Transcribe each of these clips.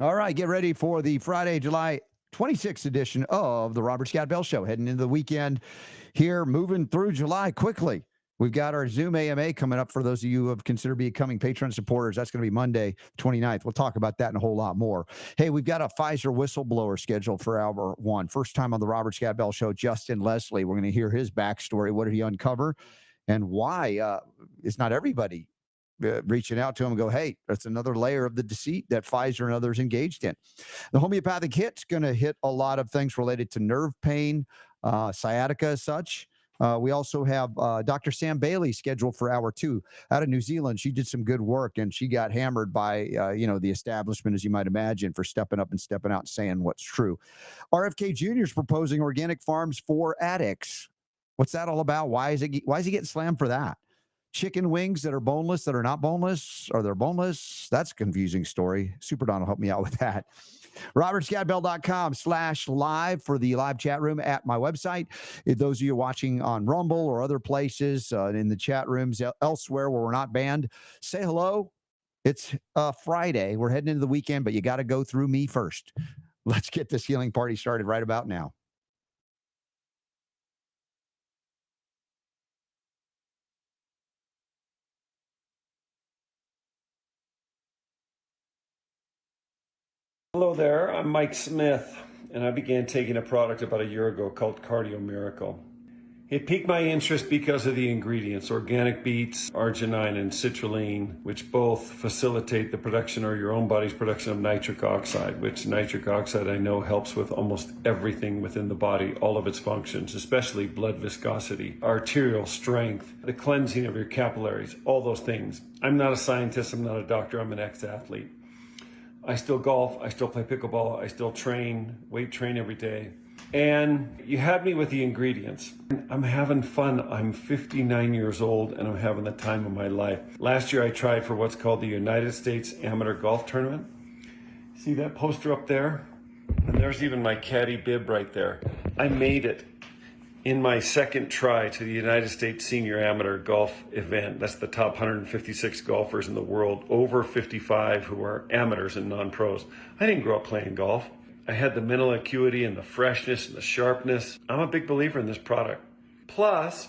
All right, get ready for the Friday, July 26th edition of the Robert Scott Bell Show. Heading into the weekend here, moving through July quickly. We've got our Zoom AMA coming up for those of you who have considered becoming patron supporters. That's going to be Monday, 29th. We'll talk about that and a whole lot more. Hey, we've got a Pfizer whistleblower scheduled for hour one. First time on the Robert Scott Bell Show, Justin Leslie. We're going to hear his backstory. What did he uncover? And why it's not everybody reaching out to him and go, hey, that's another layer of the deceit that Pfizer and others engaged in. The homeopathic hit's going to hit a lot of things related to nerve pain, sciatica as such. We also have Dr. Sam Bailey scheduled for hour two out of New Zealand. She did some good work, and she got hammered by, the establishment, as you might imagine, for stepping up and stepping out and saying what's true. RFK Jr. is proposing organic farms for addicts. What's that all about? Why is he getting slammed for that? Chicken wings that are boneless, that are not boneless, or they're boneless? That's a confusing story. Super Don will help me out with that. RobertScottBell.com/live for the live chat room at my website. If those of you watching on Rumble or other places in the chat rooms elsewhere where we're not banned, say hello. It's Friday. We're heading into the weekend, but you got to go through me first. Let's get this healing party started right about now. Hello there, I'm Mike Smith, and I began taking a product about a year ago called Cardio Miracle. It piqued my interest because of the ingredients, organic beets, arginine, and citrulline, which both facilitate the production or your own body's production of nitric oxide, which nitric oxide I know helps with almost everything within the body, all of its functions, especially blood viscosity, arterial strength, the cleansing of your capillaries, all those things. I'm not a scientist, I'm not a doctor, I'm an ex-athlete. I still golf, I still play pickleball, I still weight train every day. And you had me with the ingredients. I'm having fun. I'm 59 years old and I'm having the time of my life. Last year I tried for what's called the United States Amateur Golf Tournament. See that poster up there? And there's even my caddy bib right there. I made it in my second try to the United States Senior Amateur Golf event. That's the top 156 golfers in the world, over 55 who are amateurs and non-pros. I didn't grow up playing golf. I had the mental acuity and the freshness and the sharpness. I'm a big believer in this product. Plus,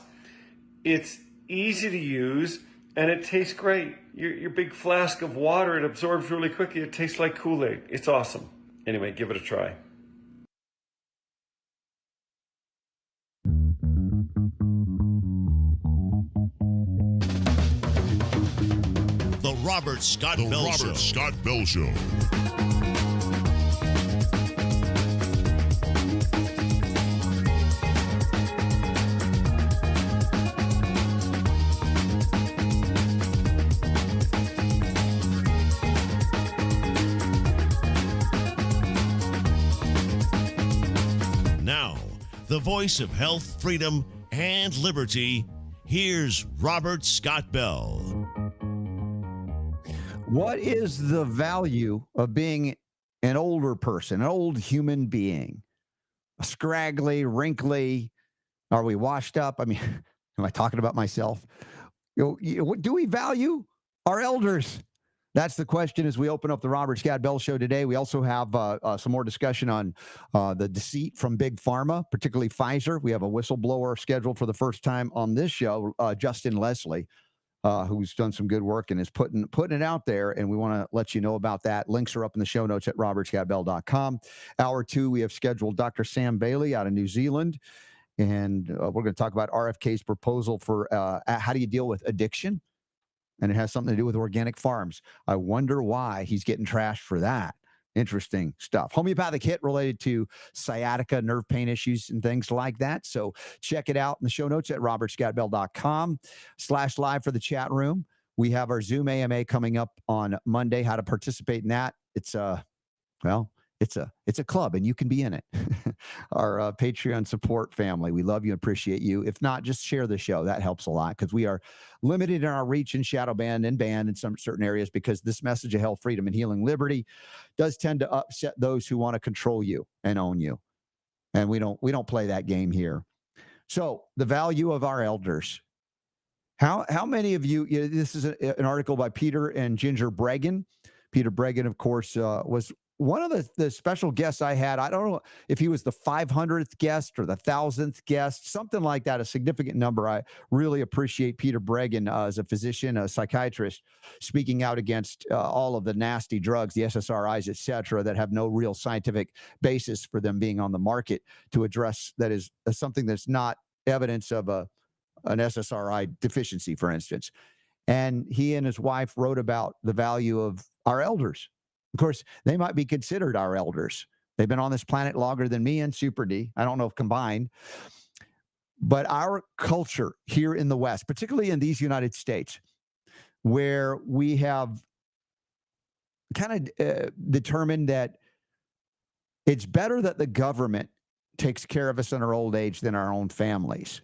it's easy to use and it tastes great. Your big flask of water, it absorbs really quickly. It tastes like Kool-Aid. It's awesome. Anyway, give it a try. The Robert Scott Bell Show. Now, the voice of health, freedom, and liberty, here's Robert Scott Bell. What is the value of being an older person, an old human being? Scraggly, wrinkly? Are we washed up? I mean, am I talking about myself? Do we value our elders? That's the question as we open up the Robert Scott Bell Show today. We also have some more discussion on the deceit from Big Pharma, particularly Pfizer. We have a whistleblower scheduled for the first time on this show, Justin Leslie. Who's done some good work and is putting it out there, and we want to let you know about that. Links are up in the show notes at robertscottbell.com. Hour two, we have scheduled Dr. Sam Bailey out of New Zealand, and we're going to talk about RFK's proposal for how do you deal with addiction, and it has something to do with organic farms. I wonder why he's getting trashed for that. Interesting stuff. Homeopathic hit related to sciatica, nerve pain issues, and things like that. So check it out in the show notes at robertscottbell.com/live for the chat room. We have our Zoom AMA coming up on Monday. How to participate in that? It's a club, and you can be in it. Our Patreon support family. We love you and appreciate you. If not, just share the show. That helps a lot because we are limited in our reach and shadow banned in some certain areas because this message of health, freedom, and healing liberty does tend to upset those who want to control you and own you. And we don't play that game here. So the value of our elders. How many of you, this is an article by Peter and Ginger Bregan. Peter Bregan, of course, was one of the special guests I had, I don't know if he was the 500th guest or the 1,000th guest, something like that, a significant number. I really appreciate Peter Bregan as a physician, a psychiatrist, speaking out against all of the nasty drugs, the SSRIs, et cetera, that have no real scientific basis for them being on the market to address that is something that's not evidence of an SSRI deficiency, for instance. And he and his wife wrote about the value of our elders. Of course, they might be considered our elders. They've been on this planet longer than me and Super D. I don't know if combined. But our culture here in the West, particularly in these United States, where we have kind of determined that it's better that the government takes care of us in our old age than our own families.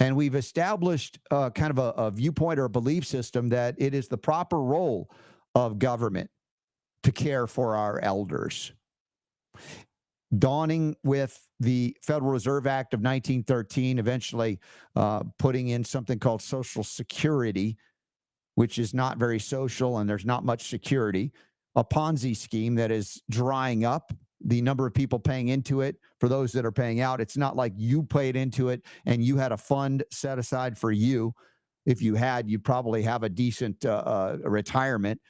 And we've established kind of a viewpoint or a belief system that it is the proper role of government to care for our elders. Dawning with the Federal Reserve Act of 1913, eventually putting in something called Social Security, which is not very social and there's not much security, a Ponzi scheme that is drying up the number of people paying into it. For those that are paying out, it's not like you paid into it and you had a fund set aside for you. If you had, you probably have a decent retirement.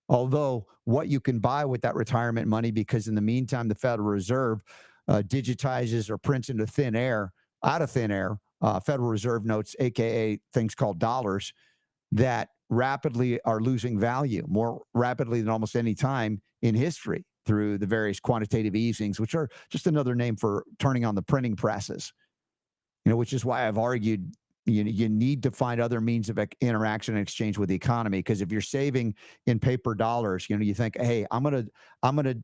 Although what you can buy with that retirement money, because in the meantime, the Federal Reserve digitizes or prints into thin air, out of thin air, Federal Reserve notes, AKA things called dollars, that rapidly are losing value, more rapidly than almost any time in history, through the various quantitative easings, which are just another name for turning on the printing presses, which is why I've argued you need to find other means of interaction and exchange with the economy. Because if you're saving in paper dollars, you think, hey, I'm gonna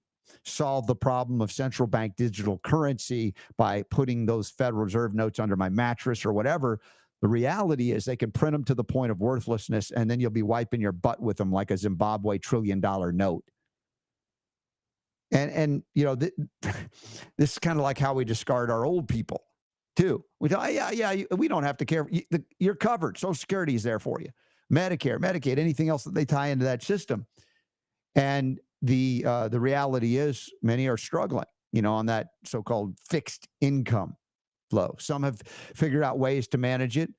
solve the problem of central bank digital currency by putting those Federal Reserve notes under my mattress or whatever. The reality is they can print them to the point of worthlessness, and then you'll be wiping your butt with them like a Zimbabwe $1 trillion note. And this is kind of like how we discard our old people too. We go, we don't have to care. You're covered. Social Security is there for you. Medicare, Medicaid, anything else that they tie into that system. And the reality is many are struggling, on that so-called fixed income flow. Some have figured out ways to manage it.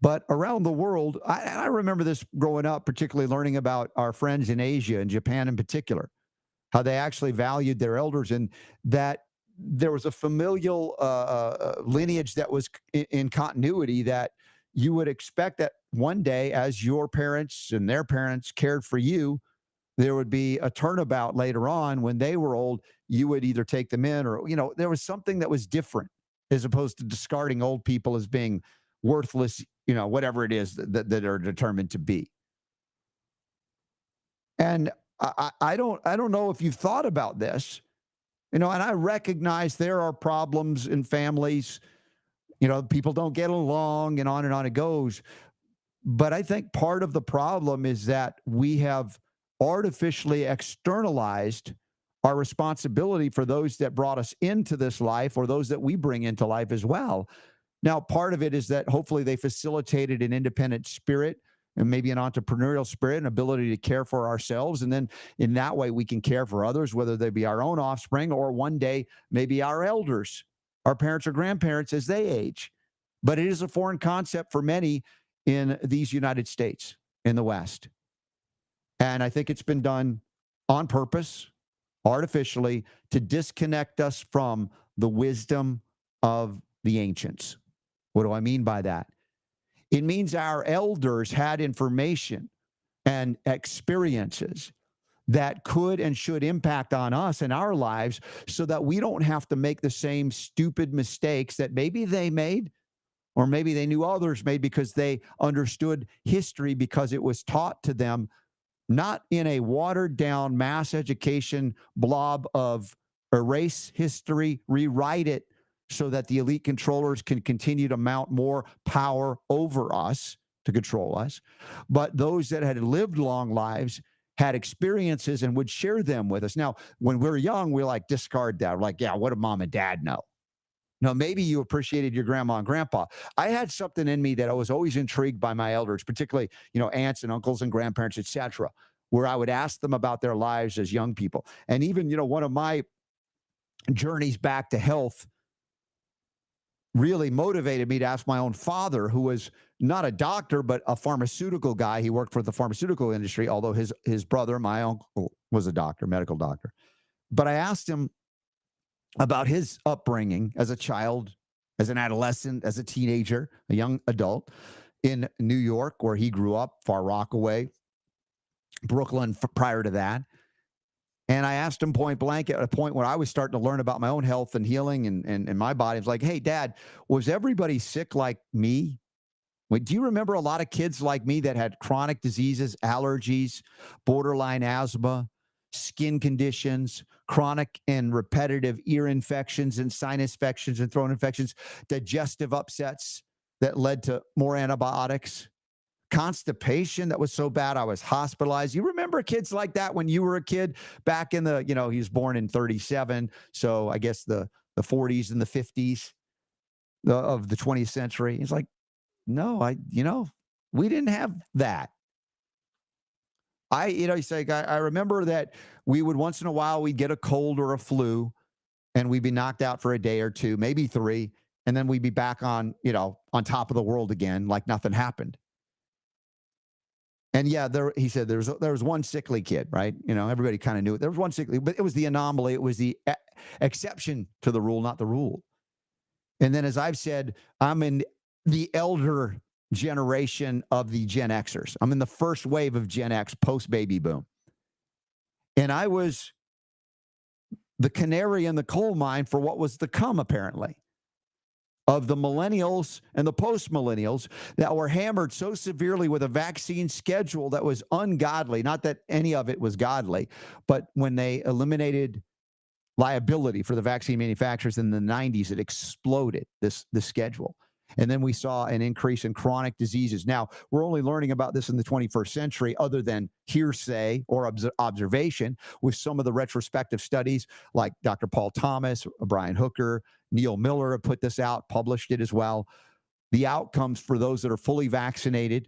But around the world, I remember this growing up, particularly learning about our friends in Asia and Japan in particular, how they actually valued their elders, and that there was a familial lineage that was in continuity, that you would expect that one day, as your parents and their parents cared for you, there would be a turnabout later on when they were old. You would either take them in or, there was something that was different, as opposed to discarding old people as being worthless, whatever it is that are determined to be. And I don't know if you've thought about this, and I recognize there are problems in families, people don't get along and on it goes. But I think part of the problem is that we have artificially externalized our responsibility for those that brought us into this life, or those that we bring into life as well. Now, part of it is that hopefully they facilitated an independent spirit and maybe an entrepreneurial spirit, an ability to care for ourselves. And then in that way, we can care for others, whether they be our own offspring or one day, maybe our elders, our parents or grandparents as they age. But it is a foreign concept for many in these United States, in the West. And I think it's been done on purpose, artificially, to disconnect us from the wisdom of the ancients. What do I mean by that? It means our elders had information and experiences that could and should impact on us and our lives, so that we don't have to make the same stupid mistakes that maybe they made, or maybe they knew others made, because they understood history, because it was taught to them, not in a watered down mass education blob of erase history, rewrite it, so that the elite controllers can continue to mount more power over us to control us. But those that had lived long lives, had experiences, and would share them with us. Now, when we're young, we discard that. We're like, yeah, what do mom and dad know? No, maybe you appreciated your grandma and grandpa. I had something in me that I was always intrigued by my elders, particularly, aunts and uncles and grandparents, etc. where I would ask them about their lives as young people. And even, one of my journeys back to health really motivated me to ask my own father, who was not a doctor, but a pharmaceutical guy. He worked for the pharmaceutical industry, although his brother, my uncle, was a doctor, medical doctor. But I asked him about his upbringing as a child, as an adolescent, as a teenager, a young adult in New York, where he grew up, Far Rockaway, Brooklyn prior to that. And I asked him point blank at a point where I was starting to learn about my own health and healing and my body. I was like, hey, Dad, was everybody sick like me? Wait, do you remember a lot of kids like me that had chronic diseases, allergies, borderline asthma, skin conditions, chronic and repetitive ear infections and sinus infections and throat infections, digestive upsets that led to more antibiotics? Constipation that was so bad I was hospitalized. You remember kids like that when you were a kid back in the, he was born in 37. So I guess the 40s and the 50s of the 20th century. He's like, no, we didn't have that. He's like, I remember that we would once in a while, we'd get a cold or a flu and we'd be knocked out for a day or two, maybe 3. And then we'd be back on top of the world again, like nothing happened. And yeah, he said there was one sickly kid, right? Everybody kind of knew it. There was one sickly, but it was the anomaly. It was the exception to the rule, not the rule. And then, as I've said, I'm in the elder generation of the Gen Xers. I'm in the first wave of Gen X post-baby boom. And I was the canary in the coal mine for what was to come, apparently, of the millennials and the post-millennials that were hammered so severely with a vaccine schedule that was ungodly. Not that any of it was godly, but when they eliminated liability for the vaccine manufacturers in the 90s, it exploded, the schedule. And then we saw an increase in chronic diseases. Now, we're only learning about this in the 21st century, other than hearsay or observation, with some of the retrospective studies like Dr. Paul Thomas, Brian Hooker, Neil Miller have put this out, published it as well. The outcomes for those that are fully vaccinated,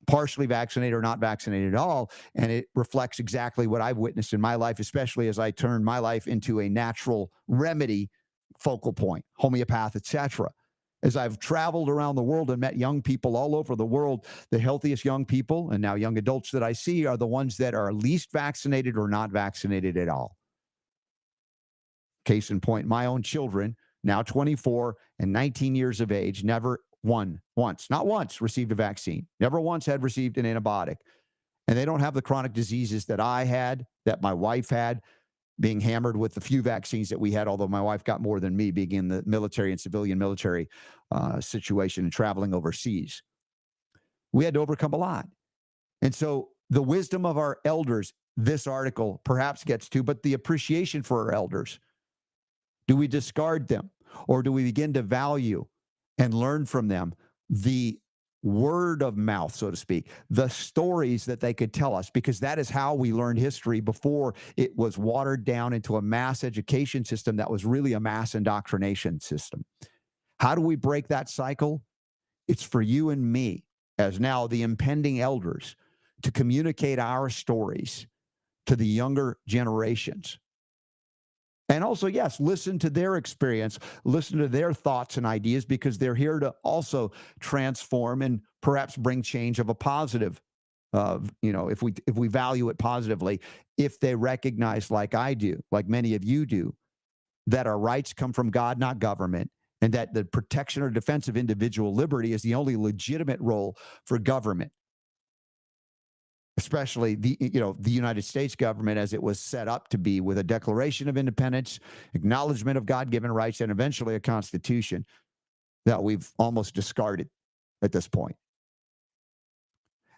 partially vaccinated, or not vaccinated at all. And it reflects exactly what I've witnessed in my life, especially as I turned my life into a natural remedy focal point, homeopath, etc. As I've traveled around the world and met young people all over the world, the healthiest young people and now young adults that I see are the ones that are least vaccinated or not vaccinated at all. Case in point, my own children, now 24 and 19 years of age, never not once received a vaccine, never once had received an antibiotic. And they don't have the chronic diseases that I had, that my wife had, being hammered with the few vaccines that we had, although my wife got more than me, being in the military and civilian military situation and traveling overseas. We had to overcome a lot. And so the wisdom of our elders, this article perhaps gets to, but the appreciation for our elders. Do we discard them, or do we begin to value and learn from them the word of mouth, so to speak, the stories that they could tell us? Because that is how we learned history before it was watered down into a mass education system that was really a mass indoctrination system. How do we break that cycle? It's for you and me, as now the impending elders, to communicate our stories to the younger generations. And also, yes, listen to their experience, listen to their thoughts and ideas, because they're here to also transform and perhaps bring change of a positive, if we value it positively, if they recognize, like I do, like many of you do, that our rights come from God, not government, and that the protection or defense of individual liberty is the only legitimate role for government. Especially the United States government as it was set up to be, with a Declaration of Independence, acknowledgement of God-given rights, and eventually a constitution that we've almost discarded at this point.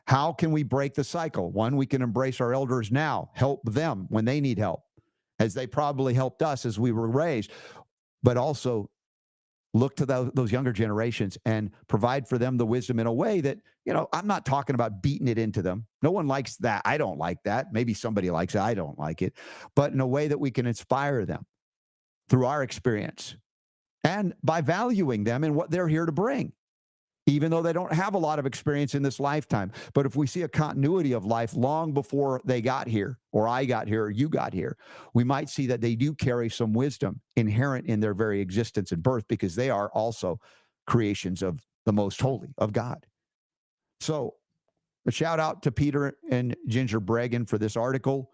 How can we break the cycle? One, we can embrace our elders now, help them when they need help, as they probably helped us as we were raised, but also look to those younger generations and provide for them the wisdom in a way that, I'm not talking about beating it into them. No one likes that. I don't like that. Maybe somebody likes it. I don't like it. But in a way that we can inspire them through our experience and by valuing them and what they're here to bring. even though they don't have a lot of experience in this lifetime. But if we see a continuity of life long before they got here, or I got here, or you got here, we might see that they do carry some wisdom inherent in their very existence and birth, because they are also creations of the most holy, of God. So a shout out to Peter and Ginger Bregan for this article,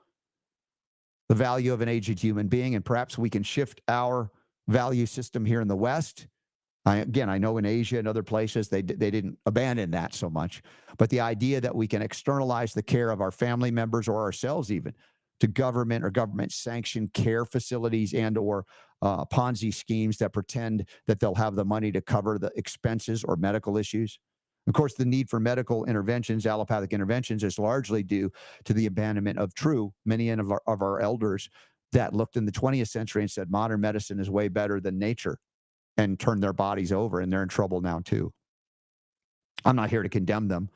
The Value of an Aged Human Being, and perhaps we can shift our value system here in the West. I know in Asia and other places, they didn't abandon that so much. But the idea that we can externalize the care of our family members or ourselves even to government or government-sanctioned care facilities and or Ponzi schemes that pretend that they'll have the money to cover the expenses or medical issues. Of course, the need for medical interventions, allopathic interventions, is largely due to the abandonment of many of our elders that looked in the 20th century and said modern medicine is way better than nature, and turn their bodies over, and they're in trouble now too. I'm not here to condemn them,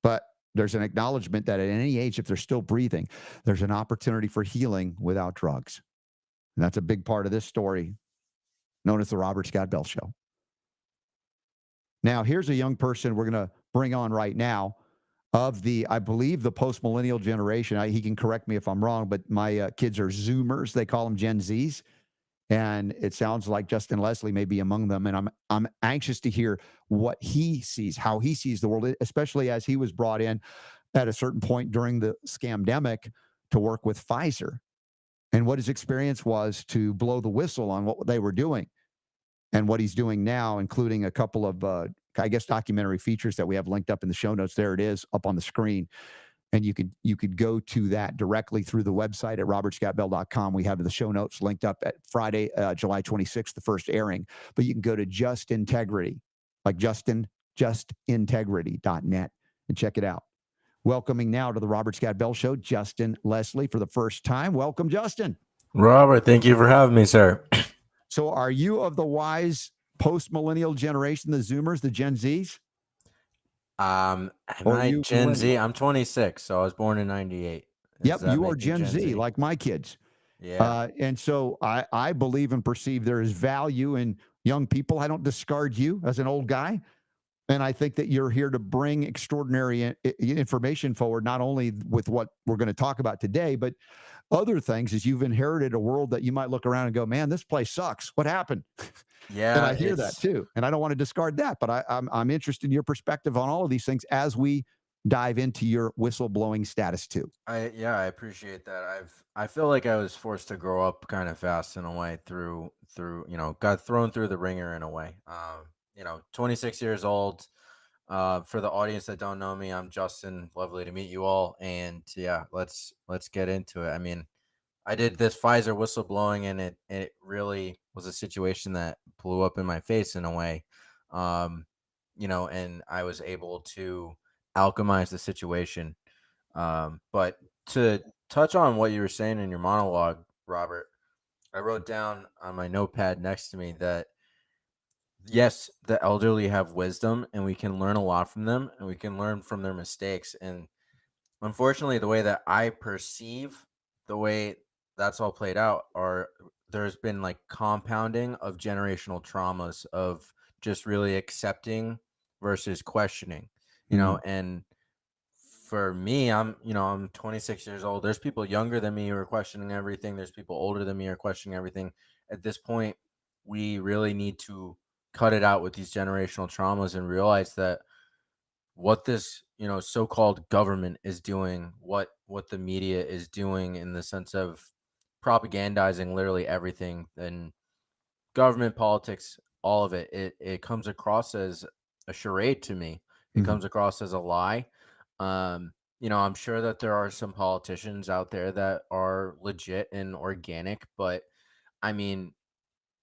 but there's an acknowledgement that at any age, if they're still breathing, there's an opportunity for healing without drugs. And that's a big part of this story, known as the Robert Scott Bell Show. Now, here's a young person we're going to bring on right now of I believe, the post-millennial generation. He can correct me if I'm wrong, but my kids are Zoomers. They call them Gen Zs. And it sounds like Justin Leslie may be among them. And I'm anxious to hear what he sees, how he sees the world, especially as he was brought in at a certain point during the scamdemic to work with Pfizer, and what his experience was to blow the whistle on what they were doing and what he's doing now, including a couple of, documentary features that we have linked up in the show notes. There it is up on the screen. And you could go to that directly through the website at robertscottbell.com. We have the show notes linked up at Friday, July 26th, the first airing. But you can go to Just Integrity, like Justin, justintegrity.net, and check it out. Welcoming now to the Robert Scott Bell Show, Justin Leslie for the first time. Welcome, Justin. Robert, thank you for having me, sir. So are you of the wise post-millennial generation, the Zoomers, the Gen Zs? Am I Gen Z? I'm 26, so I was born in 98. Yep, you are Gen Z, like my kids. Yeah. And so I believe and perceive there is value in young people. I don't discard you as an old guy. And I think that you're here to bring extraordinary information forward, not only with what we're going to talk about today, but other things, as you've inherited a world that you might look around and go, man, this place sucks. What happened? Yeah. And I hear that too. And I don't want to discard that, but I'm interested in your perspective on all of these things as we dive into your whistleblowing status too. I appreciate that. I feel like I was forced to grow up kind of fast in a way through got thrown through the ringer in a way. 26 years old. For the audience that don't know me, I'm Justin. Lovely to meet you all. And yeah, let's get into it. I mean, I did this Pfizer whistleblowing, and it really was a situation that blew up in my face in a way. And I was able to alchemize the situation. But to touch on what you were saying in your monologue, Robert, I wrote down on my notepad next to me that yes, the elderly have wisdom, and we can learn a lot from them, and we can learn from their mistakes. And unfortunately, the way that I perceive the way that's all played out there's been like compounding of generational traumas of just really accepting versus questioning, and for me, I'm 26 years old. There's people younger than me who are questioning everything. There's people older than me who are questioning everything. At this point, we really need to cut it out with these generational traumas and realize that what this, so-called government is doing, what the media is doing in the sense of propagandizing literally everything, and government, politics, all of it, it comes across as a charade to me. It comes across as a lie. I'm sure that there are some politicians out there that are legit and organic, but I mean,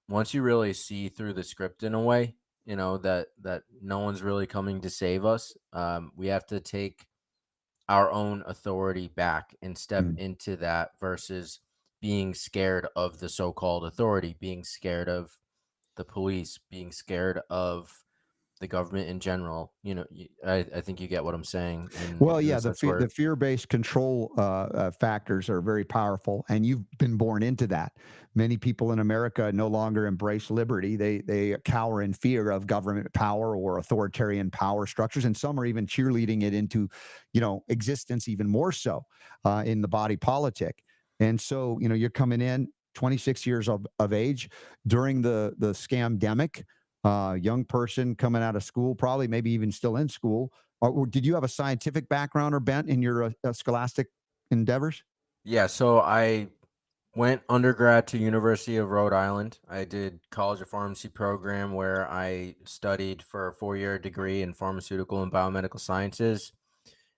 once you really see through the script in a way, that no one's really coming to save us, we have to take our own authority back and step into that versus being scared of the so-called authority, being scared of the police, being scared of the government in general. I think you get what I'm saying Well, in yeah, the sense where the fear-based control factors are very powerful, and you've been born into that. Many people in America no longer embrace liberty; they cower in fear of government power or authoritarian power structures, and some are even cheerleading it into, existence even more so in the body politic. And so, you're coming in 26 years of age during the scamdemic, young person coming out of school, probably maybe even still in school, or did you have a scientific background or bent in your scholastic endeavors? yeah. So I went undergrad to University of Rhode Island. I did College of Pharmacy program where I studied for a 4-year degree in pharmaceutical and biomedical sciences.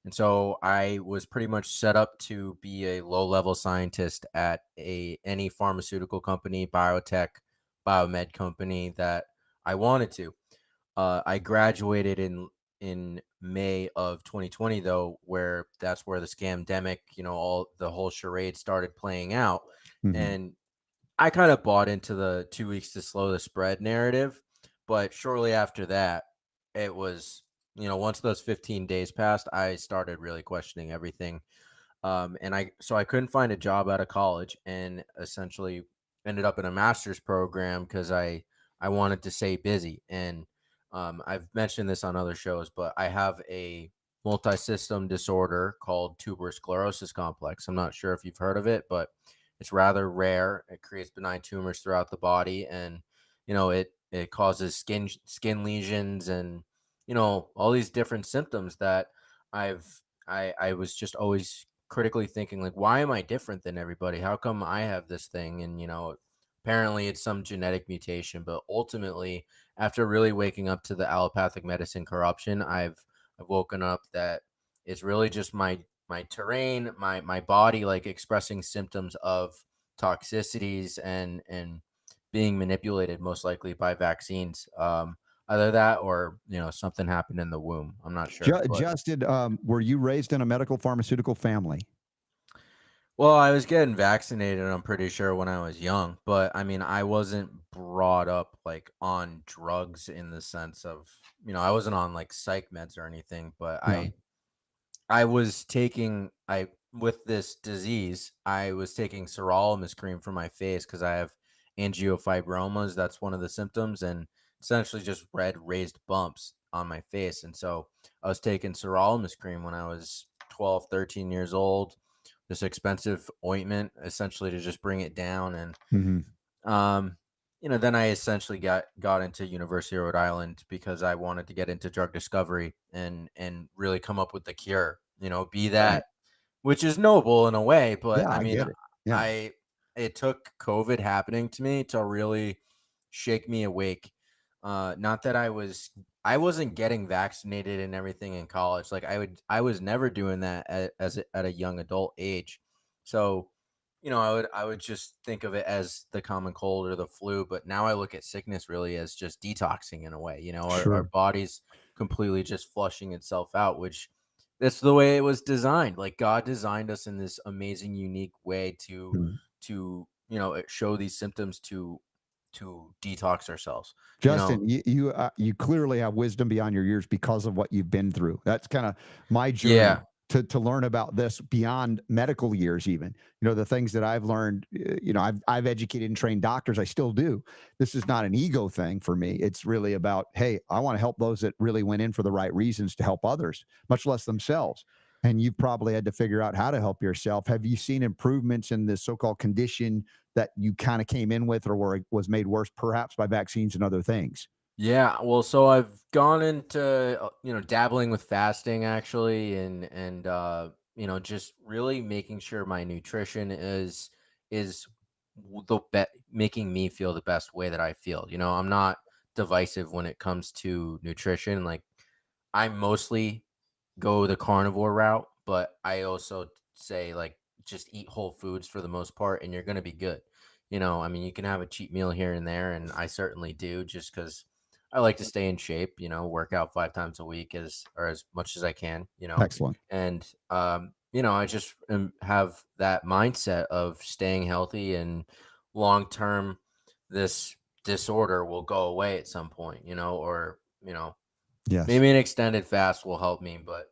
And so I was pretty much set up to be a low-level scientist at any pharmaceutical company, biotech, biomed company that I wanted to. I graduated in May of 2020 though, where that's where the scamdemic, all the whole charade started playing out. Mhm. And I kind of bought into the 2 weeks to slow the spread narrative, but shortly after that, it was, once those 15 days passed, I started really questioning everything. And I couldn't find a job out of college, and essentially ended up in a master's program because I wanted to stay busy. And I've mentioned this on other shows, but I have a multi-system disorder called tuberous sclerosis complex. I'm not sure if you've heard of it, but it's rather rare. It creates benign tumors throughout the body, and it causes skin lesions and all these different symptoms that I've I was just always critically thinking, like, why am I different than everybody? How come I have this thing? And apparently it's some genetic mutation, but ultimately, after really waking up to the allopathic medicine corruption, I've woken up that it's really just my terrain, my body, like, expressing symptoms of toxicities and being manipulated, most likely by vaccines. Either that or something happened in the womb. I'm not sure, but Justin, were you raised in a medical pharmaceutical family? well, I was getting vaccinated, I'm pretty sure, when I was young, but I mean, I wasn't brought up like on drugs in the sense of, I wasn't on like psych meds or anything, but Yeah. I was taking I with this disease, I was taking sirolimus cream for my face because I have angiofibromas. That's one of the symptoms, and essentially just red raised bumps on my face. And so I was taking sirolimus cream when I was 12, 13 years old. This expensive ointment, essentially to just bring it down. And Mhm. um, then I essentially got into University of Rhode Island because I wanted to get into drug discovery and really come up with the cure. Be Right. that, which is noble in a way, but Yeah, I I mean, get it. Yeah. I it took COVID happening to me to really shake me awake. Not that I wasn't getting vaccinated and everything in college. Like I was never doing that at a young adult age. So, I would just think of it as the common cold or the flu, but now I look at sickness really as just detoxing in a way. Our Sure. body's completely just flushing itself out, which that's the way it was designed. Like God designed us in this amazing, unique way to Mhm. show these symptoms to detox ourselves. You know, Justin, you clearly have wisdom beyond your years because of what you've been through. That's kind of my journey yeah, to learn about this beyond medical years. Even the things that I've learned. I've educated and trained doctors. I still do. This is not an ego thing for me. It's really about, hey, I want to help those that really went in for the right reasons to help others, much less themselves. And you've probably had to figure out how to help yourself. Have you seen improvements in this so-called condition that you kind of came in with, or where it was made worse perhaps by vaccines and other things? yeah. Well, so I've gone into dabbling with fasting actually, and just really making sure my nutrition is making me feel the best way that I feel. I'm not divisive when it comes to nutrition. Like I mostly go the carnivore route, but I also say, like, just eat whole foods for the most part and you're going to be good. I mean, you can have a cheat meal here and there, and I certainly do just cuz I like to stay in shape, work out 5 times a week as much as I can, Excellent. and I just have that mindset of staying healthy, and long term this disorder will go away at some point, or Yes. Maybe an extended fast will help me, but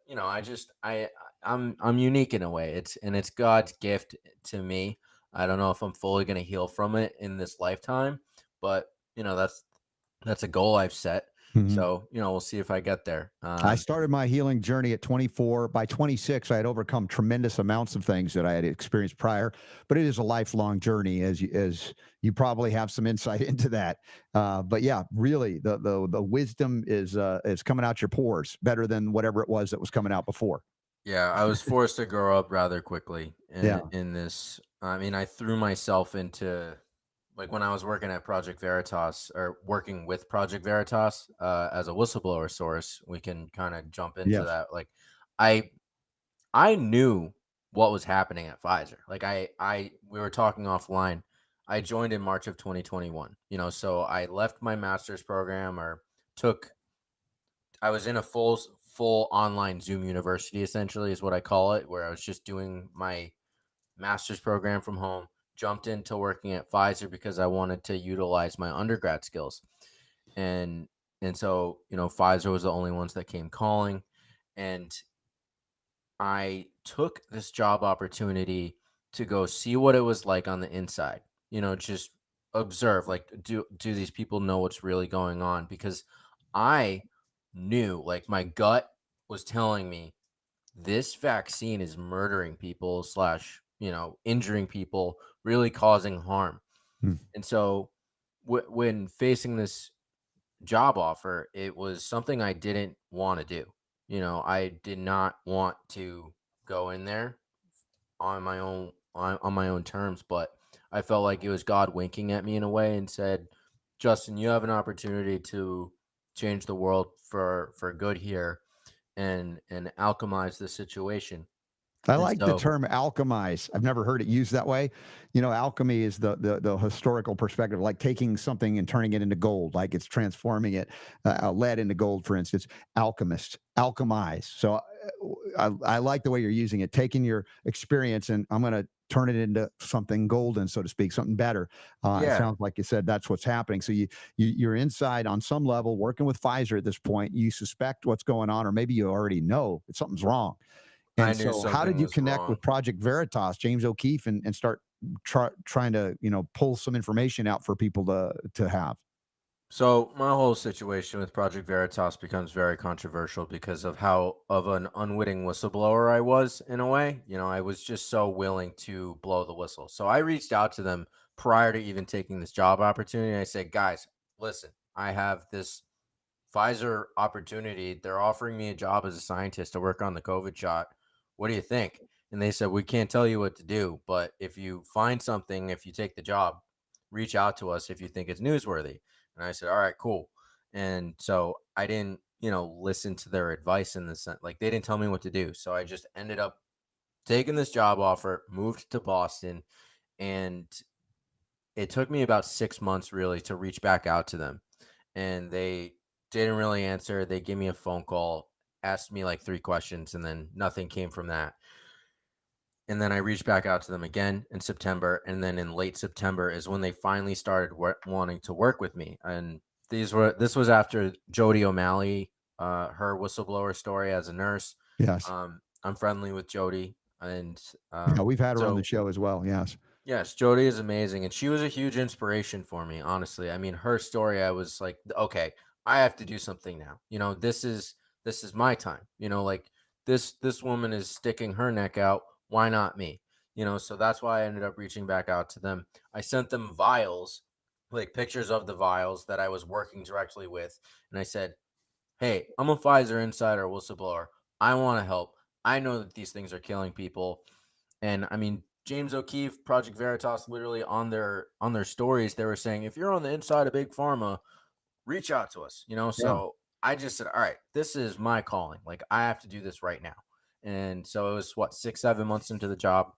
I'm unique in a way. It's God's gift to me. I don't know if I'm fully going to heal from it in this lifetime, but that's a goal I've set. Mhm. So, we'll see if I get there. I started my healing journey at 24. By 26, I had overcome tremendous amounts of things that I had experienced prior, but it is a lifelong journey, as you probably have some insight into that. But yeah, really, the wisdom is coming out your pores better than whatever it was that was coming out before. Yeah, I was forced to grow up rather quickly Yeah. in this. I mean, I threw myself into, like, when I was working at Project Veritas, or working with Project Veritas as a whistleblower source. We can kind of jump into Yes. that. Like, I I knew what was happening at Pfizer. Like, I we were talking offline. I joined in March of 2021. So I left my master's program, or took I was in a full online Zoom university, essentially, is what I call it, where I was just doing my master's program from home, jumped into working at Pfizer because I wanted to utilize my undergrad skills. And so, Pfizer was the only ones that came calling, and I took this job opportunity to go see what it was like on the inside. Just observe, like, do these people know what's really going on? Because I knew, like, my gut was telling me this vaccine is murdering people slash, injuring people, really causing harm. Hmm. And so, when facing this job offer, it was something I didn't want to do. I did not want to go in there on my own terms, but I felt like it was God winking at me in a way and said, "Justin, you have an opportunity to change the world for good here, and alchemize the situation." I And like the so, term alchemize. I've never heard it used that way. Alchemy is the historical perspective, like taking something and turning it into gold, like it's transforming it, lead into gold, for instance. Alchemist, alchemize. So I like the way you're using it, taking your experience and I'm going to turn it into something golden, so to speak, something better. It yeah, sounds like you said that's what's happening. So you're inside on some level, working with Pfizer at this point. You suspect what's going on, or maybe you already know that something's wrong. I And knew so, how did something you was connect wrong. with Project Veritas, James O'Keefe, and start trying to pull some information out for people to have? So my whole situation with Project Veritas becomes very controversial because of how of an unwitting whistleblower I was, in a way. I was just so willing to blow the whistle. So I reached out to them prior to even taking this job opportunity. I said, "Guys, listen, I have this Pfizer opportunity. They're offering me a job as a scientist to work on the COVID shot. What do you think?" And they said, "We can't tell you what to do, but if you find something, if you take the job, reach out to us if you think it's newsworthy." And I said, "All right, cool." And so I didn't, listen to their advice in the sense, like, they didn't tell me what to do. So I just ended up taking this job offer, moved to Boston, and it took me about 6 months really to reach back out to them. And they didn't really answer. They gave me a phone call, asked me like 3 questions, and then nothing came from that. And then I reached back out to them again in September, and then in late September is when they finally started wanting to work with me. And this was after Jody O'Malley, her whistleblower story as a nurse. Yes. I'm friendly with Jody, and Yeah, we've had her on the so show as well. Yes. yes, Jody is amazing, and she was a huge inspiration for me, honestly. I mean, her story, I was like, okay, I have to do something now. This is my time. Like, this woman is sticking her neck out. Why not me? So that's why I ended up reaching back out to them. I sent them vials, like pictures of the vials that I was working directly with, and I said, "Hey, I'm a Pfizer insider whistleblower. I want to help. I know that these things are killing people." And I mean, James O'Keefe, Project Veritas, literally on their stories, they were saying, "If you're on the inside of Big Pharma, reach out to us." Yeah. So I just said, "All right, this is my calling. Like, I have to do this right now." And so it was, what, 6, 7 months into the job,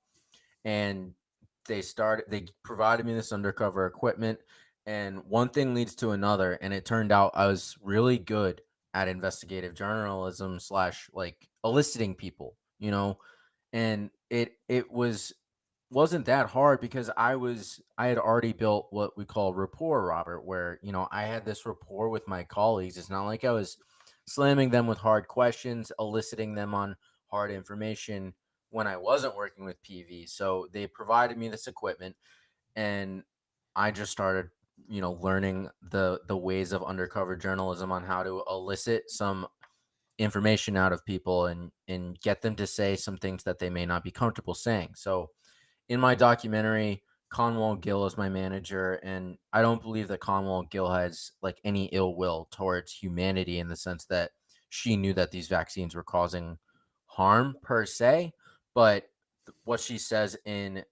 and they provided me this undercover equipment, and one thing leads to another, and it turned out I was really good at investigative journalism slash, like, eliciting people, and it wasn't that hard because I had already built what we call rapport, Robert, where I had this rapport with my colleagues. It's not like I was slamming them with hard questions, eliciting them on hard information when I wasn't working with PV. So they provided me this equipment, and I just started, learning the ways of undercover journalism on how to elicit some information out of people and get them to say some things that they may not be comfortable saying. So in my documentary, Conwell Gill is my manager, and I don't believe that Conwell Gill has like any ill will towards humanity in the sense that she knew that these vaccines were causing harm per se. But what she says in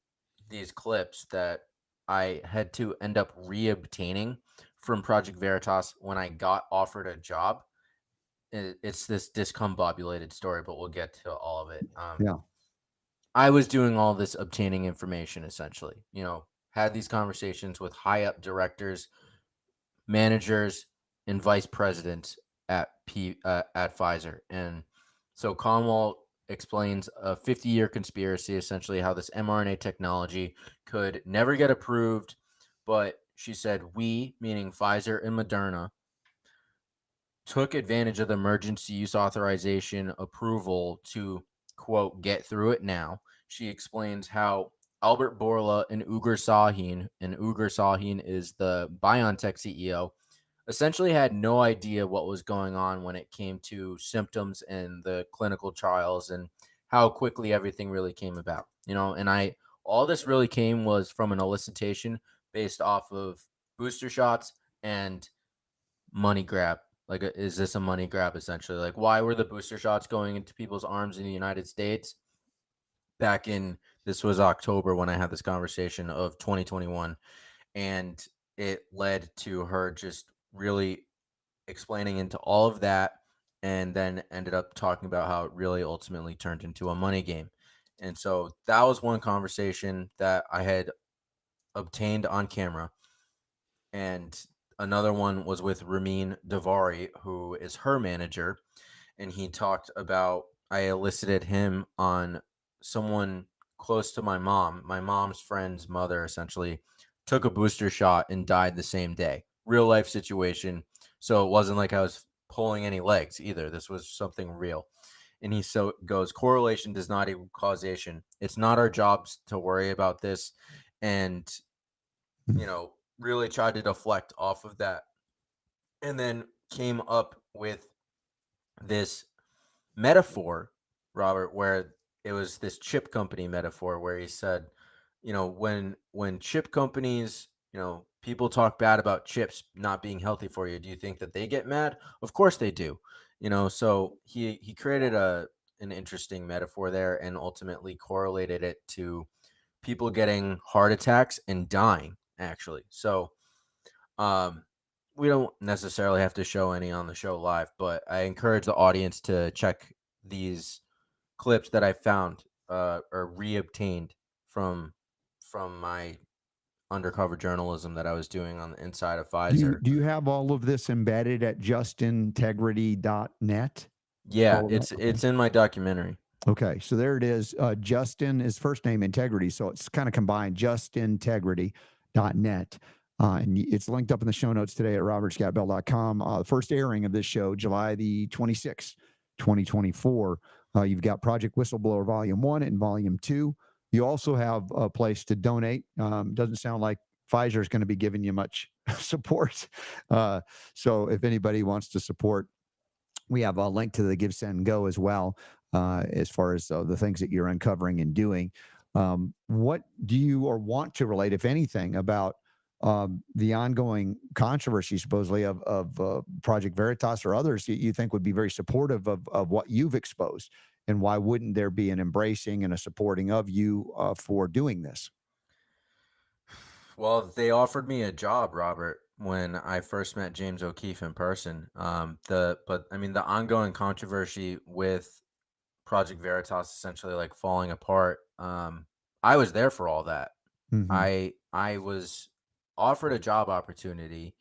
these clips that I had to end up reobtaining from Project Veritas when I got offered a job, it's this discombobulated story, but we'll get to all of it. Yeah. I was doing all this obtaining information essentially, had these conversations with high up directors, managers, and vice presidents at Pfizer. And so Conwell explains a 50-year conspiracy, essentially how this mRNA technology could never get approved, but she said we, meaning Pfizer and Moderna, took advantage of the emergency use authorization approval to, quote, get through it now. She explains how Albert Bourla and Ugur Sahin is the BioNTech CEO, essentially had no idea what was going on when it came to symptoms and the clinical trials and how quickly everything really came about. All this really came was from an elicitation based off of booster shots and money grab. Like, is this a money grab essentially? Like, why were the booster shots going into people's arms in the United States back in, this was October when I had this conversation of 2021, and it led to her just really explaining into all of that, and then ended up talking about how it really ultimately turned into a money game. And so that was one conversation that I had obtained on camera. And another one was with Ramin Davari, who is her manager. And he talked about, I elicited him on someone close to my mom. My mom's friend's mother essentially took a booster shot and died the same day. Real life situation. So it wasn't like I was pulling any legs either. This was something real. And he goes, correlation does not equal causation. It's not our jobs to worry about this. And, really tried to deflect off of that. And then came up with this metaphor, Robert, where it was this chip company metaphor where he said, when chip companies, people talk bad about chips not being healthy for you, do you think that they get mad? Of course they do. So he created an interesting metaphor there and ultimately correlated it to people getting heart attacks and dying, actually. So we don't necessarily have to show any on the show live, but I encourage the audience to check these clips that I found or reobtained from my undercover journalism that I was doing on the inside of Pfizer. Do you have all of this embedded at justintegrity.net? Yeah, All of that? Okay. it's in my documentary. Okay, so there it is. Justin is first name Integrity, so it's kind of combined. Justintegrity.net. And it's linked up in the show notes today at robertscottbell.com. The first airing of this show, July the 26th, 2024. You've got Project Whistleblower Volume 1 and Volume 2. You also have a place to donate. Doesn't sound like Pfizer is going to be giving you much support. So if anybody wants to support, we have a link to the Give, Send, Go as well, as far as the things that you're uncovering and doing. What do you or want to relate, if anything, about the ongoing controversy, supposedly, of Project Veritas or others that you think would be very supportive of what you've exposed? And why wouldn't there be an embracing and a supporting of you for doing this? Well, they offered me a job, Robert, when I first met James O'Keefe in person. The ongoing controversy with Project Veritas essentially like falling apart. I was there for all that. Mhm. I was offered a job opportunity,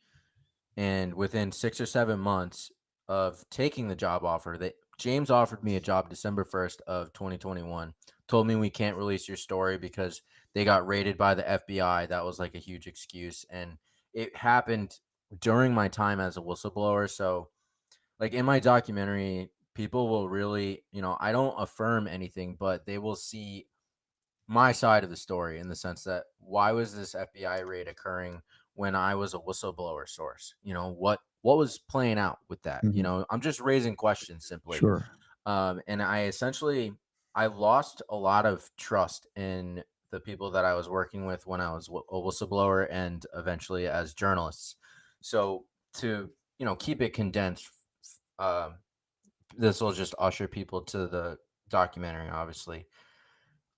and within 6 or 7 months of taking the job offer, that James offered me a job December 1st of 2021. Told me we can't release your story because they got raided by the FBI. That was like a huge excuse, and it happened during my time as a whistleblower. So like in my documentary, people will really, I don't affirm anything, but they will see my side of the story in the sense that why was this FBI raid occurring when I was a whistleblower source? What was playing out with that? Mhm. I'm just raising questions simply. Sure. And I lost a lot of trust in the people that I was working with when I was a whistleblower and eventually as journalists. So to, keep it condensed, um, this will just usher people to the documentary, obviously.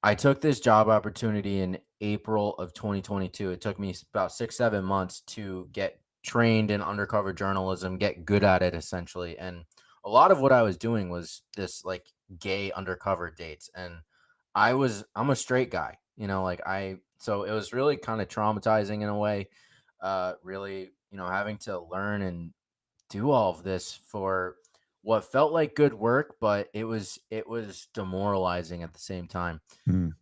I took this job opportunity in April of 2022. It took me about 6, 7 months to get trained in undercover journalism, get good at it essentially. And a lot of what I was doing was this like gay undercover dates. And I'm a straight guy, so it was really kind of traumatizing in a way. Really, having to learn and do all of this for what felt like good work, but it was demoralizing at the same time. Mm.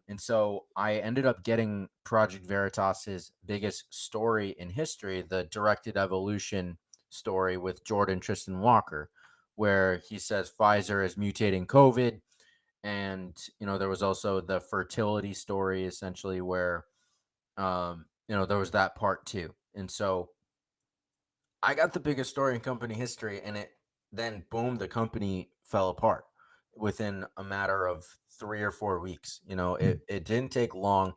And so I ended up getting Project Veritas's biggest story in history, the directed evolution story with Jordan Tristan Walker, where he says Pfizer is mutating COVID. And, there was also the fertility story, essentially, where, there was that part too. And so I got the biggest story in company history, and it then boom, the company fell apart within a matter of 3 or 4 weeks. Mm. It didn't take long.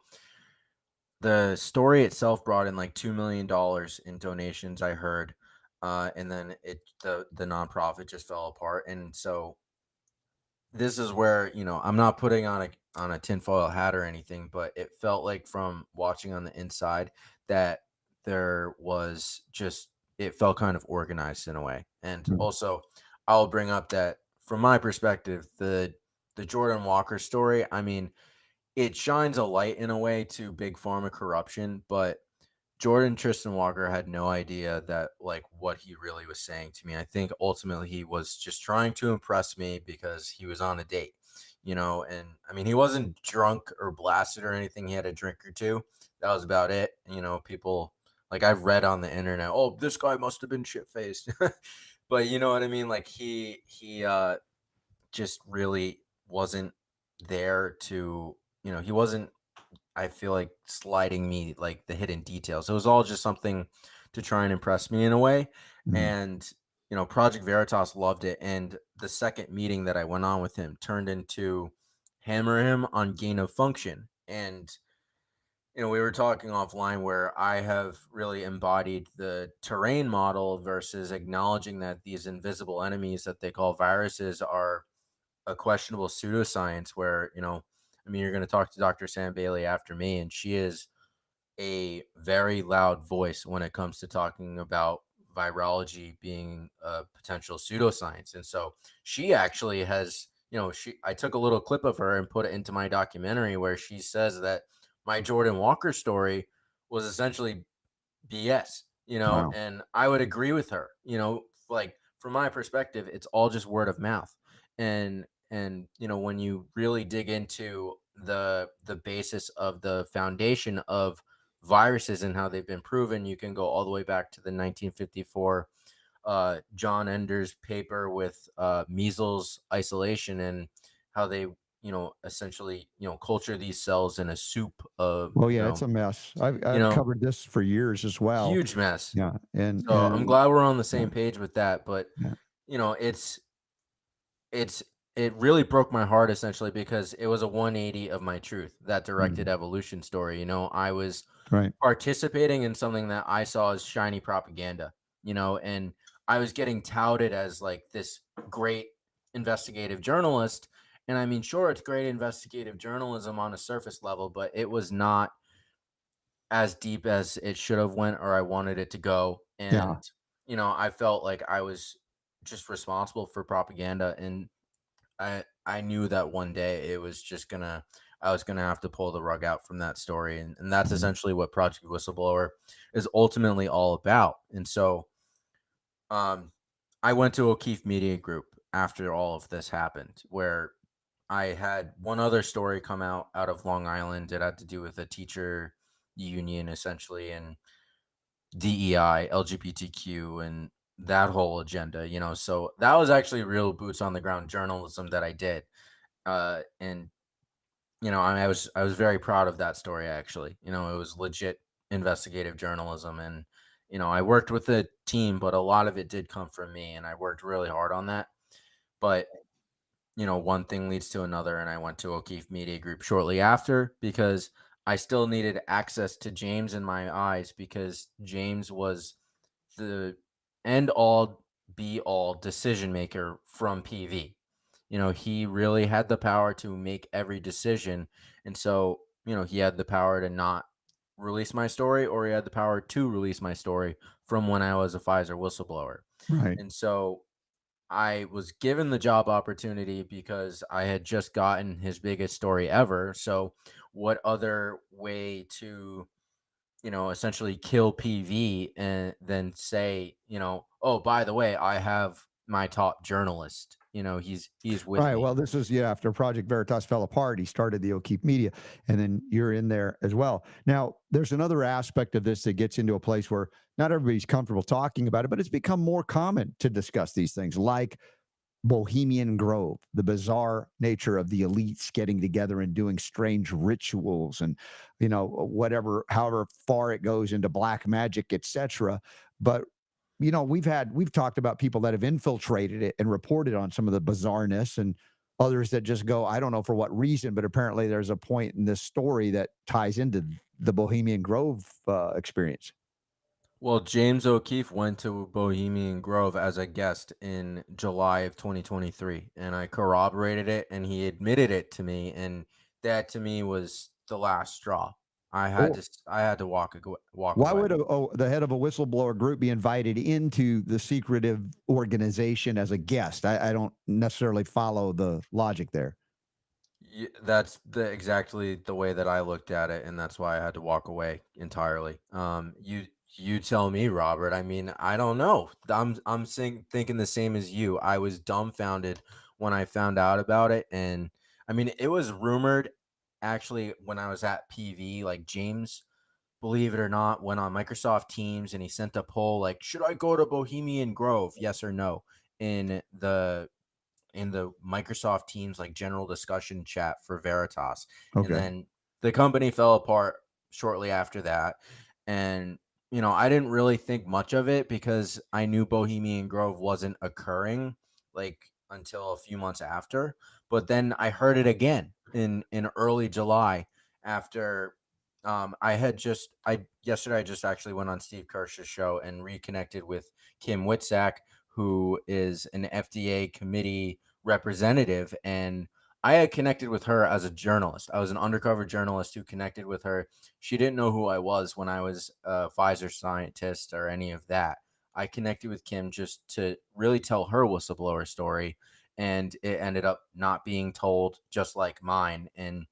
The story itself brought in like $2 million in donations, I heard, and then the nonprofit just fell apart. And so this is where, I'm not putting on a tinfoil hat or anything, but it felt like from watching on the inside that there was just it felt kind of organized in a way. And Mm. also, I'll bring up that from my perspective, the Jordan Walker story, I mean, it shines a light in a way to big pharma corruption, but Jordan Tristan Walker had no idea that like what he really was saying to me. I think ultimately he was just trying to impress me because he was on a date, and I mean he wasn't drunk or blasted or anything. He had a drink or two. That was about it. People like I've read on the internet, oh, this guy must have been shit faced. But you know what I mean? Like he just really wasn't there to, he wasn't, I feel like, sliding me like the hidden details. It was all just something to try and impress me in a way. Mm. And, Project Veritas loved it. And the second meeting that I went on with him turned into hammer him on gain of function. And, we were talking offline where I have really embodied the terrain model versus acknowledging that these invisible enemies that they call viruses are a questionable pseudoscience where, I mean, you're going to talk to Dr. Sam Bailey after me, and she is a very loud voice when it comes to talking about virology being a potential pseudoscience. And so she actually has, I took a little clip of her and put it into my documentary where she says that my Jordan Walker story was essentially BS, Wow. and I would agree with her, like from my perspective, it's all just word of mouth. And when you really dig into the basis of the foundation of viruses and how they've been proven, you can go all the way back to the 1954 John Ender's paper with measles isolation and how they, essentially, culture these cells in a soup of, Well, yeah, it's a mess. you I've know, covered this for years as well. huge mess. Yeah, So I'm glad we're on the yeah, same page with that. But yeah. you know, it's it's it really broke my heart essentially because it was a 180 of my truth, that directed Mm. evolution story. I was Right. participating in something that I saw as shiny propaganda, and I was getting touted as like this great investigative journalist. And I mean, sure, it's great investigative journalism on a surface level, but it was not as deep as it should have went or I wanted it to go. Yeah. And, I felt like I was just responsible for propaganda. And I knew that one day I was gonna have to pull the rug out from that story. And that's Mhm. essentially what Project Whistleblower is ultimately all about. And so um I went to O'Keefe Media Group after all of this happened, where I had one other story come out of Long Island. It had to do with a teacher union essentially and DEI, LGBTQ, and that whole agenda, so that was actually real boots on the ground journalism that I did. And I was very proud of that story actually. It was legit investigative journalism, and I worked with a team, but a lot of it did come from me, and I worked really hard on that. But one thing leads to another, and I went to O'Keefe Media Group shortly after because I still needed access to James in my eyes, because James was the end all be all decision maker from PV. He really had the power to make every decision. And so, he had the power to not release my story, or he had the power to release my story from when I was a Pfizer whistleblower. Right. And so I was given the job opportunity because I had just gotten his biggest story ever. So, what other way to, essentially kill PV and then say, oh, by the way, I have my top journalist. He's with Right. me. Well, this was, yeah, after Project Veritas fell apart, he started the O'Keefe Media, and then you're in there as well. Now, there's another aspect of this that gets into a place where not everybody's comfortable talking about it, but it's become more common to discuss these things, like Bohemian Grove, the bizarre nature of the elites getting together and doing strange rituals, and whatever, however far it goes into black magic, etc. But we've talked about people that have infiltrated it and reported on some of the bizarreness, and others that just go, I don't know for what reason, but apparently there's a point in this story that ties into the Bohemian Grove experience. Well, James O'Keefe went to Bohemian Grove as a guest in July of 2023, and I corroborated it, and he admitted it to me, and that to me was the last straw. I had to walk Why away. would the head of a whistleblower group be invited into the secretive organization as a guest? I don't necessarily follow the logic there. That's exactly the way that I looked at it, and that's why I had to walk away entirely. You tell me, Robert. I mean, I don't know. I'm thinking the same as you. I was dumbfounded when I found out about it, and I mean, it was rumored actually when I was at PV. Like, James, believe it or not, went on Microsoft Teams and he sent a poll like, "Should I go to Bohemian Grove? Yes or no?" in the Microsoft Teams like general discussion chat for Veritas. And Okay. then the company fell apart shortly after that. And I didn't really think much of it because I knew Bohemian Grove wasn't occurring like until a few months after. But then I heard it again in early July after I yesterday I just actually went on Steve Kirsch's show and reconnected with Kim Witzak, who is an FDA committee representative, and I had connected with her as a journalist. I was an undercover journalist who connected with her. She didn't know who I was when I was a Pfizer scientist or any of that. I connected with Kim just to really tell her whistleblower story, and it ended up not being told, just like mine. And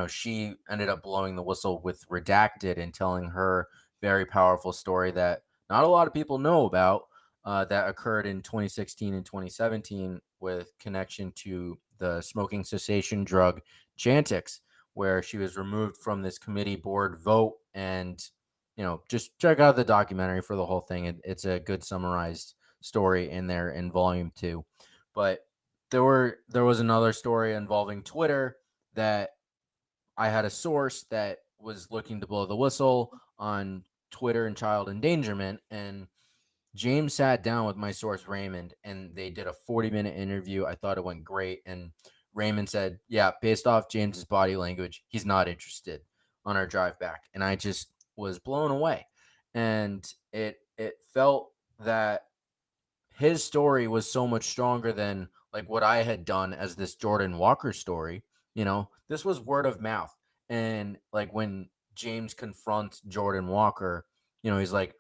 she ended up blowing the whistle with Redacted and telling her very powerful story that not a lot of people know about, that occurred in 2016 and 2017 with connection to the smoking cessation drug Chantix, where she was removed from this committee board vote. And, just check out the documentary for the whole thing. It's a good summarized story in there in volume 2. But there was another story involving Twitter that I had a source that was looking to blow the whistle on Twitter and child endangerment, and James sat down with my source Raymond and they did a 40-minute interview. I thought it went great. And Raymond said, yeah, based off James's body language, he's not interested on our drive back. And I just was blown away. And it felt that his story was so much stronger than like what I had done as this Jordan Walker story. This was word of mouth. And like when James confronts Jordan Walker, he's like,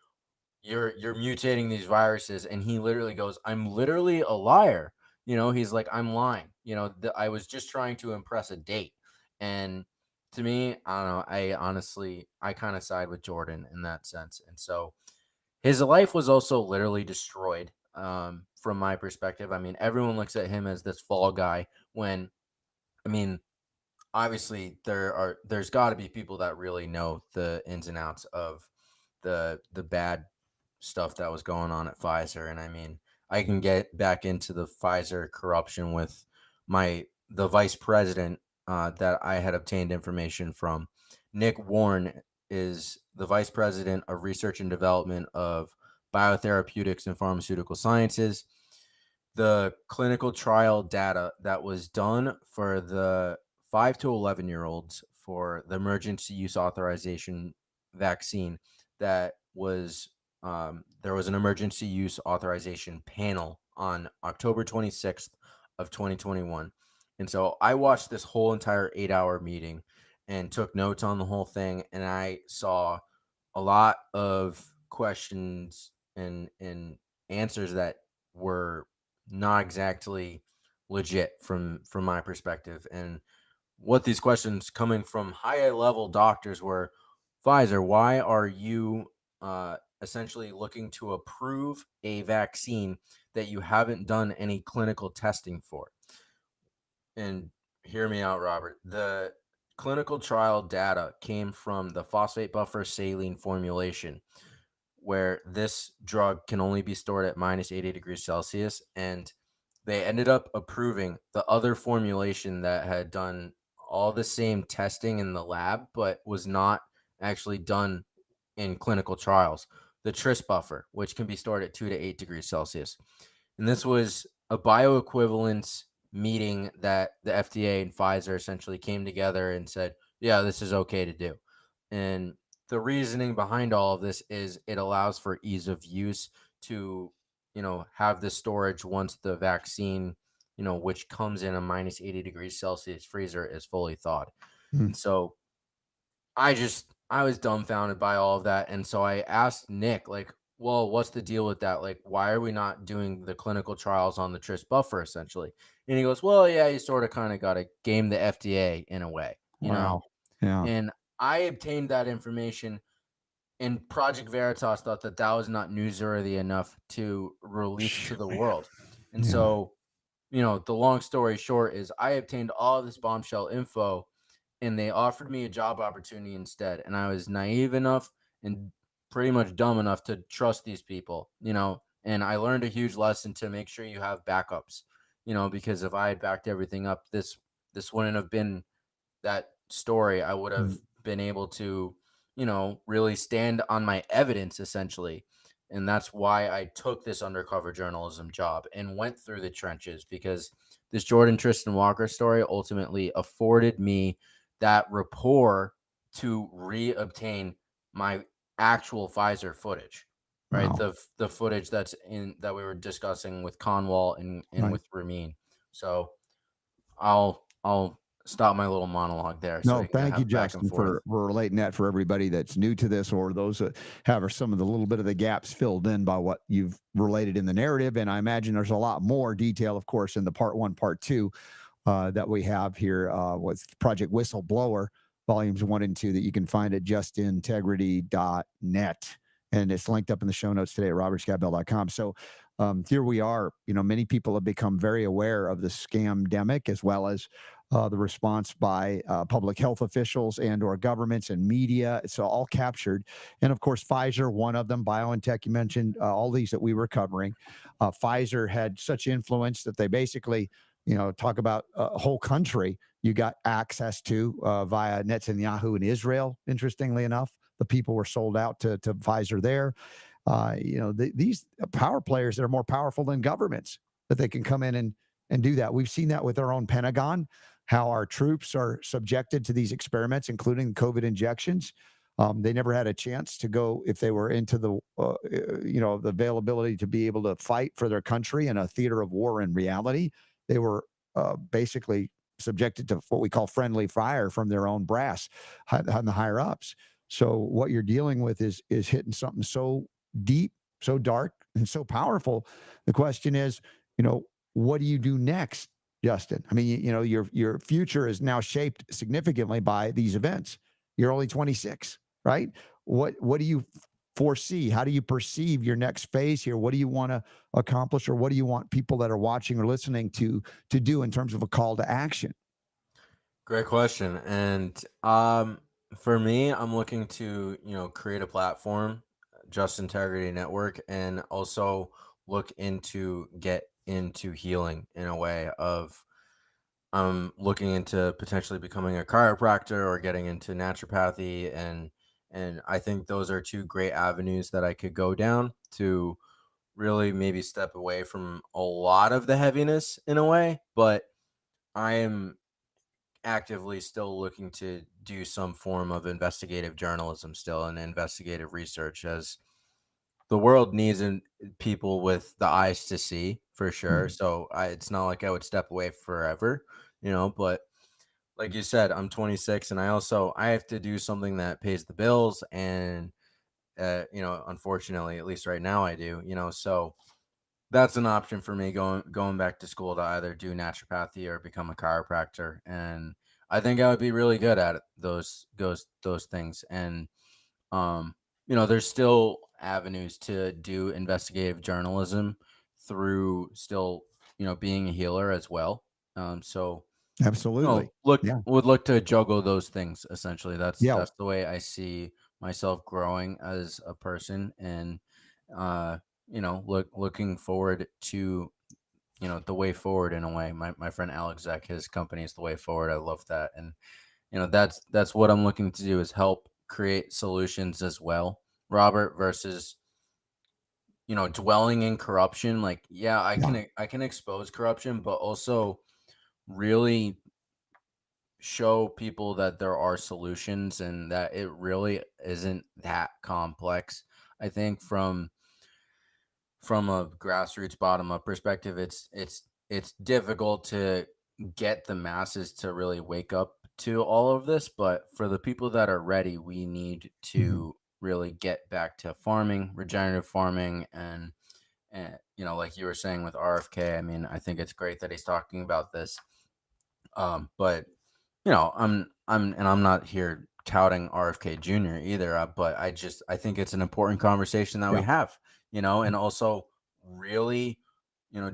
you're mutating these viruses, and he literally goes, I'm literally a liar. He's like, I'm lying. I was just trying to impress a date. And to me, I don't know, I kind of side with Jordan in that sense. And so his life was also literally destroyed, from my perspective. I mean, everyone looks at him as this fall guy when, I mean, obviously there's got to be people that really know the ins and outs of the bad stuff that was going on at Pfizer. And I mean, I can get back into the Pfizer corruption with the vice president that I had obtained information from. Nick Warren is the vice president of research and development of biotherapeutics and pharmaceutical sciences. The clinical trial data that was done for the 5 to 11-year-olds for the emergency use authorization vaccine that was there was an emergency use authorization panel on October 26th of 2021. And so I watched this whole entire 8-hour meeting and took notes on the whole thing, and I saw a lot of questions and answers that were not exactly legit from my perspective. And what these questions coming from high level doctors were: Pfizer, why are you essentially looking to approve a vaccine that you haven't done any clinical testing for? And hear me out, Robert. The clinical trial data came from the phosphate buffer saline formulation, where this drug can only be stored at minus 80 degrees Celsius. And they ended up approving the other formulation that had done all the same testing in the lab, but was not actually done in clinical trials. The tris buffer, which can be stored at 2 to 8 degrees Celsius. And this was a bioequivalence meeting that the FDA and Pfizer essentially came together and said, yeah, this is okay to do. And the reasoning behind all of this is it allows for ease of use to, have the storage once the vaccine, which comes in a minus 80 degrees Celsius freezer, is fully thawed. Hmm. And so I was dumbfounded by all of that. And so I asked Nick, like, well, what's the deal with that? Like, why are we not doing the clinical trials on the tris buffer essentially? And he goes, well, yeah, you sort of kind of got to game the FDA in a way, Wow. Yeah. and I obtained that information, and Project Veritas thought that that was not newsworthy enough to release to the world. And Yeah. so, the long story short is I obtained all of this bombshell info, and they offered me a job opportunity instead. And I was naive enough and pretty much dumb enough to trust these people, and I learned a huge lesson to make sure you have backups, because if I had backed everything up, this wouldn't have been that story. I would have Mm. been able to, really stand on my evidence essentially. And that's why I took this undercover journalism job and went through the trenches, because this Jordan Tristan Walker story ultimately afforded me that rapport to reobtain my actual Pfizer footage, right? Wow. The footage that we were discussing with Conwall and Right. with Ramin. So I'll stop my little monologue there so No, we can thank you, have back and Justin, forth. for relating that for everybody that's new to this, or those that have some of the little bit of the gaps filled in by what you've related in the narrative. And I imagine there's a lot more detail, of course, in the part one, part two that we have here with Project Whistleblower, volumes 1 and 2, that you can find at justintegrity.net. And it's linked up in the show notes today at robertscatbell.com. So here we are. Many people have become very aware of the scamdemic, as well as the response by public health officials and or governments and media. It's all captured. And of course, Pfizer, one of them, BioNTech, you mentioned all these that we were covering. Pfizer had such influence that they basically, talk about a whole country you got access to via Netanyahu in Israel. Interestingly enough, the people were sold out to Pfizer there. These power players that are more powerful than governments, that they can come in and do that. We've seen that with our own Pentagon, how our troops are subjected to these experiments, including COVID injections. They never had a chance to go, if they were into the availability to be able to fight for their country in a theater of war in reality. They were basically subjected to what we call friendly fire from their own brass on the higher ups. So what you're dealing with is hitting something so deep, so dark, and so powerful. The question is, what do you do next, Justin? I mean, your future is now shaped significantly by these events. You're only 26, right? What do you foresee? How do you perceive your next phase here? What do you want to accomplish, or what do you want people that are watching or listening to do in terms of a call to action? Great question. And for me, I'm looking to, create a platform Just Integrity Network, and also get into healing in a way of looking into potentially becoming a chiropractor or getting into naturopathy, and I think those are two great avenues that I could go down to really maybe step away from a lot of the heaviness in a way. But I am actively still looking to do some form of investigative journalism still, and investigative research, as the world needs people with the eyes to see for sure. Mhm. So it's not like I would step away forever, but like you said, I'm 26, and I have to do something that pays the bills, and unfortunately, at least right now I do, so that's an option for me, going back to school to either do naturopathy or become a chiropractor. And I think I would be really good at it, those things. And there's still avenues to do investigative journalism through still, being a healer as well. So Absolutely. Yeah. would look to juggle those things essentially. Yeah. That's the way I see myself growing as a person, and looking forward to the way forward in a way. My friend Alex Zek, his company is the way forward. I love that, and that's what I'm looking to do, is help create solutions as well, Robert, versus dwelling in corruption. Like, yeah, Yeah. I can expose corruption, but also really show people that there are solutions and that it really isn't that complex. I think from a grassroots bottom up perspective, it's difficult to get the masses to really wake up to all of this, but for the people that are ready, we need Mhm. to really get back to farming, regenerative farming, and like you were saying with RFK. I mean, I think it's great that he's talking about this. But I'm not here touting RFK Jr. either, but I think it's an important conversation that we Yeah. have, and also really,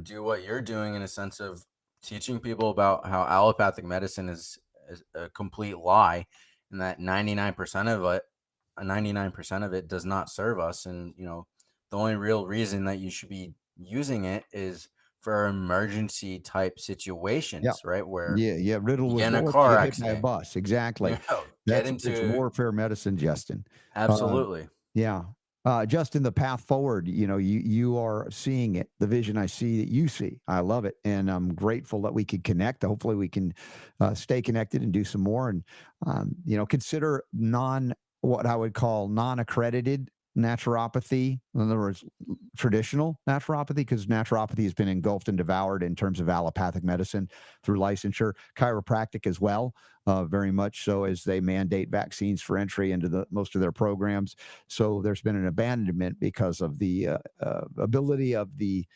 do what you're doing in a sense of teaching people about how allopathic medicine is a complete lie, and that 99% of it does not serve us. And the only real reason that you should be using it is for emergency type Yeah. situations, right? Where Yeah. Yeah. Riddle you with get in a bullets, you car get hit by a accident, bus. Exactly. get It's into warfare medicine, Justin. Uh, absolutely. yeah. Justin, the path forward, you are seeing it, the vision I see that you see. I love it. And I'm grateful that we could connect. Hopefully we can stay connected and do some more. And, consider what I would call non-accredited naturopathy. In other words, traditional naturopathy, because naturopathy has been engulfed and devoured in terms of allopathic medicine through licensure, chiropractic as well, very much so, as they mandate vaccines for entry into most of their programs. So there's been an abandonment because of the ability of the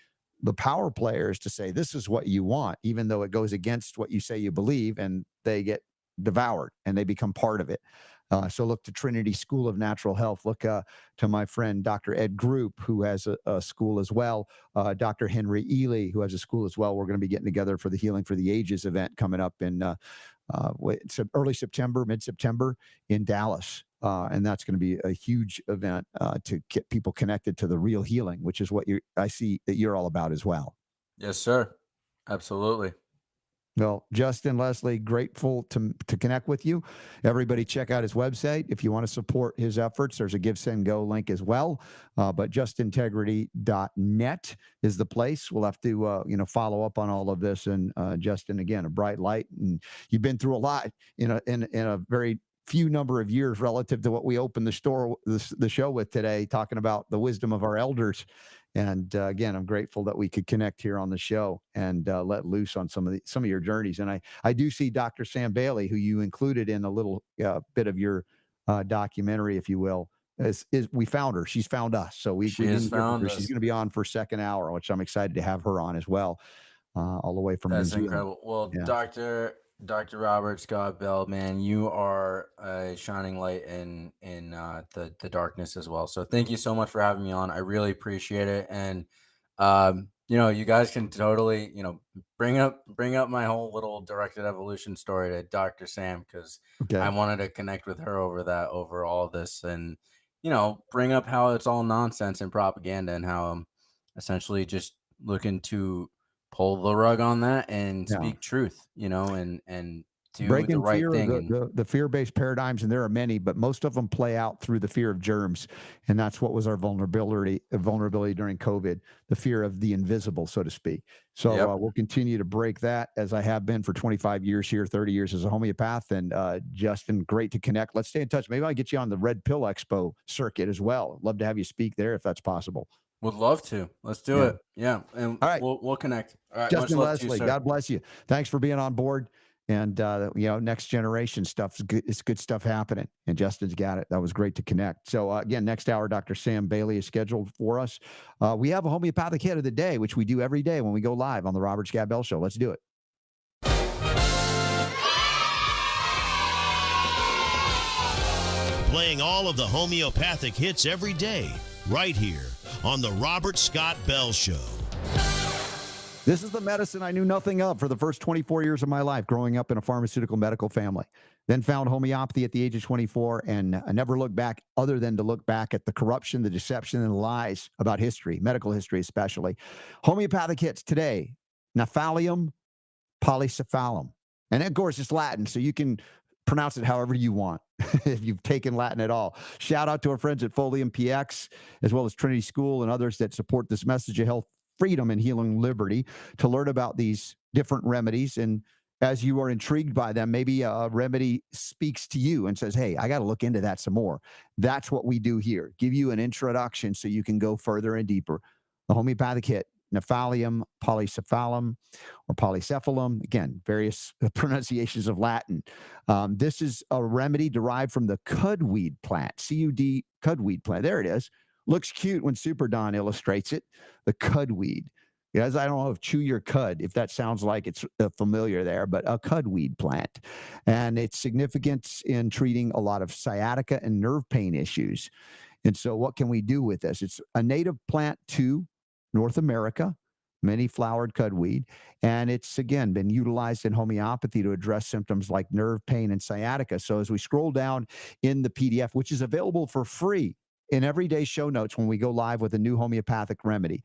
power players to say this is what you want, even though it goes against what you say you believe, and they get devoured and they become part of it. So look to Trinity School of Natural Health. Look to my friend Dr. Ed Group, who has a school as well. Dr. Henry Ely, who has a school as well. We're going to be getting together for the Healing for the Ages event coming up in early September, mid-September in Dallas. And that's going to be a huge event to get people connected to the real healing, which is what I see that you're all about as well. Yes, sir. Absolutely. Well, Justin, Leslie, grateful to connect with you. Everybody, check out his website if you want to support his efforts. There's a Give, Send, Go link as well. But justintegrity.net is the place. We'll have to follow up on all of this. And Justin, again, a bright light, and you've been through a lot in a very few number of years relative to what we opened the show with today, talking about the wisdom of our elders. And again, I'm grateful that we could connect here on the show and let loose on some of your journeys. And I do see Dr. Sam Bailey, who you included in a little bit of your documentary, if you will. We found her. She's found us. So She we has didn't get found her. She's us. going to be on for second hour, which I'm excited to have her on as well, all the way from New That's Zealand. incredible. Well, Yeah. Dr. Robert Scott Bell, man, you are a shining light in the darkness as well. So thank you so much for having me on. I really appreciate it. And you guys can totally, bring up my whole little directed evolution story to Dr. Sam, because I Okay. wanted to connect with her over all this. And bring up how it's all nonsense and propaganda, and how I'm essentially just looking to pull the rug on that and Yeah. speak truth, and do the Breaking right fear of thing. And the fear-based paradigms, and there are many, but most of them play out through the fear of germs, and that's what was our vulnerability during COVID, the fear of the invisible, so to speak. So yep, we'll continue to break that, as I have been for 25 years here, 30 years as a homeopath. And Justin, great to connect. Let's stay in touch. Maybe I'll get you on the Red Pill Expo circuit as well. Love to have you speak there if that's possible. would love to. Let's do Yeah. it. Yeah, and All right. we'll connect. All right, much Justin love to you, Leslie, sir. God bless you. Thanks for being on board. And next generation stuff's good. It's good stuff happening. And Justin's got it. That was great to connect. So again, next hour, Dr. Sam Bailey is scheduled for us. We have a homeopathic hit of the day, which we do every day when we go live on the Robert Scott Bell Show. Let's do it. Playing all of the homeopathic hits every day, right here on the Robert Scott Bell Show. This is the medicine I knew nothing of for the first 24 years of my life, growing up in a pharmaceutical medical family. Then found homeopathy at the age of 24, and I never looked back other than to look back at the corruption, the deception, and the lies about history, medical history especially. Homeopathic hits today: Gnaphalium, Polycephalum. And of course, it's Latin, so you can pronounce it however you want if you've taken Latin at all. Shout out to our friends at Folium PX, as well as Trinity School and others that support this message of health, freedom, and healing liberty, to learn about these different remedies. And as you are intrigued by them, maybe a remedy speaks to you and says, hey, I got to look into that some more. That's what we do here. Give you an introduction so you can go further and deeper. The homeopathic hit: Gnaphalium, Polycephalum, or Polycephalum. Again, various pronunciations of Latin. This is a remedy derived from the cudweed plant, C-U-D, cudweed plant. There it is. Looks cute when Super Don illustrates it. The cudweed. Yes, I don't know if chew your cud, if that sounds like it's familiar there, but a cudweed plant. And its significance in treating a lot of sciatica and nerve pain issues. And so what can we do with this? It's a native plant to North America, many flowered cudweed. And it's, again, been utilized in homeopathy to address symptoms like nerve pain and sciatica. So as we scroll down in the PDF, which is available for free in everyday show notes when we go live with a new homeopathic remedy.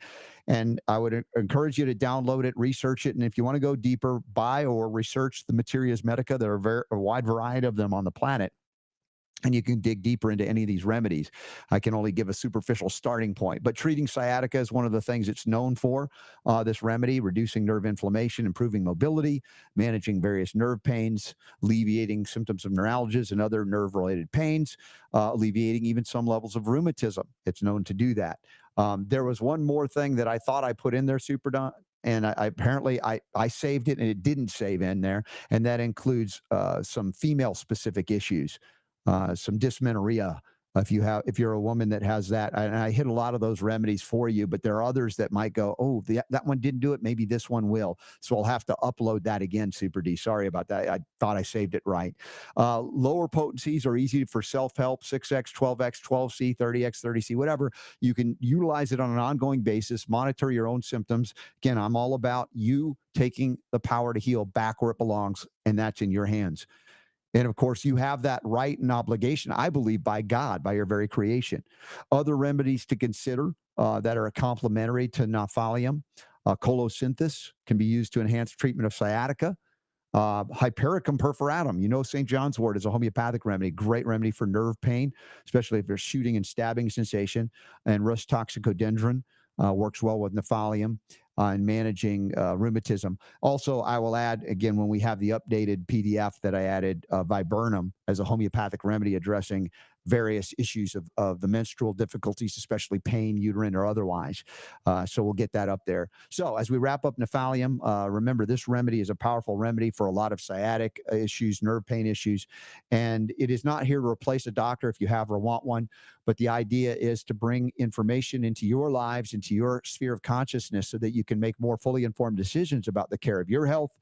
And I would encourage you to download it, research it. And if you want to go deeper, buy or research the Materias Medica. There are a wide variety of them on the planet, and you can dig deeper into any of these remedies. I can only give a superficial starting point, but treating sciatica is one of the things it's known for. This remedy: reducing nerve inflammation, improving mobility, managing various nerve pains, alleviating symptoms of neuralgias and other nerve-related pains, alleviating even some levels of rheumatism. It's known to do that. There was one more thing that I thought I put in there, Super Don, and I saved it, and it didn't save in there, and that includes some female-specific issues. Some dysmenorrhea, if you're a woman that has that. And I hit a lot of those remedies for you, but there are others that might go, oh, that one didn't do it, maybe this one will. So I'll have to upload that again, Super D. Sorry about that. I thought I saved it right. Lower potencies are easy for self-help: 6x, 12x, 12c, 30x, 30c, whatever. You can utilize it on an ongoing basis, monitor your own symptoms. Again, I'm all about you taking the power to heal back where it belongs, and that's in your hands. And of course, you have that right and obligation, I believe, by God, by your very creation. Other remedies to consider that are complementary to Gnaphalium: colosynthis can be used to enhance treatment of sciatica. Hypericum perforatum, St. John's wort is a homeopathic remedy, great remedy for nerve pain, especially if there's shooting and stabbing sensation. And Rus toxicodendron works well with Gnaphalium in managing rheumatism. Also, I will add, again, when we have the updated PDF, that I added viburnum as a homeopathic remedy addressing various issues of the menstrual difficulties, especially pain, uterine or otherwise. So we'll get that up there. So as we wrap up Gnaphalium, remember, this remedy is a powerful remedy for a lot of sciatic issues, nerve pain issues. And it is not here to replace a doctor if you have or want one, but the idea is to bring information into your lives, into your sphere of consciousness, so that you can make more fully informed decisions about the care of your health,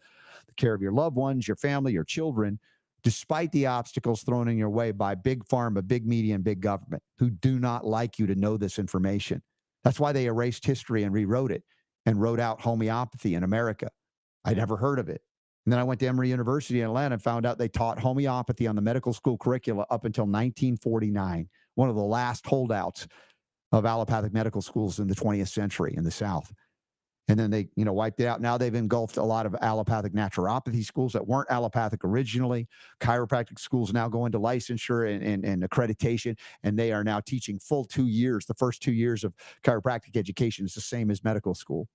the care of your loved ones, your family, your children, despite the obstacles thrown in your way by big pharma, big media, and big government, who do not like you to know this information. That's why they erased history and rewrote it and wrote out homeopathy in America. I'd never heard of it. And then I went to Emory University in Atlanta and found out they taught homeopathy on the medical school curricula up until 1949. one of the last holdouts of allopathic medical schools in the 20th century in the South. And then they, wiped it out. Now they've engulfed a lot of allopathic naturopathy schools that weren't allopathic originally. Chiropractic schools now go into licensure and accreditation, and they are now teaching full 2 years. The first 2 years of chiropractic education is the same as medical school.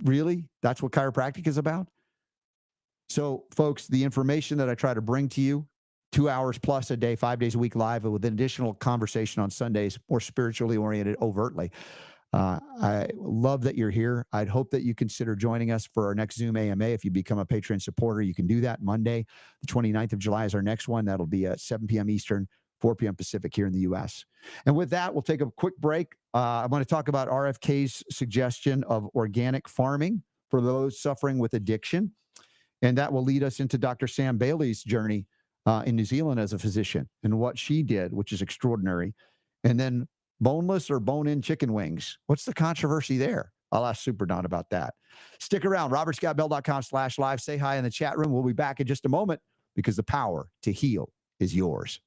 Really? That's what chiropractic is about? So, folks, the information that I try to bring to you, 2 hours plus a day, 5 days a week live, with additional conversation on Sundays, more spiritually oriented overtly. I love that you're here. I'd hope that you consider joining us for our next Zoom AMA. If you become a Patreon supporter, you can do that. Monday, the 29th of July is our next one. That'll be at 7 p.m. Eastern, 4 p.m. Pacific here in the U.S. And with that, we'll take a quick break. I want to talk about RFK's suggestion of organic farming for those suffering with addiction. And that will lead us into Dr. Sam Bailey's journey in New Zealand as a physician and what she did, which is extraordinary. And then boneless or bone-in chicken wings. What's the controversy there? I'll ask Super Don about that. Stick around, robertscottbell.com/live. Say hi in the chat room. We'll be back in just a moment because the power to heal is yours.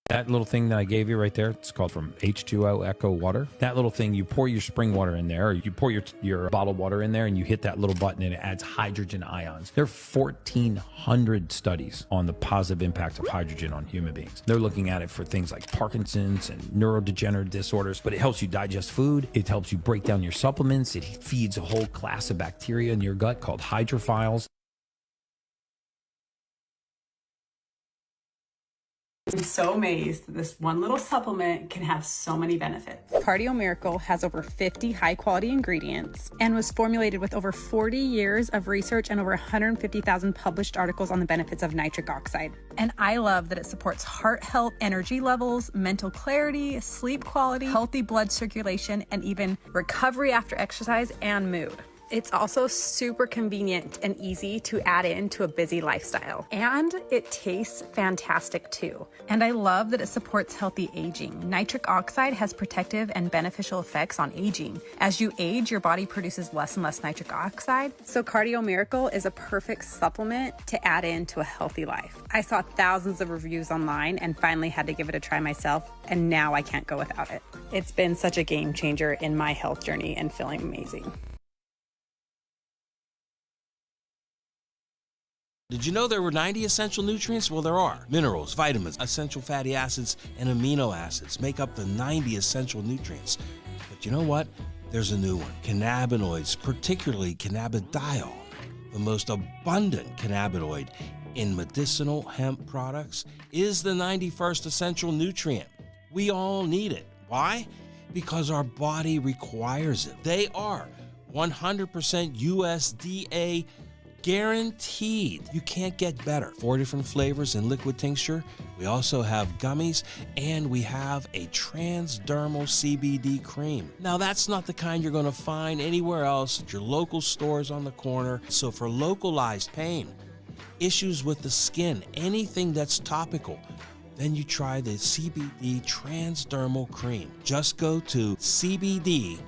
That little thing that I gave you right there, it's called from H2O Echo Water. That little thing, you pour your spring water in there, or you pour your bottled water in there, and you hit that little button, and it adds hydrogen ions. There are 1,400 studies on the positive impact of hydrogen on human beings. They're looking at it for things like Parkinson's and neurodegenerative disorders, but it helps you digest food. It helps you break down your supplements. It feeds a whole class of bacteria in your gut called hydrophiles. I'm so amazed that this one little supplement can have so many benefits. Cardio Miracle has over 50 high-quality ingredients and was formulated with over 40 years of research and over 150,000 published articles on the benefits of nitric oxide. And I love that it supports heart health, energy levels, mental clarity, sleep quality, healthy blood circulation, and even recovery after exercise and mood. It's also super convenient and easy to add into a busy lifestyle. And it tastes fantastic too. And I love that it supports healthy aging. Nitric oxide has protective and beneficial effects on aging. As you age, your body produces less and less nitric oxide. So Cardio Miracle is a perfect supplement to add into a healthy life. I saw thousands of reviews online and finally had to give it a try myself. And now I can't go without it. It's been such a game changer in my health journey and feeling amazing. Did you know there were 90 essential nutrients? Well, there are. Minerals, vitamins, essential fatty acids, and amino acids make up the 90 essential nutrients. But you know what? There's a new one. Cannabinoids, particularly cannabidiol, the most abundant cannabinoid in medicinal hemp products, is the 91st essential nutrient. We all need it. Why? Because our body requires it. They are 100% USDA guaranteed. You can't get better. 4 different flavors in liquid tincture. We also have gummies, and we have a transdermal CBD cream. Now, that's not the kind you're going to find anywhere else at your local stores on the corner. So for localized pain, issues with the skin, anything that's topical, then you try the CBD transdermal cream. Just go to CBDNF.com.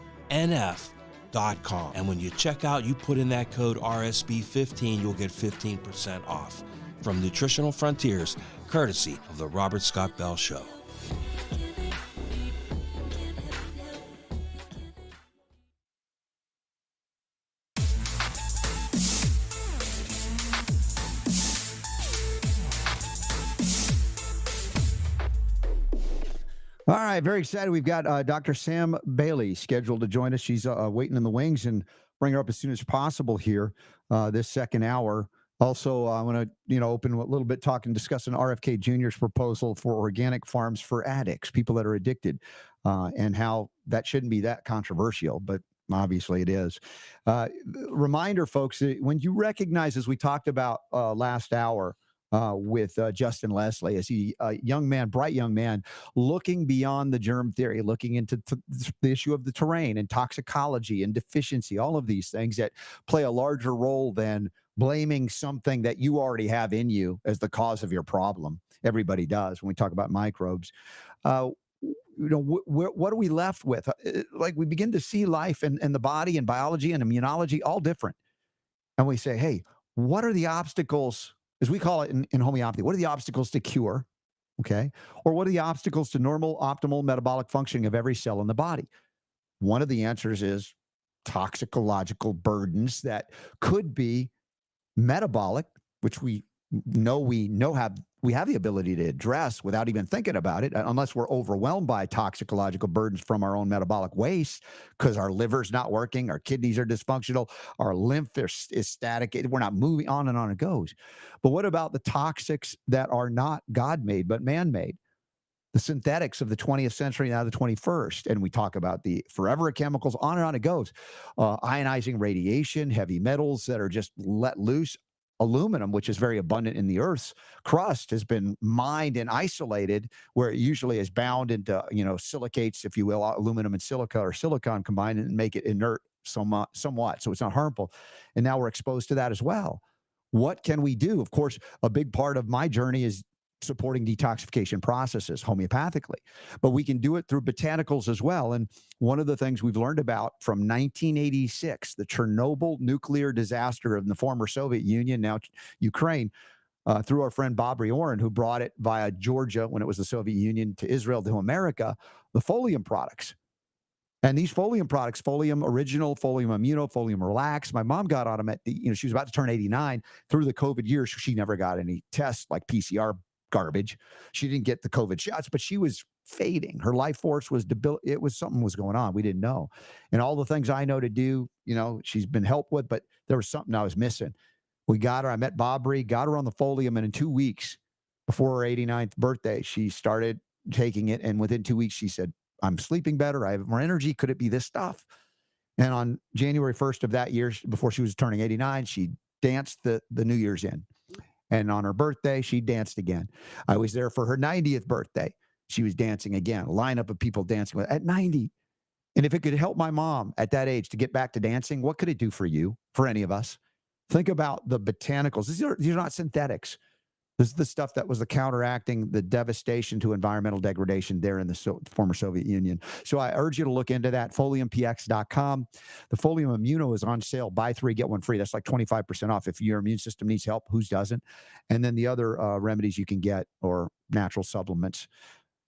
And when you check out, you put in that code RSB15, you'll get 15% off. From Nutritional Frontiers, courtesy of the Robert Scott Bell Show. All right, very excited. We've got Dr. Sam Bailey scheduled to join us. She's waiting in the wings, and bring her up as soon as possible here this second hour. Also, I want to open a little bit, talk and discuss an RFK Jr.'s proposal for organic farms for addicts, people that are addicted, and how that shouldn't be that controversial, but obviously it is. Reminder, folks, when you recognize, as we talked about last hour, with Justin Leslie, as he young man, bright young man, looking beyond the germ theory, looking into the issue of the terrain and toxicology and deficiency, all of these things that play a larger role than blaming something that you already have in you as the cause of your problem. Everybody does when we talk about microbes. what are we left with? Like we begin to see life and the body and biology and immunology all different. And we say, hey, what are the obstacles, as we call it in homeopathy, what are the obstacles to cure? Okay. Or what are the obstacles to normal, optimal metabolic functioning of every cell in the body? One of the answers is toxicological burdens that could be metabolic, which we have the ability to address without even thinking about it, unless we're overwhelmed by toxicological burdens from our own metabolic waste because our liver's not working, our kidneys are dysfunctional, our lymph is static, we're not moving, on and on it goes. But what about the toxics that are not God-made but man-made? The synthetics of the 20th century, now the 21st. And we talk about the forever chemicals, on and on it goes. Ionizing radiation, heavy metals that are just let loose. Aluminum, which is very abundant in the Earth's crust, has been mined and isolated, where it usually is bound into, silicates, if you will, aluminum and silica or silicon combined and make it inert somewhat, so it's not harmful. And now we're exposed to that as well. What can we do? Of course, a big part of my journey is supporting detoxification processes homeopathically, but we can do it through botanicals as well. And one of the things we've learned about from 1986, the Chernobyl nuclear disaster in the former Soviet Union, now Ukraine, through our friend Bob Riorin, who brought it via Georgia when it was the Soviet Union to Israel, to America, the Folium products. And these Folium products, Folium Original, Folium Immuno, Folium Relax, my mom got on them at she was about to turn 89 through the COVID years. She never got any tests like PCR garbage. She didn't get the COVID shots, but she was fading. Her life force was it was something was going on. We didn't know. And all the things I know to do, she's been helped with, but there was something I was missing. We got her. I met Bobry, got her on the Folium, and in 2 weeks before her 89th birthday, she started taking it. And within 2 weeks, she said, I'm sleeping better. I have more energy. Could it be this stuff? And on January 1st of that year, before she was turning 89, she danced the New Year's in. And on her birthday, she danced again. I was there for her 90th birthday. She was dancing again, a lineup of people dancing with at 90. And if it could help my mom at that age to get back to dancing, what could it do for you, for any of us? Think about the botanicals. These are not synthetics. This is the stuff that was the counteracting the devastation to environmental degradation there in the former Soviet Union. So I urge you to look into that, foliumpx.com. The Folium Immuno is on sale. Buy 3, get 1 free. That's like 25% off if your immune system needs help. Whose doesn't? And then the other remedies you can get, or natural supplements,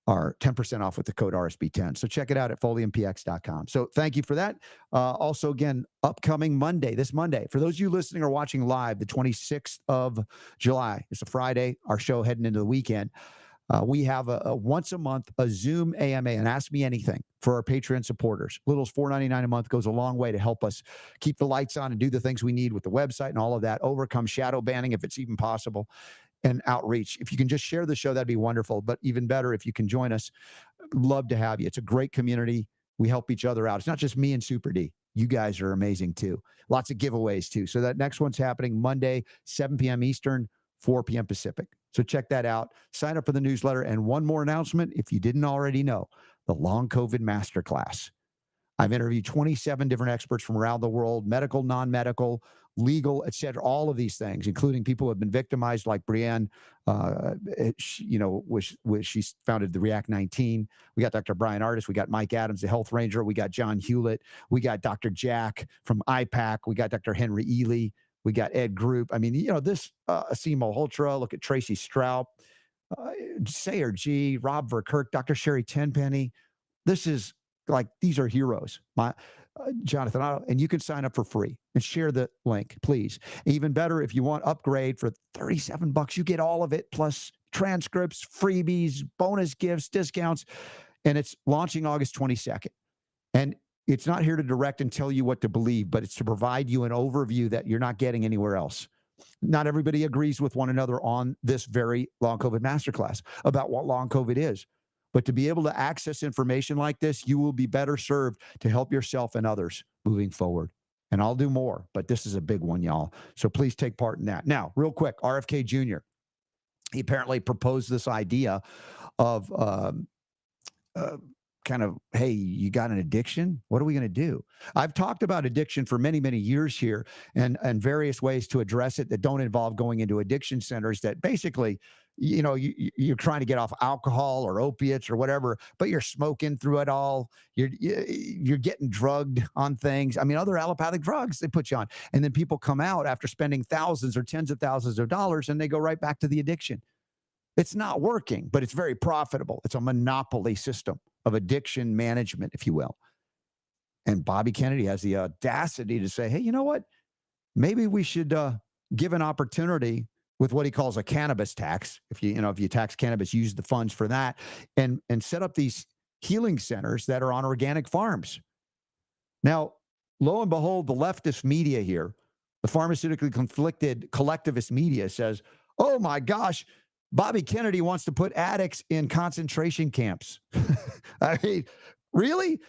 are 10% off with the code RSB10. So check it out at foliumpx.com. So thank you for that. Also, again, upcoming Monday, this Monday, for those of you listening or watching live, the 26th of July, it's a Friday, our show heading into the weekend. We have a once a month, a Zoom AMA, and Ask Me Anything for our Patreon supporters. Little as $4.99 a month goes a long way to help us keep the lights on and do the things we need with the website and all of that, overcome shadow banning if it's even possible, and outreach. If you can just share the show, that'd be wonderful. But even better, if you can join us, love to have you. It's a great community. We help each other out. It's not just me and Super D. You guys are amazing too. Lots of giveaways too. So that next one's happening Monday, 7 p.m. Eastern, 4 p.m. Pacific. So check that out. Sign up for the newsletter. And one more announcement, if you didn't already know, the Long COVID Masterclass. I've interviewed 27 different experts from around the world, medical, non-medical, legal, et cetera, all of these things, including people who have been victimized like Brienne, she's founded the React 19. We got Dr. Brian Artis. We got Mike Adams, the health ranger. We got John Hewlett. We got Dr. Jack from IPAC. We got Dr. Henry Ely. We got Ed Group. I mean, this Asim Malhotra, look at Tracy Straub, Sayer G, Rob Verkirk, Dr. Sherry Tenpenny. This is these are heroes. Jonathan Otto, and you can sign up for free and share the link, please. Even better, if you want upgrade for $37, you get all of it, plus transcripts, freebies, bonus gifts, discounts, and it's launching August 22nd. And it's not here to direct and tell you what to believe, but it's to provide you an overview that you're not getting anywhere else. Not everybody agrees with one another on this very Long COVID Masterclass about what Long COVID is. But to be able to access information like this, you will be better served to help yourself and others moving forward. And I'll do more, but this is a big one, y'all. So please take part in that. Now, real quick, RFK Jr., he apparently proposed this idea of hey, you got an addiction? What are we going to do? I've talked about addiction for many, many years here and various ways to address it that don't involve going into addiction centers that basically, you're trying to get off alcohol or opiates or whatever, but you're smoking through it all. You're getting drugged on things. I mean, other allopathic drugs they put you on. And then people come out after spending thousands or tens of thousands of dollars and they go right back to the addiction. It's not working, but it's very profitable. It's a monopoly system of addiction management, if you will. And Bobby Kennedy has the audacity to say, hey, you know what? Maybe we should give an opportunity with what he calls a cannabis tax. If you tax cannabis, use the funds for that and set up these healing centers that are on organic farms. Now, lo and behold, the leftist media here, the pharmaceutically conflicted collectivist media says, oh my gosh, Bobby Kennedy wants to put addicts in concentration camps. I mean, really?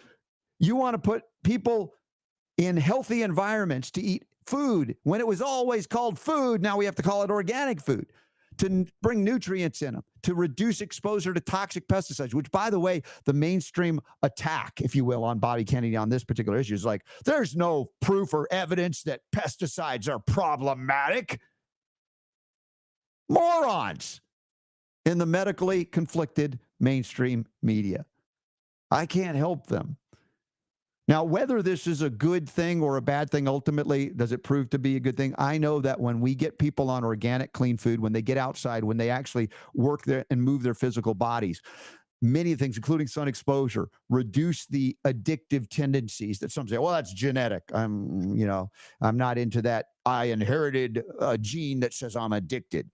You want to put people in healthy environments to eat food when it was always called food. Now we have to call it organic food to bring nutrients in them, to reduce exposure to toxic pesticides, which, by the way, the mainstream attack, if you will, on Bobby Kennedy on this particular issue is like, there's no proof or evidence that pesticides are problematic. Morons in the medically conflicted mainstream media. I can't help them. Now, whether this is a good thing or a bad thing, ultimately, does it prove to be a good thing? I know that when we get people on organic, clean food, when they get outside, when they actually work there and move their physical bodies, many things, including sun exposure, reduce the addictive tendencies that some say, well, that's genetic. I'm not into that. I inherited a gene that says I'm addicted.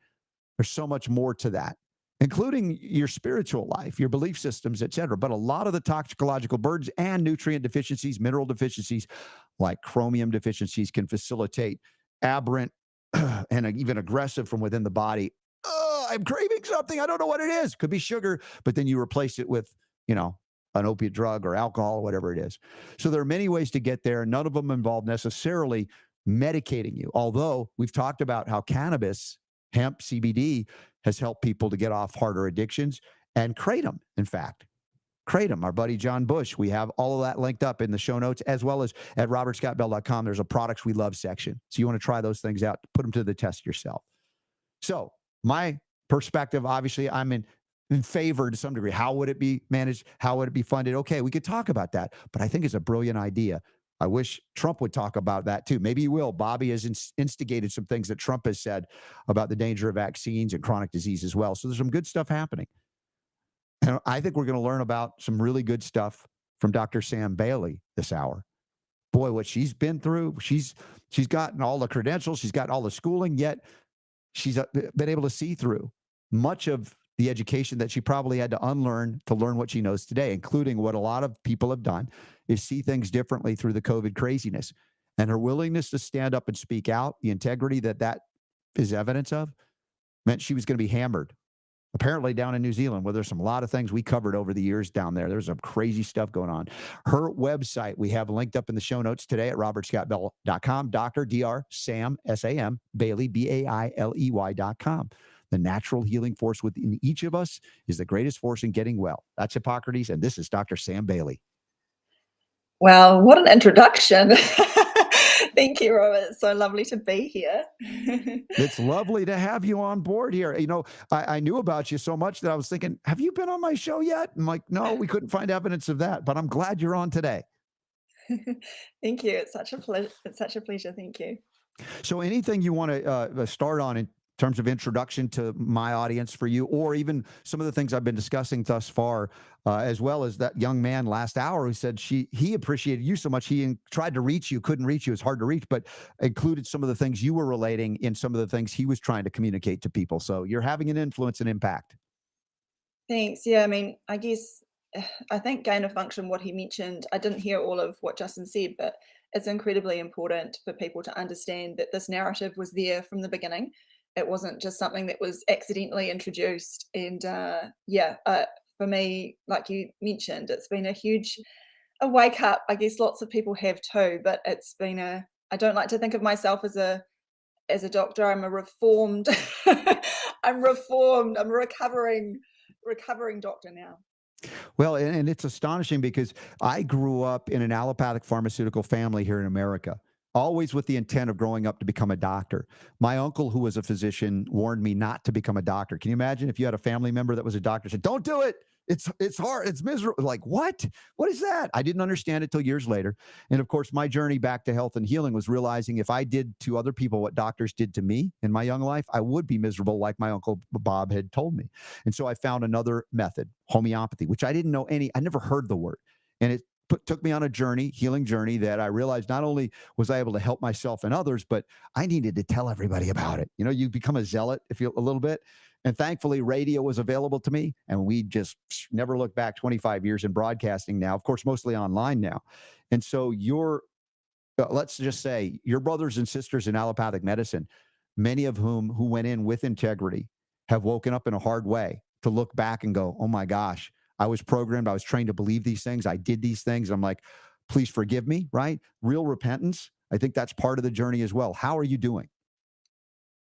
There's so much more to that, including your spiritual life, your belief systems, et cetera. But a lot of the toxicological burdens and nutrient deficiencies, mineral deficiencies, like chromium deficiencies, can facilitate aberrant and even aggressive from within the body. I'm craving something. I don't know what it is. Could be sugar, but then you replace it with, an opiate drug or alcohol or whatever it is. So there are many ways to get there. None of them involve necessarily medicating you. Although we've talked about how cannabis, hemp, CBD, has helped people to get off harder addictions, and kratom, in fact. Kratom, our buddy John Bush. We have all of that linked up in the show notes, as well as at robertscottbell.com. There's a products we love section. So you want to try those things out, put them to the test yourself. So my perspective, obviously, I'm in favor to some degree. How would it be managed? How would it be funded? Okay, we could talk about that, but I think it's a brilliant idea. I wish Trump would talk about that too. Maybe he will. Bobby has instigated some things that Trump has said about the danger of vaccines and chronic disease as well. So there's some good stuff happening. And I think we're going to learn about some really good stuff from Dr. Sam Bailey this hour. Boy, what she's been through, she's gotten all the credentials, she's got all the schooling, yet she's been able to see through much of the education that she probably had to unlearn to learn what she knows today, including what a lot of people have done is see things differently through the COVID craziness. And her willingness to stand up and speak out, the integrity that is evidence of, meant she was going to be hammered. Apparently down in New Zealand, where there's a lot of things we covered over the years down there. There's some crazy stuff going on. Her website, we have linked up in the show notes today at robertscottbell.com, Dr. Dr. Sam, S-A-M, Bailey, B-A-I-L-E-Y.com. The natural healing force within each of us is the greatest force in getting well. That's Hippocrates, and this is Dr. Sam Bailey. Well, what an introduction. Thank you, Robert. It's so lovely to be here. It's lovely to have you on board here. I knew about you so much that I was thinking, have you been on my show yet? I'm like, no, we couldn't find evidence of that, but I'm glad you're on today. Thank you. It's such a pleasure. Thank you. So anything you want to start on in terms of introduction to my audience for you, or even some of the things I've been discussing thus far, as well as that young man last hour who said he appreciated you so much. He tried to reach you, couldn't reach you. It's hard to reach, but included some of the things you were relating in some of the things he was trying to communicate to people. So you're having an influence and impact. Thanks. Yeah, I mean, I guess I think gain of function, what he mentioned, I didn't hear all of what Justin said, but it's incredibly important for people to understand that this narrative was there from the beginning. It wasn't just something that was accidentally introduced. And for me, like you mentioned, it's been a wake up. I guess lots of people have too, but it's been I don't like to think of myself as a doctor. I'm a reformed, I'm a recovering doctor now. Well, and it's astonishing because I grew up in an allopathic pharmaceutical family here in America. always with the intent of growing up to become a doctor. My uncle, who was a physician, warned me not to become a doctor. Can you imagine if you had a family member that was a doctor, said, "Don't do it. It's hard. It's miserable." Like, what? What is that? I didn't understand it till years later. And of course, my journey back to health and healing was realizing if I did to other people what doctors did to me in my young life, I would be miserable like my uncle Bob had told me. And so I found another method, homeopathy, which I didn't know I never heard the word. And it took me on a journey, healing journey, that I realized not only was I able to help myself and others, but I needed to tell everybody about it. You become a zealot if you a little bit. And thankfully, radio was available to me, and we just never look back. 25 years in broadcasting now, of course, mostly online now. And so let's just say your brothers and sisters in allopathic medicine, many of whom who went in with integrity, have woken up in a hard way to look back and go, "Oh my gosh, I was programmed. I was trained to believe these things. I did these things." I'm like, please forgive me, right? Real repentance. I think that's part of the journey as well. How are you doing?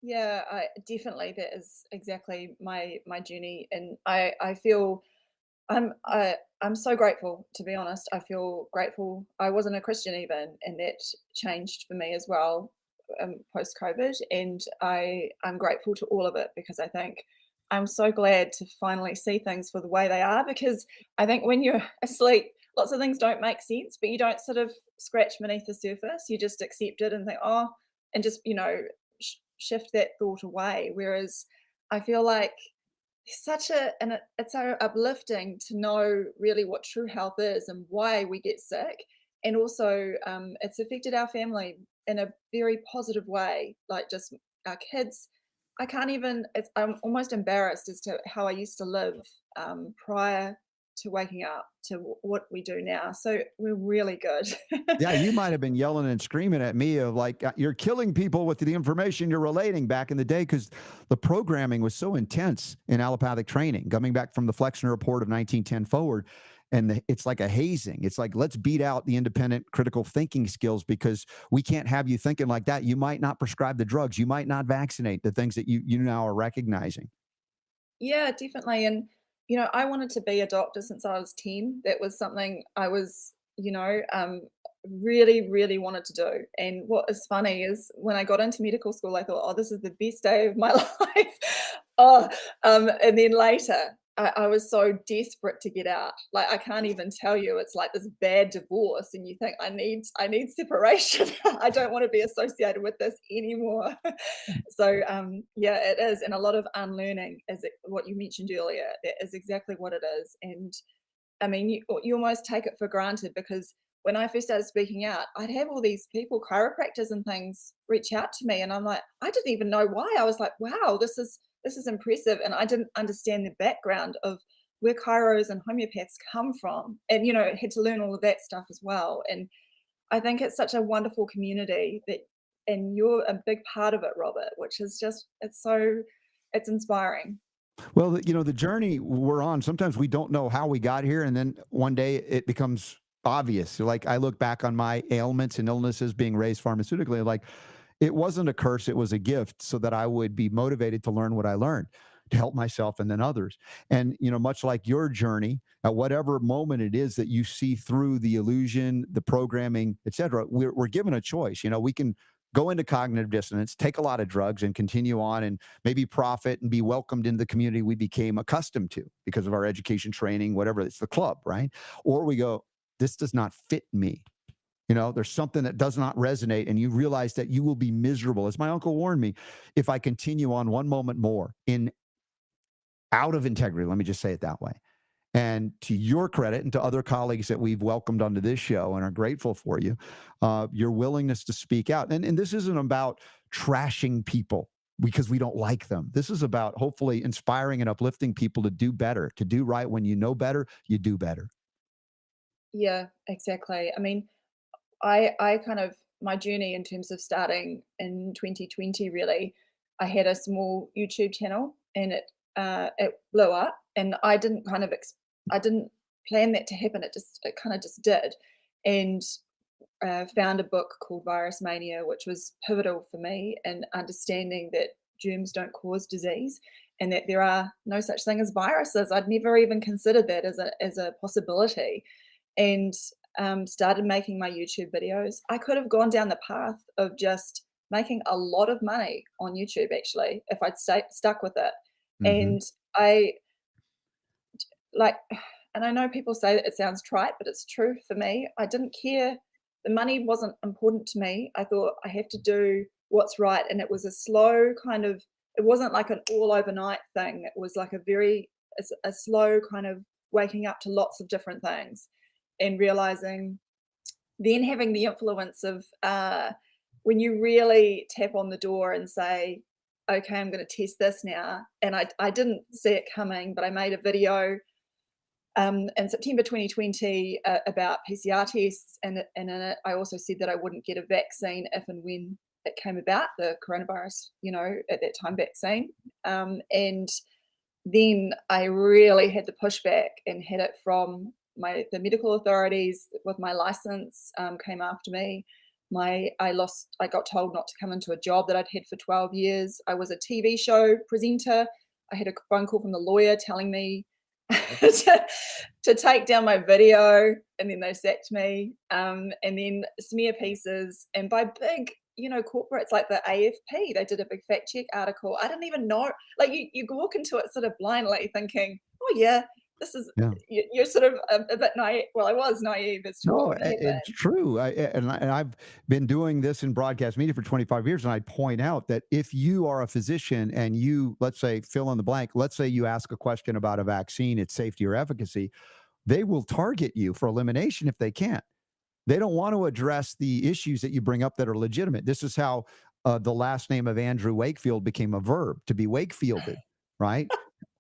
Yeah, I definitely that is exactly my journey, and I feel I'm so grateful, to be honest. I feel grateful. I wasn't a Christian even, and that changed for me as well, post COVID. And I'm grateful to all of it because I think I'm so glad to finally see things for the way they are. Because I think when you're asleep, lots of things don't make sense, but you don't sort of scratch beneath the surface. You just accept it and think, oh, and just shift that thought away. Whereas I feel like it's so uplifting to know really what true health is and why we get sick, and also it's affected our family in a very positive way, like just our kids. I can't even I'm almost embarrassed as to how I used to live prior to waking up to what we do now, so we're really good. Yeah, you might have been yelling and screaming at me of like, you're killing people with the information you're relating back in the day, because the programming was so intense in allopathic training, coming back from the Flexner Report of 1910 forward. And it's like a hazing. It's like, let's beat out the independent critical thinking skills because we can't have you thinking like that. You might not prescribe the drugs. You might not vaccinate, the things that you now are recognizing. Yeah, definitely. And, I wanted to be a doctor since I was 10. That was something I was, really, really wanted to do. And what is funny is when I got into medical school, I thought, oh, this is the best day of my life. Oh, and then later, I was so desperate to get out. Like I can't even tell you. It's like this bad divorce, and you think I need separation. I don't want to be associated with this anymore. So yeah, it is, and a lot of unlearning is what you mentioned earlier. That is exactly what it is, and I mean, you almost take it for granted because when I first started speaking out, I'd have all these people, chiropractors and things, reach out to me, and I'm like, I didn't even know why. I was like, wow, this is impressive, and I didn't understand the background of where chiros and homeopaths come from, and had to learn all of that stuff as well. And I think it's such a wonderful community that, and you're a big part of it, Robert, which is just it's inspiring. Well, the journey we're on, sometimes we don't know how we got here. And then one day it becomes obvious. So, like, I look back on my ailments and illnesses being raised pharmaceutically, like, it wasn't a curse, it was a gift so that I would be motivated to learn what I learned to help myself and then others. And, much like your journey, at whatever moment it is that you see through the illusion, the programming, et cetera, we're given a choice. We can go into cognitive dissonance, take a lot of drugs, and continue on and maybe profit and be welcomed into the community we became accustomed to because of our education, training, whatever. It's the club, right? Or we go, this does not fit me. There's something that does not resonate, and you realize that you will be miserable. As my uncle warned me, if I continue on one moment more in out of integrity, let me just say it that way. And to your credit and to other colleagues that we've welcomed onto this show and are grateful for you, your willingness to speak out. And this isn't about trashing people because we don't like them. This is about hopefully inspiring and uplifting people to do better, to do right. When you know better, you do better. Yeah, exactly. I mean, I kind of my journey in terms of starting in 2020 really, I had a small YouTube channel and it blew up, and I didn't plan that to happen. It kind of just did, and found a book called Virus Mania, which was pivotal for me in understanding that germs don't cause disease and that there are no such thing as viruses. I'd never even considered that as a possibility, and started making my YouTube videos, I could have gone down the path of just making a lot of money on YouTube, actually, if I'd stuck with it. Hmm. And I like, and I know people say that it sounds trite, but it's true for me. I didn't care. The money wasn't important to me. I thought I have to do what's right. And it was a slow kind of, it wasn't like an all overnight thing. It was like a slow kind of waking up to lots of different things and realizing, then having the influence of when you really tap on the door and say, okay, I'm going to test this now. And I didn't see it coming, but I made a video in September 2020 about PCR tests, and in it, I also said that I wouldn't get a vaccine if and when it came about, the coronavirus, at that time vaccine. And then I really had the pushback and had it from the medical authorities with my license came after me. I got told not to come into a job that I'd had for 12 years. I was a TV show presenter. I had a phone call from the lawyer telling me to take down my video, and then they sacked me. And then smear pieces, and by big, corporates like the AFP, they did a big fact check article. I didn't even know, like you walk into it sort of blindly thinking, oh yeah, this is, Yeah. you're sort of a bit naive. Well, I was naive as to what No, would happen. it's true. And I've been doing this in broadcast media for 25 years, and I point out that if you are a physician and you, let's say, fill in the blank, let's say you ask a question about a vaccine, its safety or efficacy, they will target you for elimination if they can. They don't want to address the issues that you bring up that are legitimate. This is how the last name of Andrew Wakefield became a verb, to be Wakefielded, right?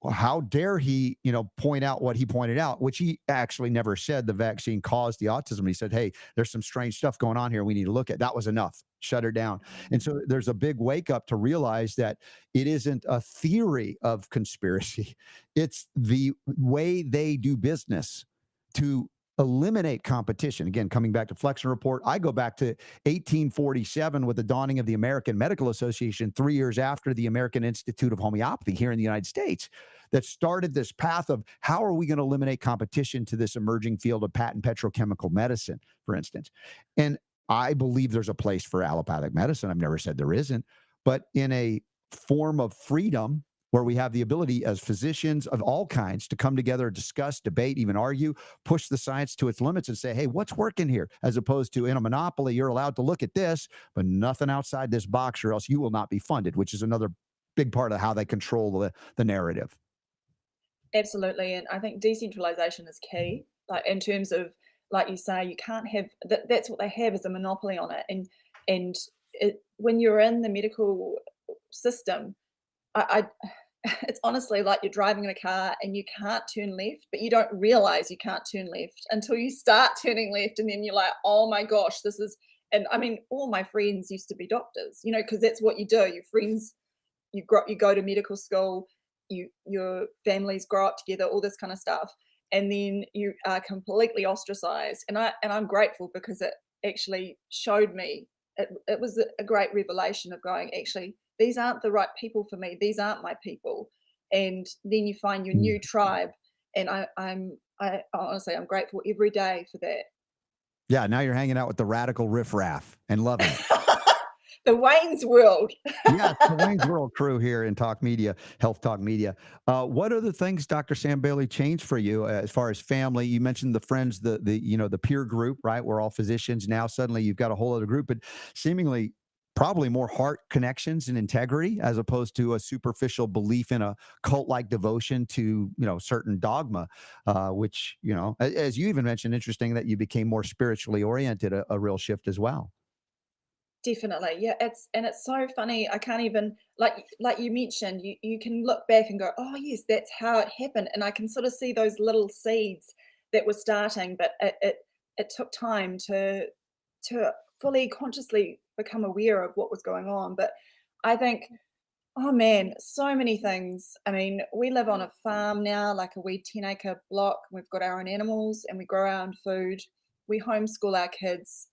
Well, how dare he, point out what he pointed out, which he actually never said the vaccine caused the autism. He said, hey, there's some strange stuff going on here we need to look at. That was enough. Shut her down. And so there's a big wake up to realize that it isn't a theory of conspiracy. It's the way they do business to eliminate competition. Again, coming back to Flexner Report, I go back to 1847 with the dawning of the American Medical Association, 3 years after the American Institute of Homeopathy here in the United States, that started this path of how are we going to eliminate competition to this emerging field of patent petrochemical medicine, for instance. And I believe there's a place for allopathic medicine. I've never said there isn't, but in a form of freedom where we have the ability as physicians of all kinds to come together, discuss, debate, even argue, push the science to its limits and say, hey, what's working here? As opposed to in a monopoly, you're allowed to look at this, but nothing outside this box or else you will not be funded, which is another big part of how they control the narrative. Absolutely. And I think decentralization is key, like in terms of, like you say, you can't have that's what they have, is a monopoly on it. And when you're in the medical system, I it's honestly like you're driving in a car and you can't turn left, but you don't realize you can't turn left until you start turning left, and then you're like, oh my gosh, this is. And I mean, all my friends used to be doctors, because that's what you do. Your friends, you go to medical school, your families grow up together, all this kind of stuff, and then you are completely ostracized. And I'm grateful because it actually showed me. It was a great revelation of going, actually, these aren't the right people for me. These aren't my people. And then you find your new tribe. And I honestly, I'm grateful every day for that. Yeah, now you're hanging out with the radical riffraff and loving it. The Wayne's World. Yeah, the Wayne's World crew here in Talk Media, Health Talk Media. What are the things, Dr. Sam Bailey, changed for you as far as family? You mentioned the friends, the peer group, right? We're all physicians now. Suddenly, you've got a whole other group, but seemingly probably more heart connections and integrity as opposed to a superficial belief in a cult-like devotion to certain dogma, which as you even mentioned, interesting that you became more spiritually oriented, a real shift as well. Definitely. Yeah, it's so funny. I can't even, like you mentioned, you can look back and go, oh yes, that's how it happened. And I can sort of see those little seeds that were starting, but it took time to fully consciously become aware of what was going on. But I think, oh man, so many things. I mean, we live on a farm now, like a wee 10-acre block. We've got our own animals and we grow our own food. We homeschool our kids.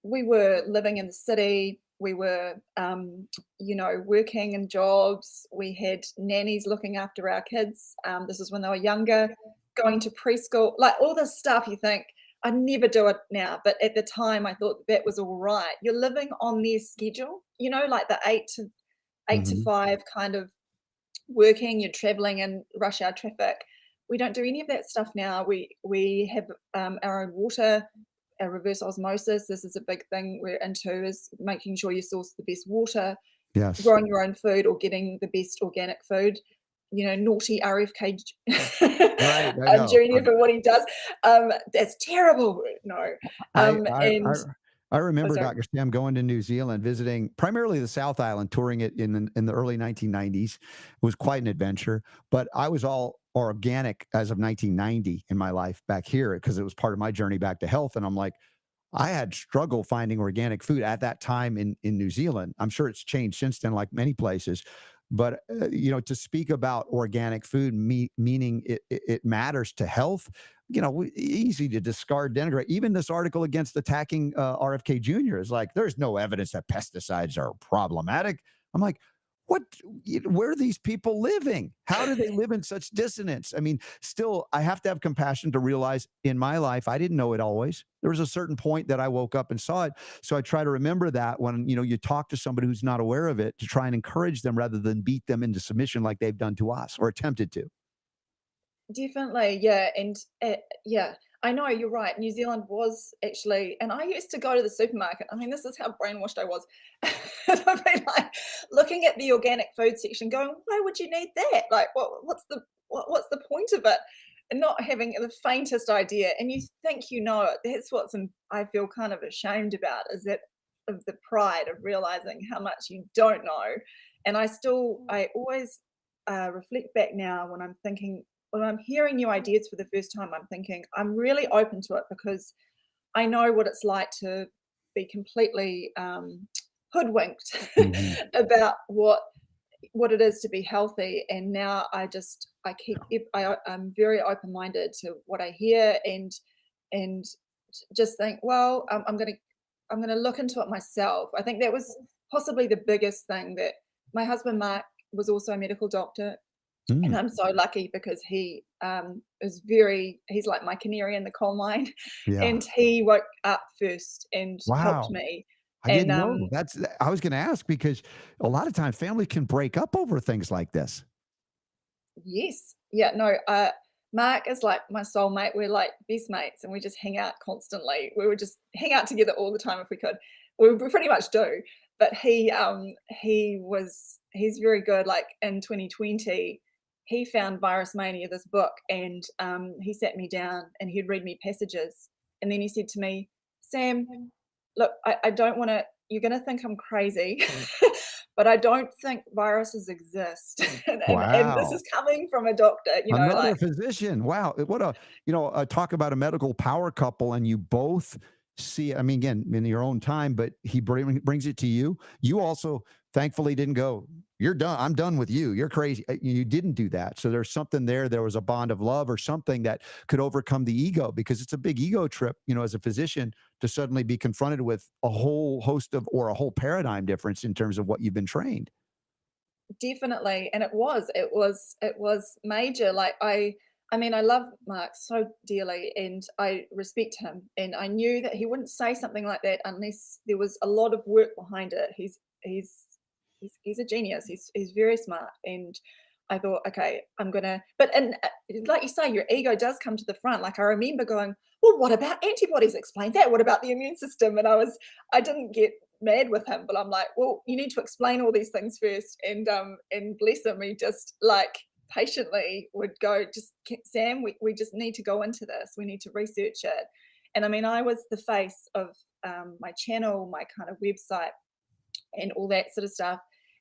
We were living in the city. We were, working in jobs. We had nannies looking after our kids. This is when they were younger, going to preschool, like all this stuff. You think, I never do it now, but at the time I thought that was all right. You're living on their schedule, like the 8 to 5 kind of working, you're traveling in rush hour traffic. We don't do any of that stuff now. We have our own water, our reverse osmosis. This is a big thing we're into, is making sure you source the best water, Yes. growing your own food or getting the best organic food. Naughty RFK Right. I know. Junior for what he does. That's terrible. No. I I I And I oh, remember sorry. Dr. Sam going to New Zealand, visiting primarily the South Island, touring it in the early 1990s. It was quite an adventure, but I was all organic as of 1990 in my life back here because it was part of my journey back to health. And I'm like, I had struggle finding organic food at that time in New Zealand. I'm sure it's changed since then, like many places. But to speak about organic food, meaning it matters to health, easy to discard, denigrate. Even this article against attacking RFK Jr. is like, there's no evidence that pesticides are problematic. I'm like, what? Where are these people living? How do they live in such dissonance? I mean, still, I have to have compassion to realize in my life, I didn't know it always. There was a certain point that I woke up and saw it. So I try to remember that when, you talk to somebody who's not aware of it, to try and encourage them rather than beat them into submission like they've done to us or attempted to. Definitely, yeah, and yeah, I know you're right. New Zealand was actually, and I used to go to the supermarket. I mean, this is how brainwashed I was. I'd be like looking at the organic food section, going, "Why would you need that? Like, what's the point of it?" And not having the faintest idea. And you think you know it. That's I feel kind of ashamed about, is that of the pride of realizing how much you don't know. And I always reflect back now when I'm hearing new ideas for the first time, I'm thinking I'm really open to it because I know what it's like to be completely hoodwinked Mhm. about what it is to be healthy. And now I'm very open minded to what I hear, and just think, well, I'm gonna look into it myself. I think that was possibly the biggest thing. That my husband Mark was also a medical doctor, and Mm, I'm so lucky because he's like my canary in the coal mine, yeah. and he woke up first and helped Wow. me. I And didn't know. I was going to ask because a lot of times family can break up over things like this. yes, yeah, no, Mark is like my soulmate. We're like best mates, and we just hang out constantly. We would just hang out together all the time if we could. We pretty much do. But he's very good. Like in 2020, he found Virus Mania, this book, and he sat me down and he'd read me passages, and then he said to me, "Sam, look, I don't want to. You're going to think I'm crazy." But I don't think viruses exist. And this is Wow. coming from a doctor, Another like, physician. Wow. What talk about a medical power couple, and you both see, I mean, again, in your own time, but he brings it to you. You also thankfully didn't go, you're done. I'm done with you. You're crazy. You didn't do that. So there's something there. There was a bond of love or something that could overcome the ego, because it's a big ego trip, as a physician, to suddenly be confronted with a whole host of, or a whole paradigm difference in terms of what you've been trained. definitely. And it was major. Like, I mean, I love Mark so dearly and I respect him. And I knew that he wouldn't say something like that unless there was a lot of work behind it. He's a genius. He's very smart. And I thought, okay, I'm gonna. But and like you say, your ego does come to the front. Like, I remember going, well, what about antibodies? Explain that. What about the immune system? And I didn't get mad with him, but I'm like, well, you need to explain all these things first. And bless him, he just like patiently would go, just Sam, we just need to go into this. We need to research it. And I mean, I was the face of my channel, my kind of website, and all that sort of stuff.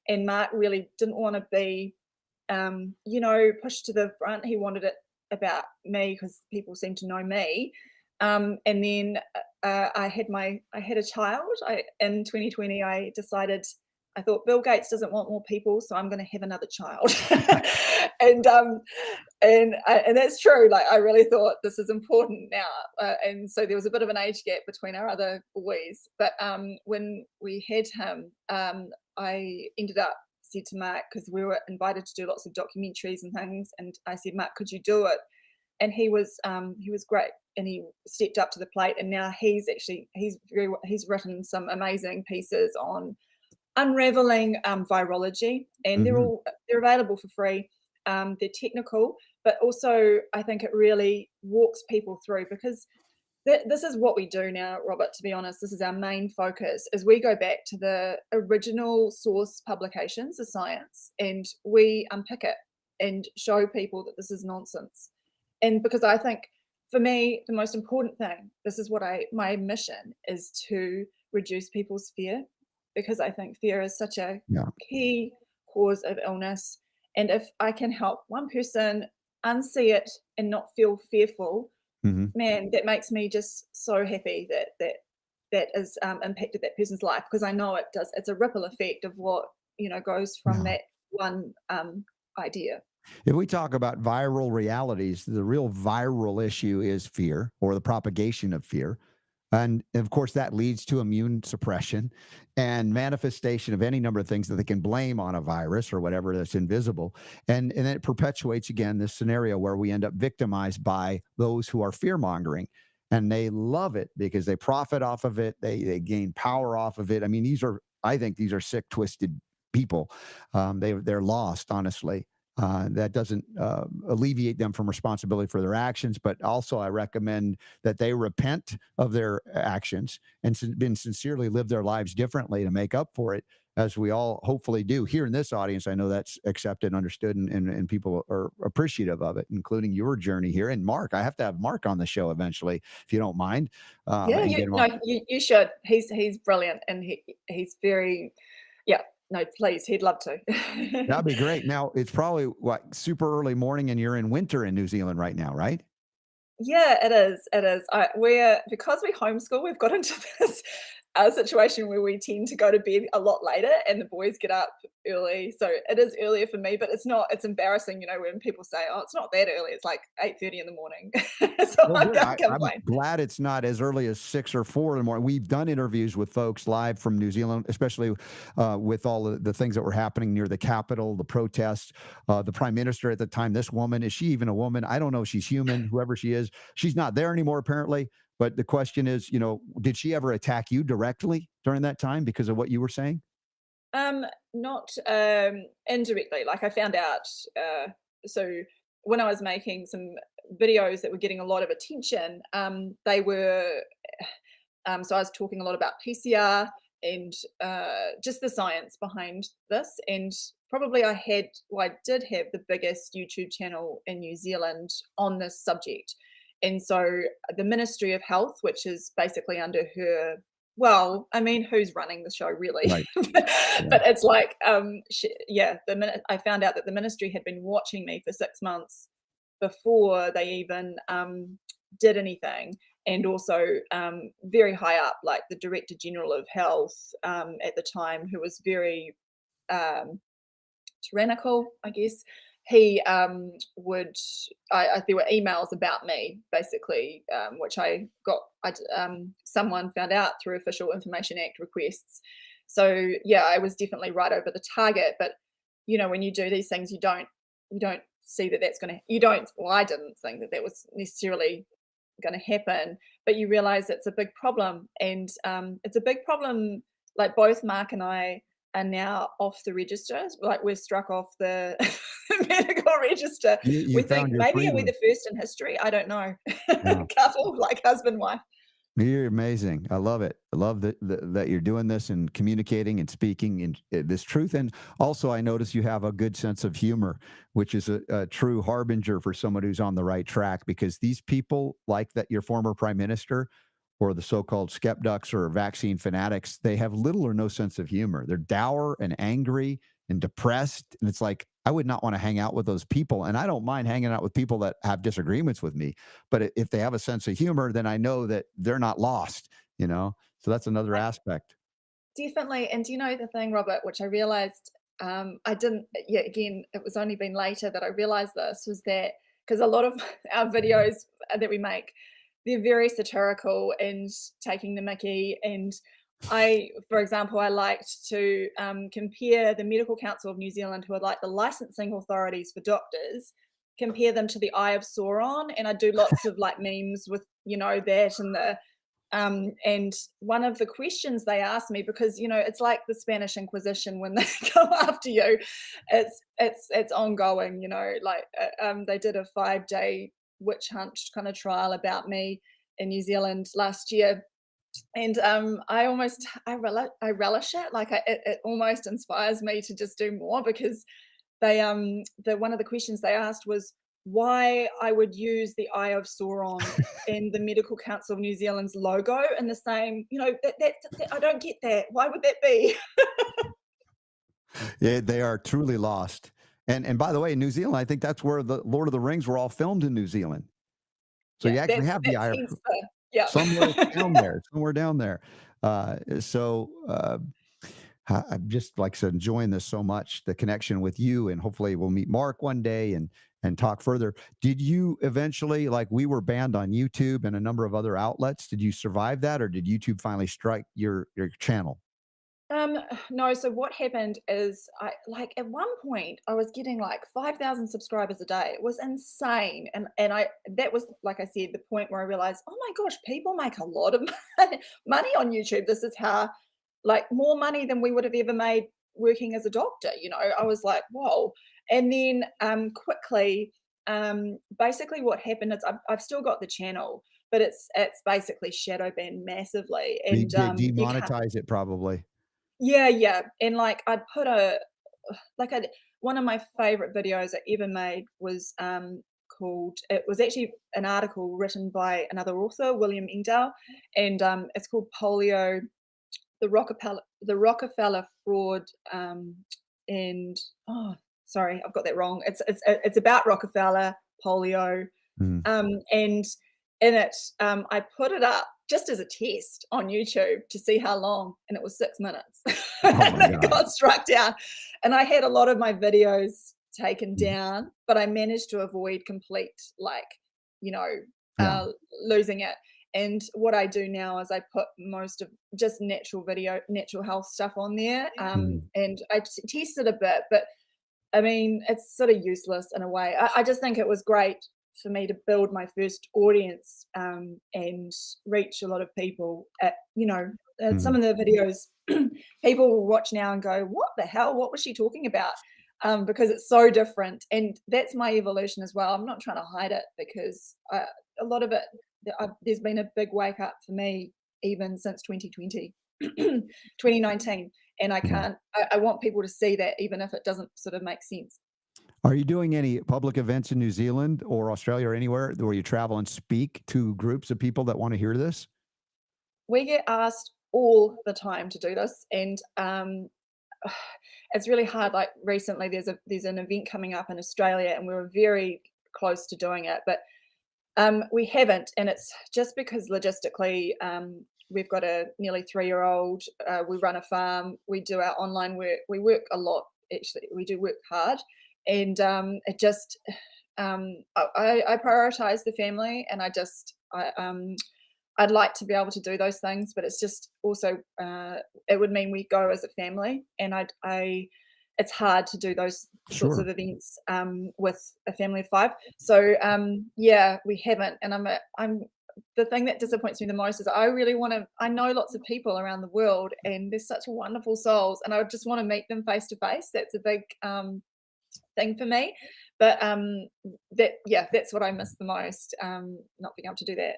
And Mark really didn't want to be, pushed to the front. He wanted it about me because people seem to know me. And then I had a child. In 2020, I decided, I thought Bill Gates doesn't want more people, so I'm going to have another child. and and that's true. Like, I really thought this is important now. And so there was a bit of an age gap between our other boys. But when we had him, I ended up said to Mark, because we were invited to do lots of documentaries and things, and I said, Mark, could you do it and he was great, and he stepped up to the plate, and now he's written some amazing pieces on unraveling virology, and Mhm. they're available for free. They're technical, but also I think it really walks people through, because this is what we do now, Robert. To be honest, this is our main focus. Is we go back to the original source publications of science, and we unpick it and show people that this is nonsense. And because I think, for me, the most important thing, this is what my mission is, to reduce people's fear, because I think fear is such a Yeah. key cause of illness. And if I can help one person unsee it and not feel fearful, Mhm. man, that makes me just so happy that has impacted that person's life, because I know it does. It's a ripple effect of what goes from Yeah. that one idea. If we talk about viral realities, the real viral issue is fear, or the propagation of fear. And of course, that leads to immune suppression and manifestation of any number of things that they can blame on a virus or whatever that's invisible. And then it perpetuates again this scenario where we end up victimized by those who are fear mongering. And they love it because they profit off of it. They gain power off of it. I mean, I think these are sick, twisted people. They're lost, honestly. That doesn't alleviate them from responsibility for their actions, but also I recommend that they repent of their actions and been sincerely live their lives differently to make up for it, as we all hopefully do here in this audience. I know that's accepted, understood, and people are appreciative of it, including your journey here. And Mark, I have to have Mark on the show eventually, if you don't mind, Yeah, and get him on. you should. He's brilliant, and he's very, yeah. No, please, he'd love to. That'd be great. Now it's probably what, super early morning, and you're in winter in New Zealand right now, right? Yeah, it is. It is. Because we homeschool, we've got into this situation where we tend to go to bed a lot later, and the boys get up early. So it is earlier for me, but it's not. It's embarrassing, when people say, "Oh, it's not that early." It's like 8:30 in the morning. So Well, I good. can't I'm complain. glad it's not as early as 6 or 4 in the morning. We've done interviews with folks live from New Zealand, especially with all the things that were happening near the Capitol, the protests. The prime minister at the time, this woman, is she even a woman? I don't know if she's human, whoever she is. She's not there anymore, apparently. But the question is, did she ever attack you directly during that time because of what you were saying? Not indirectly. Like, I found out. So when I was making some videos that were getting a lot of attention, they were. So I was talking a lot about PCR and just the science behind this, and probably I did have the biggest YouTube channel in New Zealand on this subject. And so the Ministry of Health, which is basically under her, well, I mean, who's running the show really? Right. Yeah. But it's like, the minute I found out that the ministry had been watching me for 6 months before they even did anything, and also very high up, like the Director General of Health at the time, who was very um, tyrannical, I guess. He there were emails about me, basically, which someone found out through Official Information Act requests. So yeah, I was definitely right over the target. But when you do these things, you don't see that that's going to. You don't. Well, I didn't think that was necessarily going to happen, but you realize it's a big problem, and it's a big problem. Like, both Mark and I are now off the register. Like, we're struck off the medical register. You We think found your maybe we're freedom. the first in history. I don't know. Yeah. Couple, like husband, wife. You're amazing. I love it. I love that you're doing this and communicating and speaking in this truth. And also, I notice you have a good sense of humor, which is a true harbinger for someone who's on the right track. Because these people, like that, your former prime minister, or the so-called skeptics or vaccine fanatics, they have little or no sense of humor. They're dour and angry and depressed. And it's like, I would not want to hang out with those people. And I don't mind hanging out with people that have disagreements with me. But if they have a sense of humor, then I know that they're not lost. So that's another aspect. Definitely. And do you know the thing, Robert, which I realized, I didn't, yeah, again, it was only been later that I realized this, was that because a lot of our videos that we make, they're very satirical and taking the mickey. And for example, I liked to compare the Medical Council of New Zealand, who are like the licensing authorities for doctors, compare them to the Eye of Sauron, and I do lots of like memes with, you know, that and one of the questions they asked me, because, you know, it's like the Spanish Inquisition when they go after you, it's ongoing, you know, like they did a 5-day witch hunt kind of trial about me in New Zealand last year. And I relish it. Like it almost inspires me to just do more, because they one of the questions they asked was why I would use the Eye of Sauron in the Medical Council of New Zealand's logo in the same, you know, that I don't get that. Why would that be? Yeah, they are truly lost. And by the way, in New Zealand, I think that's where the Lord of the Rings were all filmed, in New Zealand. So Yeah, you actually have the Eye of yeah. somewhere down there, somewhere down there. I'm just, like I said, enjoying this so much, the connection with you, and hopefully we'll meet Mark one day and talk further. Did you eventually, like, we were banned on YouTube and a number of other outlets? Did you survive that, or did YouTube finally strike your channel? No, so what happened is I like at one point I was getting like 5,000 subscribers a day. It was insane. And I that was, like I said, the point where I realized, oh my gosh, people make a lot of money on YouTube. This is how, like, more money than we would have ever made working as a doctor, you know. I was like, whoa. And then quickly, basically what happened is I've still got the channel, but it's basically shadow banned massively. They And you can't. demonetize it probably. Yeah, and, like, I'd put one of my favorite videos I ever made was, called it was actually an article written by another author, William Engdahl, and, it's called Polio, the Rockefeller Fraud, and oh, sorry, I've got that wrong. It's about Rockefeller, polio, Mm. and in it, I put it up just as a test on YouTube to see how long, and it was 6 minutes. Oh And my it God. got struck down. And I had a lot of my videos taken Mm. down, but I managed to avoid complete, like, you know, Yeah. losing it. And what I do now is I put most of just natural health stuff on there. Mm. And I tested a bit, but I mean, it's sort of useless in a way. I just think it was great for me to build my first audience, and reach a lot of people. You know, some Mm. of the videos people will watch now and go, "What the hell? What was she talking about?" Because it's so different, and that's my evolution as well. I'm not trying to hide it, because a lot of it, there's been a big wake up for me even since 2020, 2019. And I Yeah. can't, I want people to see that, even if it doesn't sort of make sense. Are you doing any public events in New Zealand or Australia or anywhere where you travel and speak to groups of people that want to hear this? We get asked all the time to do this, and it's really hard. Like recently, there's an event coming up in Australia, and we were very close to doing it, but we haven't, and it's just because logistically, we've got a nearly 3-year-old. We run a farm. We do our online work. We work a lot. Actually, we do work hard, and it just I prioritize the family, and I'd like to be able to do those things, but it's just also it would mean we go as a family, and it's hard to do those sorts Sure. of events with a family of 5. So yeah, we haven't, and I'm the thing that disappoints me the most is I really want to. I know lots of people around the world, and they're such wonderful souls, and I just want to meet them face to face. That's a big thing for me, but that's what I miss the most. Not being able to do that.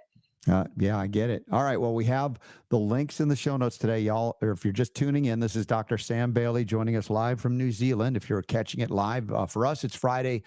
Yeah, I get it. All right. Well, we have the links in the show notes today, y'all. Or if you're just tuning in, this is Dr. Sam Bailey joining us live from New Zealand. If you're catching it live, for us, it's Friday,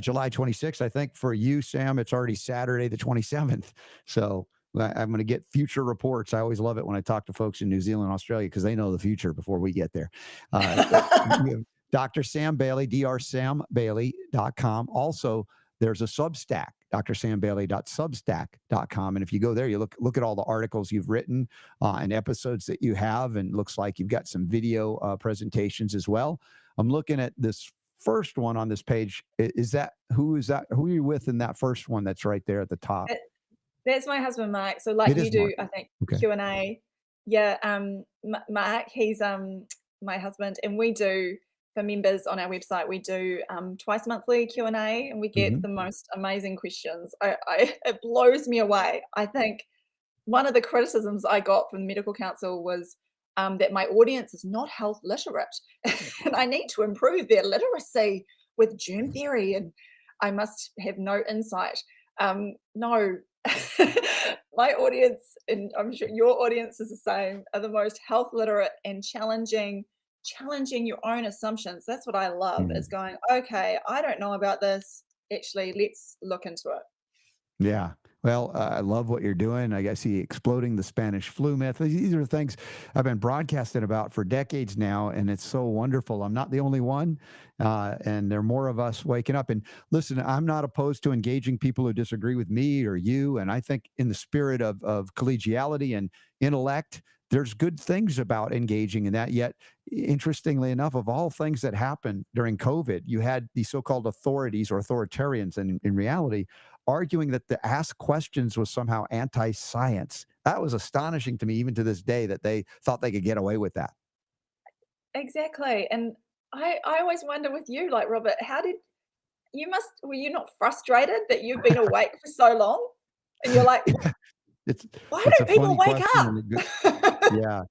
July 26th. I think for you, Sam, it's already Saturday, the 27th. So I'm going to get future reports. I always love it when I talk to folks in New Zealand and Australia, because they know the future before we get there. We have Dr. Sam Bailey, drsambailey.com. Also, there's a Substack, drsambailey.substack.com. And if you go there, you look at all the articles you've written and episodes that you have, and looks like you've got some video presentations as well. I'm looking at this first one on this page. Who are you with in that first one that's right there at the top? That's my husband, Mark. So like It you is do, Mark. I think, Okay. Q&A. Yeah, Mark, he's my husband, and we do for members on our website, we do twice monthly Q&A, and we get Mhm. the most amazing questions. It blows me away. I think one of the criticisms I got from the medical council was that my audience is not health literate, and I need to improve their literacy with germ theory, and I must have no insight. No, my audience, and I'm sure your audience is the same, are the most health literate and challenging your own assumptions. That's what I love, is Mhm. going, okay, I don't know about this. Actually, let's look into it. Yeah. Well, I love what you're doing. I see exploding the Spanish flu myth. These are things I've been broadcasting about for decades now, and it's so wonderful. I'm not the only one, and there are more of us waking up. And listen, I'm not opposed to engaging people who disagree with me or you. And I think in the spirit of collegiality and intellect, there's good things about engaging in that. Yet, interestingly enough, of all things that happened during COVID, you had these so-called authorities or authoritarians, and in reality, arguing that the ask questions was somehow anti-science. That was astonishing to me, even to this day, that they thought they could get away with that. Exactly. And I always wonder with you, like, Robert, were you not frustrated that you've been awake for so long? And you're like, Yeah, it's why it's a don't people funny wake question up? and a good. Yeah.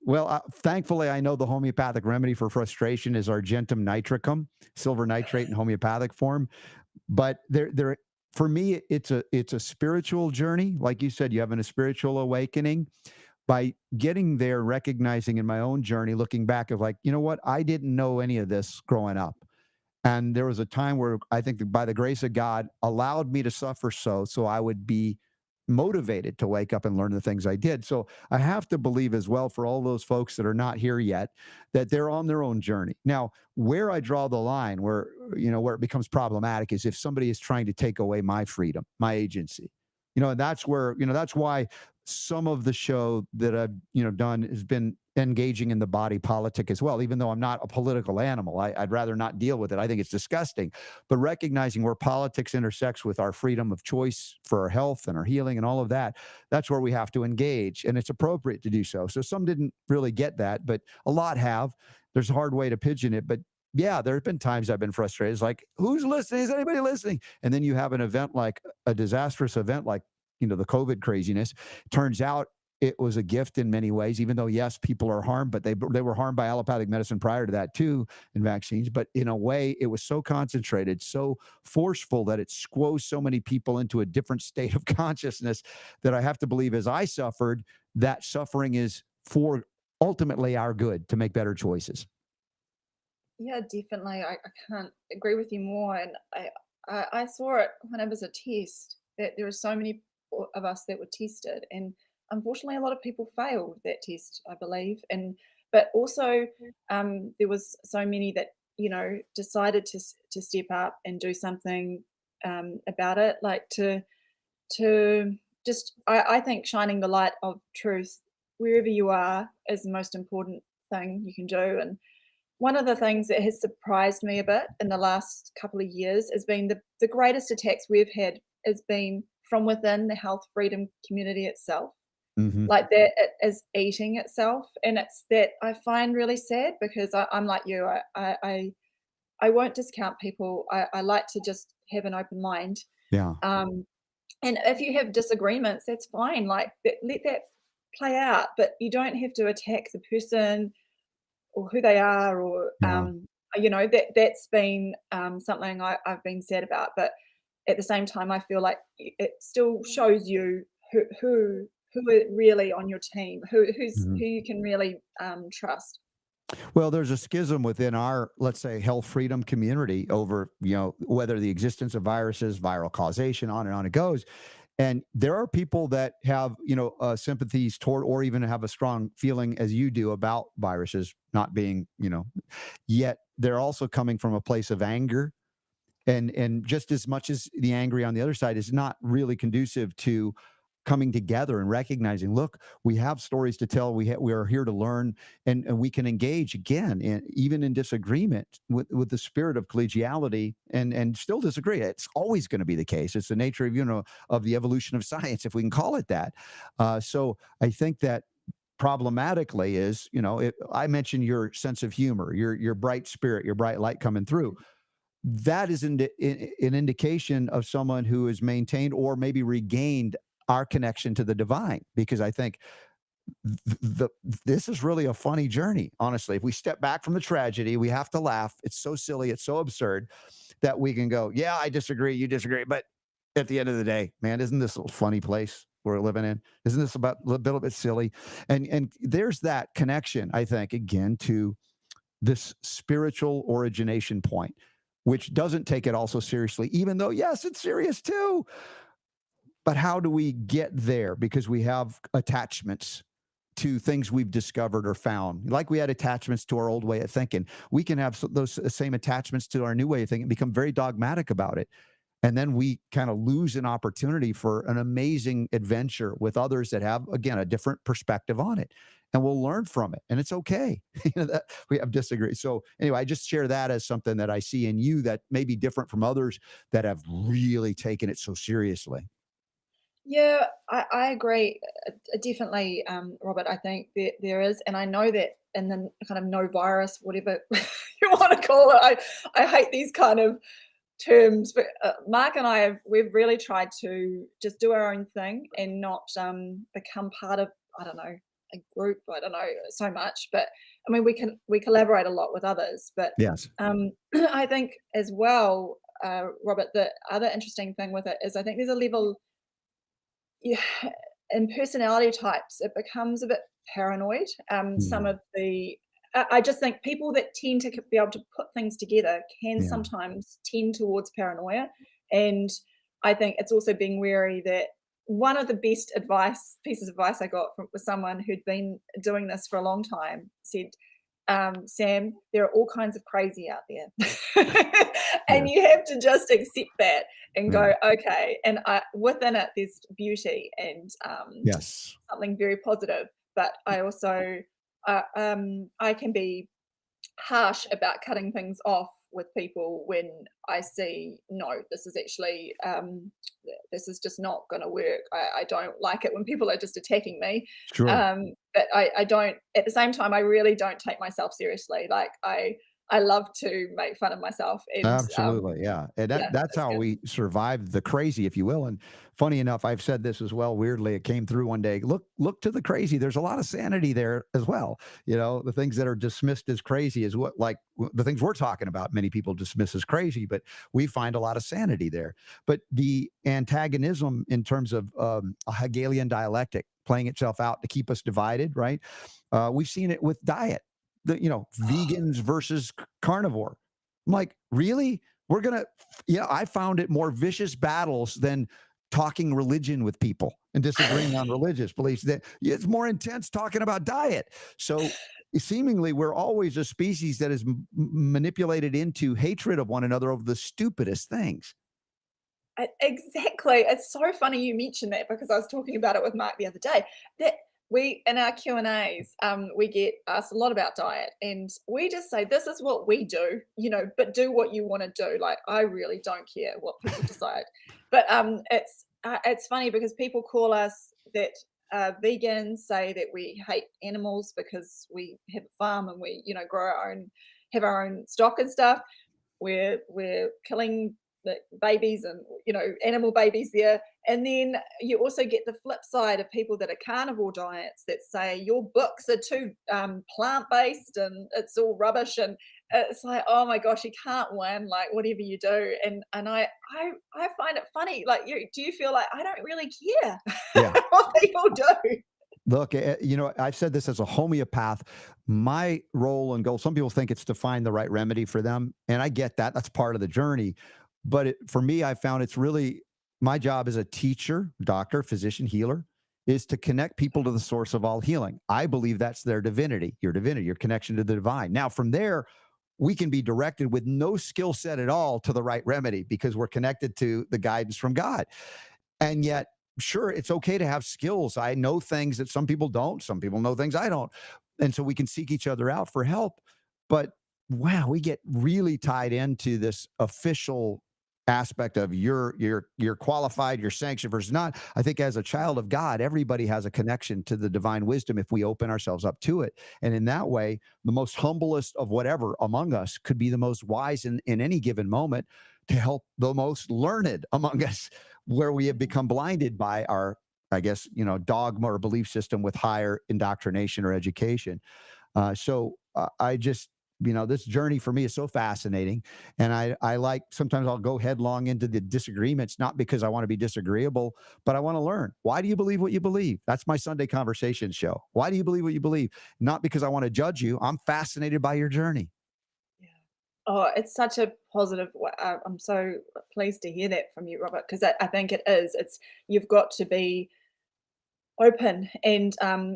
Well, thankfully, I know the homeopathic remedy for frustration is argentum nitricum, silver nitrate in homeopathic form. But for me, it's a spiritual journey. Like you said, you having a spiritual awakening by getting there, recognizing in my own journey, looking back of like, you know what, I didn't know any of this growing up. And there was a time where I think that by the grace of God allowed me to suffer so I would be motivated to wake up and learn the things I did. So I have to believe as well for all those folks that are not here yet that they're on their own journey. Now, where I draw the line where it becomes problematic is if somebody is trying to take away my freedom, my agency. And that's why some of the show that I've done has been engaging in the body politic as well, even though I'm not a political animal. I'd rather not deal with it. I think it's disgusting. But recognizing where politics intersects with our freedom of choice for our health and our healing and all of that, that's where we have to engage. And it's appropriate to do so. So some didn't really get that, but a lot have. There's a hard way to pigeon it. But yeah, there have been times I've been frustrated. It's like, who's listening? Is anybody listening? And then you have an event like a disastrous event like, the COVID craziness. Turns out it was a gift in many ways, even though, yes, people are harmed, but they were harmed by allopathic medicine prior to that too, in vaccines. But in a way, it was so concentrated, so forceful that it squoze so many people into a different state of consciousness that I have to believe as I suffered, that suffering is for ultimately our good to make better choices. Yeah, definitely. I can't agree with you more. And I saw it when it was a test that there were so many of us that were tested, and unfortunately, a lot of people failed that test, I believe. And but also, there was so many that decided to step up and do something about it, like to just I think shining the light of truth wherever you are is the most important thing you can do. And one of the things that has surprised me a bit in the last couple of years has been the greatest attacks we've had has been from within the health freedom community itself. Hmm. Like that it is eating itself. And it's that I find really sad because I'm like you. I won't discount people. I like to just have an open mind. Yeah. Um, and if you have disagreements, that's fine. Like let that play out, but you don't have to attack the person or who they are, or Yeah. that's been something I've been sad about. But at the same time, I feel like it still shows you who are really on your team, Mhm. who you can really trust. Well, there's a schism within our, let's say, health freedom community over, whether the existence of viruses, viral causation, on and on it goes. And there are people that have, sympathies toward, or even have a strong feeling as you do about viruses not being, yet they're also coming from a place of anger. And just as much as the angry on the other side is not really conducive to coming together and recognizing, look, we have stories to tell. We are here to learn, and we can engage again, even in disagreement, with the spirit of collegiality, and still disagree. It's always going to be the case. It's the nature of of the evolution of science, if we can call it that. So I think that problematically is, I mentioned your sense of humor, your bright spirit, your bright light coming through. That is an indication of someone who has maintained or maybe regained our connection to the divine. Because I think this is really a funny journey, honestly. If we step back from the tragedy, we have to laugh. It's so silly, it's so absurd that we can go, yeah, I disagree, you disagree, but at the end of the day, man, isn't this a funny place we're living in? Isn't this about a little bit silly? And there's that connection, I think, again, to this spiritual origination point, which doesn't take it all so seriously, even though, yes, it's serious too. But how do we get there? Because we have attachments to things we've discovered or found. Like we had attachments to our old way of thinking. We can have those same attachments to our new way of thinking, become very dogmatic about it. And then we kind of lose an opportunity for an amazing adventure with others that have, again, a different perspective on it. And we'll learn from it. And it's okay that we have disagreed. So anyway, I just share that as something that I see in you that may be different from others that have really taken it so seriously. Yeah, I agree. Definitely, Robert. I think there is, and I know that in the kind of no virus, whatever you want to call it. I hate these kind of terms, but Mark and we've really tried to just do our own thing and not become part of, I don't know, a group. I don't know so much, but I mean we collaborate a lot with others, but Yes. I think as well, Robert. The other interesting thing with it is I think there's a level. Yeah, in personality types, it becomes a bit paranoid. Some Mm, of the I just think people that tend to be able to put things together can yeah. sometimes tend towards paranoia, and I think it's also being wary that one of the best pieces of advice I got from was someone who'd been doing this for a long time said, Sam, there are all kinds of crazy out there. Yeah. And you have to just accept that and Yeah. go, okay. And within it, there's beauty and Yes. something very positive. But I also, I can be harsh about cutting things off with people when I see, no, this is actually, this is just not going to work. I don't like it when people are just attacking me. Sure. But I don't, at the same time, I really don't take myself seriously. Like I love to make fun of myself and Absolutely, yeah, and yeah, that's that's how good. we survived the crazy, if you will. And funny enough, I've said this as well. Weirdly, it came through one day. Look to the crazy. There's a lot of sanity there as well. The things that are dismissed as crazy is what, like the things we're talking about. Many people dismiss as crazy, but we find a lot of sanity there. But the antagonism in terms of a Hegelian dialectic playing itself out to keep us divided, right? We've seen it with diet. Vegans versus carnivore. I'm like, really? We're gonna, I found it more vicious battles than talking religion with people and disagreeing on religious beliefs. That it's more intense talking about diet. So seemingly, we're always a species that is manipulated into hatred of one another over the stupidest things. Exactly. It's so funny you mentioned that because I was talking about it with Mark the other day. That we in our Q&As, we get asked a lot about diet, and we just say this is what we do, but do what you want to do. Like I really don't care what people decide. But it's funny because people call us that vegans, say that we hate animals because we have a farm and we grow our own, have our own stock and stuff. We're killing the babies and animal babies there, and then you also get the flip side of people that are carnivore diets that say your books are too plant-based and it's all rubbish, and it's like, oh my gosh, you can't win, like whatever you do. And I find it funny, like do you feel like I don't really care Yeah. what people do? Look, I've said this as a homeopath. My role and goal, some people think it's to find the right remedy for them. And I get that. That's part of the journey. But for me, I found it's really my job as a teacher, doctor, physician, healer, is to connect people to the source of all healing. I believe that's their divinity, your connection to the divine. Now, from there, we can be directed with no skill set at all to the right remedy because we're connected to the guidance from God. And yet, sure, it's okay to have skills. I know things that some people don't. Some people know things I don't. And so we can seek each other out for help. But wow, we get really tied into this official aspect of you're qualified, you're sanctioned versus not. I think as a child of God, everybody has a connection to the divine wisdom if we open ourselves up to it. And in that way, the most humblest of whatever among us could be the most wise in any given moment to help the most learned among us, where we have become blinded by our, I guess, dogma or belief system with higher indoctrination or education. I just, this journey for me is so fascinating. And I like, sometimes I'll go headlong into the disagreements, not because I want to be disagreeable, but I want to learn. Why do you believe what you believe? That's my Sunday conversation show. Why do you believe what you believe? Not because I want to judge you. I'm fascinated by your journey. Yeah. Oh, it's such a positive. I'm so pleased to hear that from you, Robert, because I think it is. You've got to be open and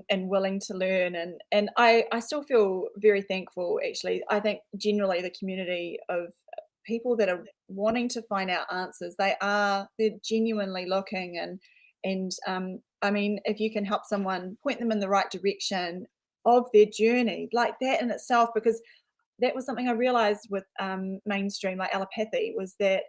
willing to learn, and I still feel very thankful, actually. I think generally the community of people that are wanting to find out answers, they're genuinely looking, and I mean, if you can help someone, point them in the right direction of their journey, like that in itself, because that was something I realized with mainstream like allopathy, was that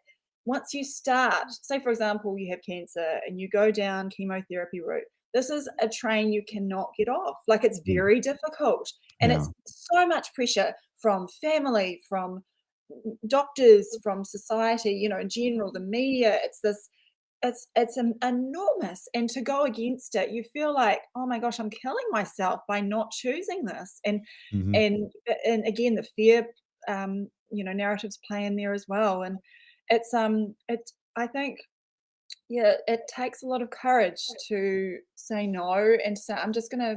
once you start, say for example, you have cancer and you go down chemotherapy route, this is a train you cannot get off. Like, it's Mm. very difficult. And Yeah. it's so much pressure from family, from doctors, from society, in general, the media. It's enormous. And to go against it, you feel like, oh my gosh, I'm killing myself by not choosing this. And Mhm. and and again, the fear narratives play in there as well. And it's I think, yeah, it takes a lot of courage to say no and to say, I'm just gonna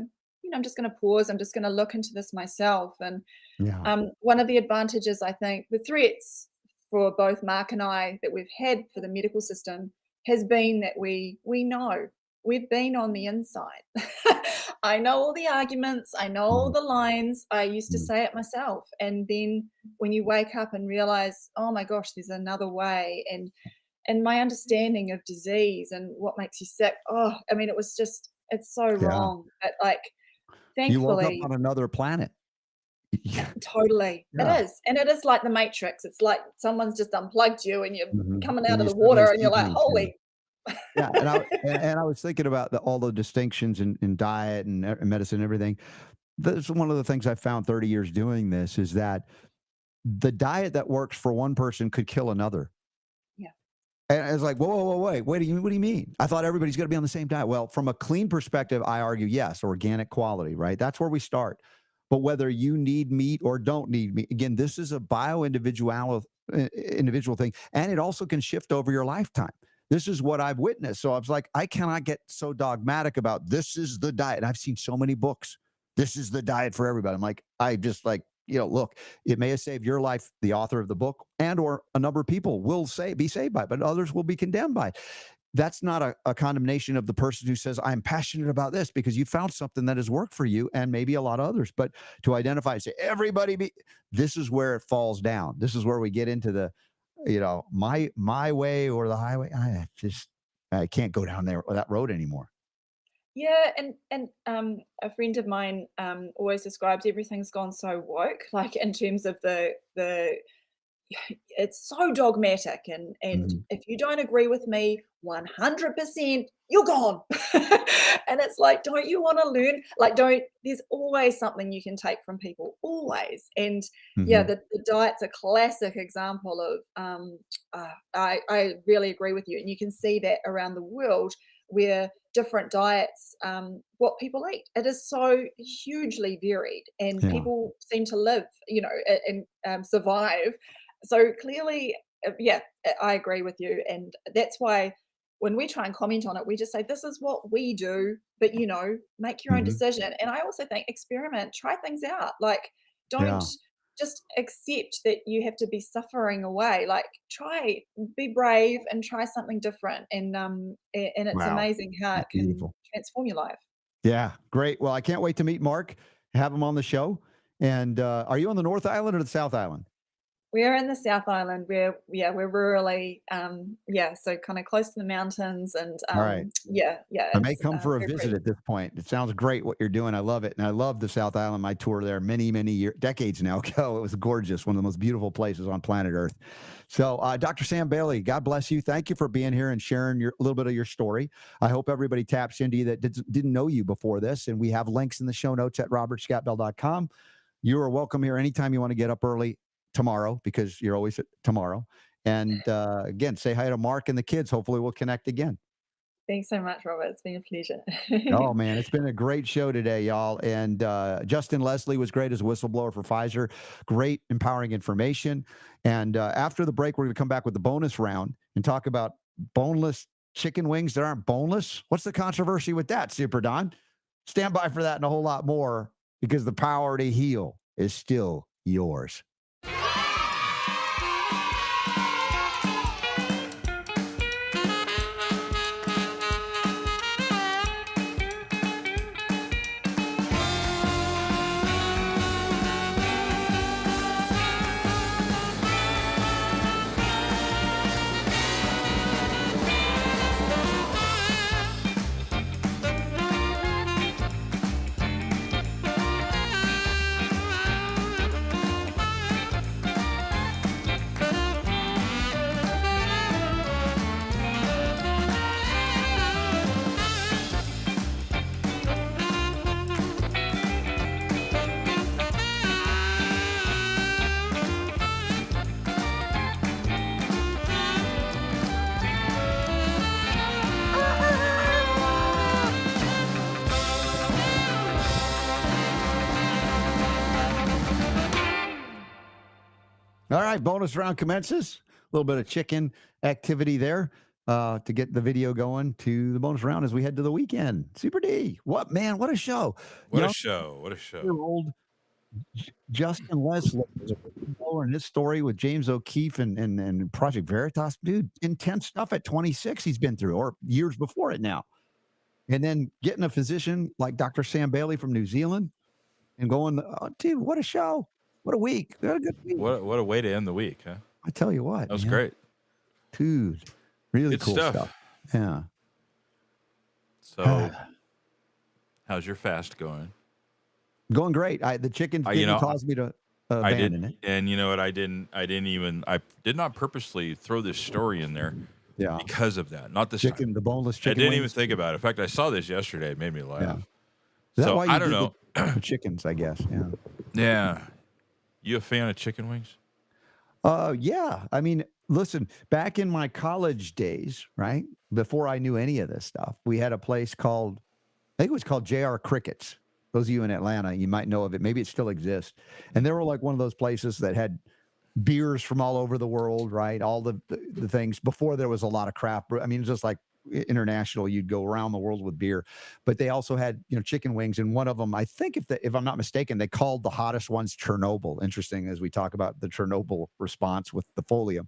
pause, I'm just gonna look into this myself. And Yeah. one of the advantages, I think, the threats for both Mark and I that we've had for the medical system has been that we know. We've been on the inside. I know all the arguments, I know all Mhm. the lines. I used to Mhm. say it myself. And then when you wake up and realize, oh my gosh, there's another way, and my understanding of disease and what makes you sick, oh, I mean, it's so Yeah. wrong. But like, You woke up thankfully, on another planet. Yeah. totally. It Yeah. is. And it is like the Matrix. It's like someone's just unplugged you and you're Mhm. coming out And of you the suddenly water and see you're like, things. Yeah. holy. Yeah, and I was thinking about all the distinctions in diet and medicine and everything. That's one of the things I found 30 years doing this is that the diet that works for one person could kill another. Yeah. And it's like, whoa, whoa, whoa, wait, what do you mean? I thought everybody's going to be on the same diet. Well, from a clean perspective, I argue, yes, organic quality, right? That's where we start. But whether you need meat or don't need meat, again, this is a individual thing, and it also can shift over your lifetime. This is what I've witnessed. So I was like, I cannot get so dogmatic about this is the diet. And I've seen so many books. This is the diet for everybody. I'm like, I just like, look, it may have saved your life, the author of the book, and or a number of people will be saved by it, but others will be condemned by it. That's not a condemnation of the person who says, I'm passionate about this, because you found something that has worked for you and maybe a lot of others. But to identify and say, this is where it falls down. This is where we get into the, my way or the highway. I can't go down that road anymore. Yeah, and a friend of mine always describes everything's gone so woke, like in terms of the it's so dogmatic, and Mhm. if you don't agree with me 100%, you're gone. And it's like, don't you want to learn? Like, don't there's always something you can take from people, always. And yeah, Mhm. the diet's a classic example of I really agree with you, and you can see that around the world where different diets, what people eat, it is so hugely varied, and Yeah. people seem to live, and survive. So clearly, yeah, I agree with you. And that's why when we try and comment on it, we just say, this is what we do, but make your own Mhm. decision. And I also think experiment, try things out. Like, don't Yeah. just accept that you have to be suffering away. Like, be brave and try something different. And it's Wow. amazing how it That's can beautiful. transform your life. Yeah. Great. Well, I can't wait to meet Mark, have him on the show. And are you on the North Island or the South Island? We're in the South Island. We're rurally, so kind of close to the mountains, and All right. I may it's come for a we're visit pretty. at this point. It sounds great what you're doing. I love it. And I love the South Island. My tour there many years, decades now ago. It was gorgeous. One of the most beautiful places on planet Earth. So, Dr. Sam Bailey, God bless you. Thank you for being here and sharing a little bit of your story. I hope everybody taps into you that didn't know you before this. And we have links in the show notes at robertscottbell.com. You are welcome here anytime you want to get up early tomorrow, because you're always at tomorrow. And again, say hi to Mark and the kids. Hopefully we'll connect again. Thanks so much, Robert. It's been a pleasure. Oh man, it's been a great show today, y'all. And Justin Leslie was great as a whistleblower for Pfizer. Great, empowering information. And after the break, we're going to come back with the bonus round and talk about boneless chicken wings that aren't boneless. What's the controversy with that, Super Don? Stand by for that and a whole lot more, because the power to heal is still yours. All right, bonus round commences. A little bit of chicken activity there to get the video going to the bonus round as we head to the weekend. Super D, what a show! What a show! What a show! Old Justin Leslie was a whistleblower in his story with James O'Keefe and Project Veritas. Dude, intense stuff at 26 he's been through, or years before it now. And then getting a physician like Dr. Sam Bailey from New Zealand and going, dude, what a show. What a week. What a good week. What a way to end the week, huh? I tell you what. That was great. Dude, really Good cool stuff. Yeah. So, how's your fast going? Going great. The chicken didn't cause me to abandon it. And you know what? I did not purposely throw this story in there. Yeah. Because of that. Not this time. The boneless chicken. I didn't wings. even think about it. In fact, I saw this yesterday. It made me laugh. Yeah. Is that why you I don't know. The chickens, I guess. Yeah. Yeah. You a fan of chicken wings? Yeah. I mean, listen, back in my college days, right? Before I knew any of this stuff, we had a place called, I think it was called JR Crickets. Those of you in Atlanta, you might know of it. Maybe it still exists. And they were like one of those places that had beers from all over the world, right? All the things before there was a lot of craft. I mean, just like international, you'd go around the world with beer, but they also had, chicken wings. And one of them, I think if I'm not mistaken, they called the hottest ones Chernobyl. Interesting, as we talk about the Chernobyl response with the Folium.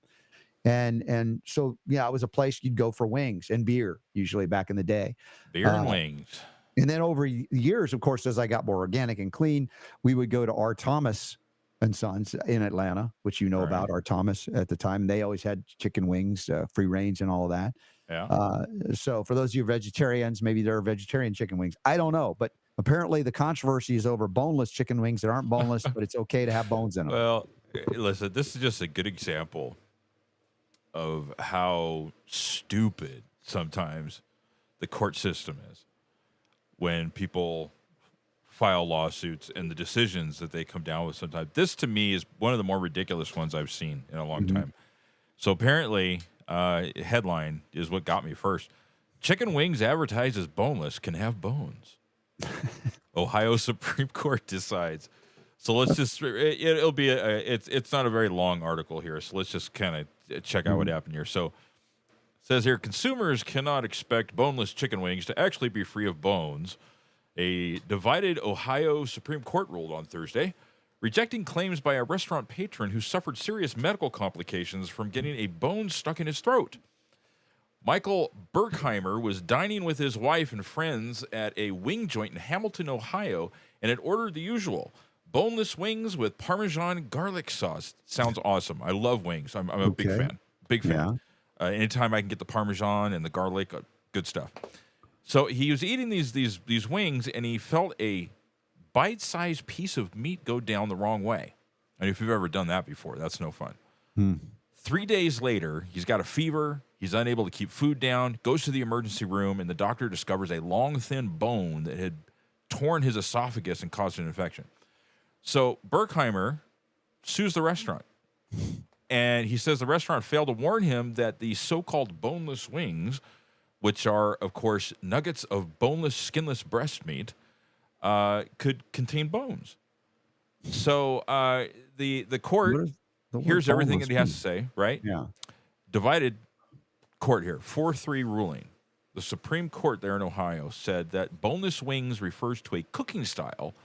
And so, yeah, it was a place you'd go for wings and beer, usually back in the day. Beer and wings. And then over years, of course, as I got more organic and clean, we would go to R. Thomas and Sons in Atlanta, which about R. Thomas at the time. They always had chicken wings, free range and all of that. Yeah. So for those of you vegetarians, maybe there are vegetarian chicken wings. I don't know, but apparently the controversy is over boneless chicken wings that aren't boneless, but it's okay to have bones in them. Well, listen, this is just a good example of how stupid sometimes the court system is when people file lawsuits and the decisions that they come down with sometimes. This, to me, is one of the more ridiculous ones I've seen in a long time. So apparently, headline is what got me first. Chicken wings advertised as boneless can have bones. Ohio Supreme Court decides. So let's just, it'll be, it's not a very long article here. So let's just kind of check out what happened here. So it says here, consumers cannot expect boneless chicken wings to actually be free of bones. A divided Ohio Supreme Court ruled on Thursday, rejecting claims by a restaurant patron who suffered serious medical complications from getting a bone stuck in his throat. Michael Berkheimer was dining with his wife and friends at a wing joint in Hamilton, Ohio, and had ordered the usual boneless wings with Parmesan garlic sauce. Sounds awesome. I love wings. I'm a big Okay. fan. Big fan. Anytime I can get the Parmesan and the garlic, good stuff. So he was eating these wings, and he felt a bite-sized piece of meat go down the wrong way. And if you've ever done that before, that's no fun. 3 days later, he's got a fever. He's unable to keep food down, goes to the emergency room, and the doctor discovers a long, thin bone that had torn his esophagus and caused an infection. So Berkheimer sues the restaurant. And he says the restaurant failed to warn him that the so-called boneless wings, which are, of course, nuggets of boneless, skinless breast meat, could contain bones. So the court hears everything that he has to say, right? Yeah. Divided court here, 4-3 ruling. The Supreme Court there in Ohio said that boneless wings refers to a cooking style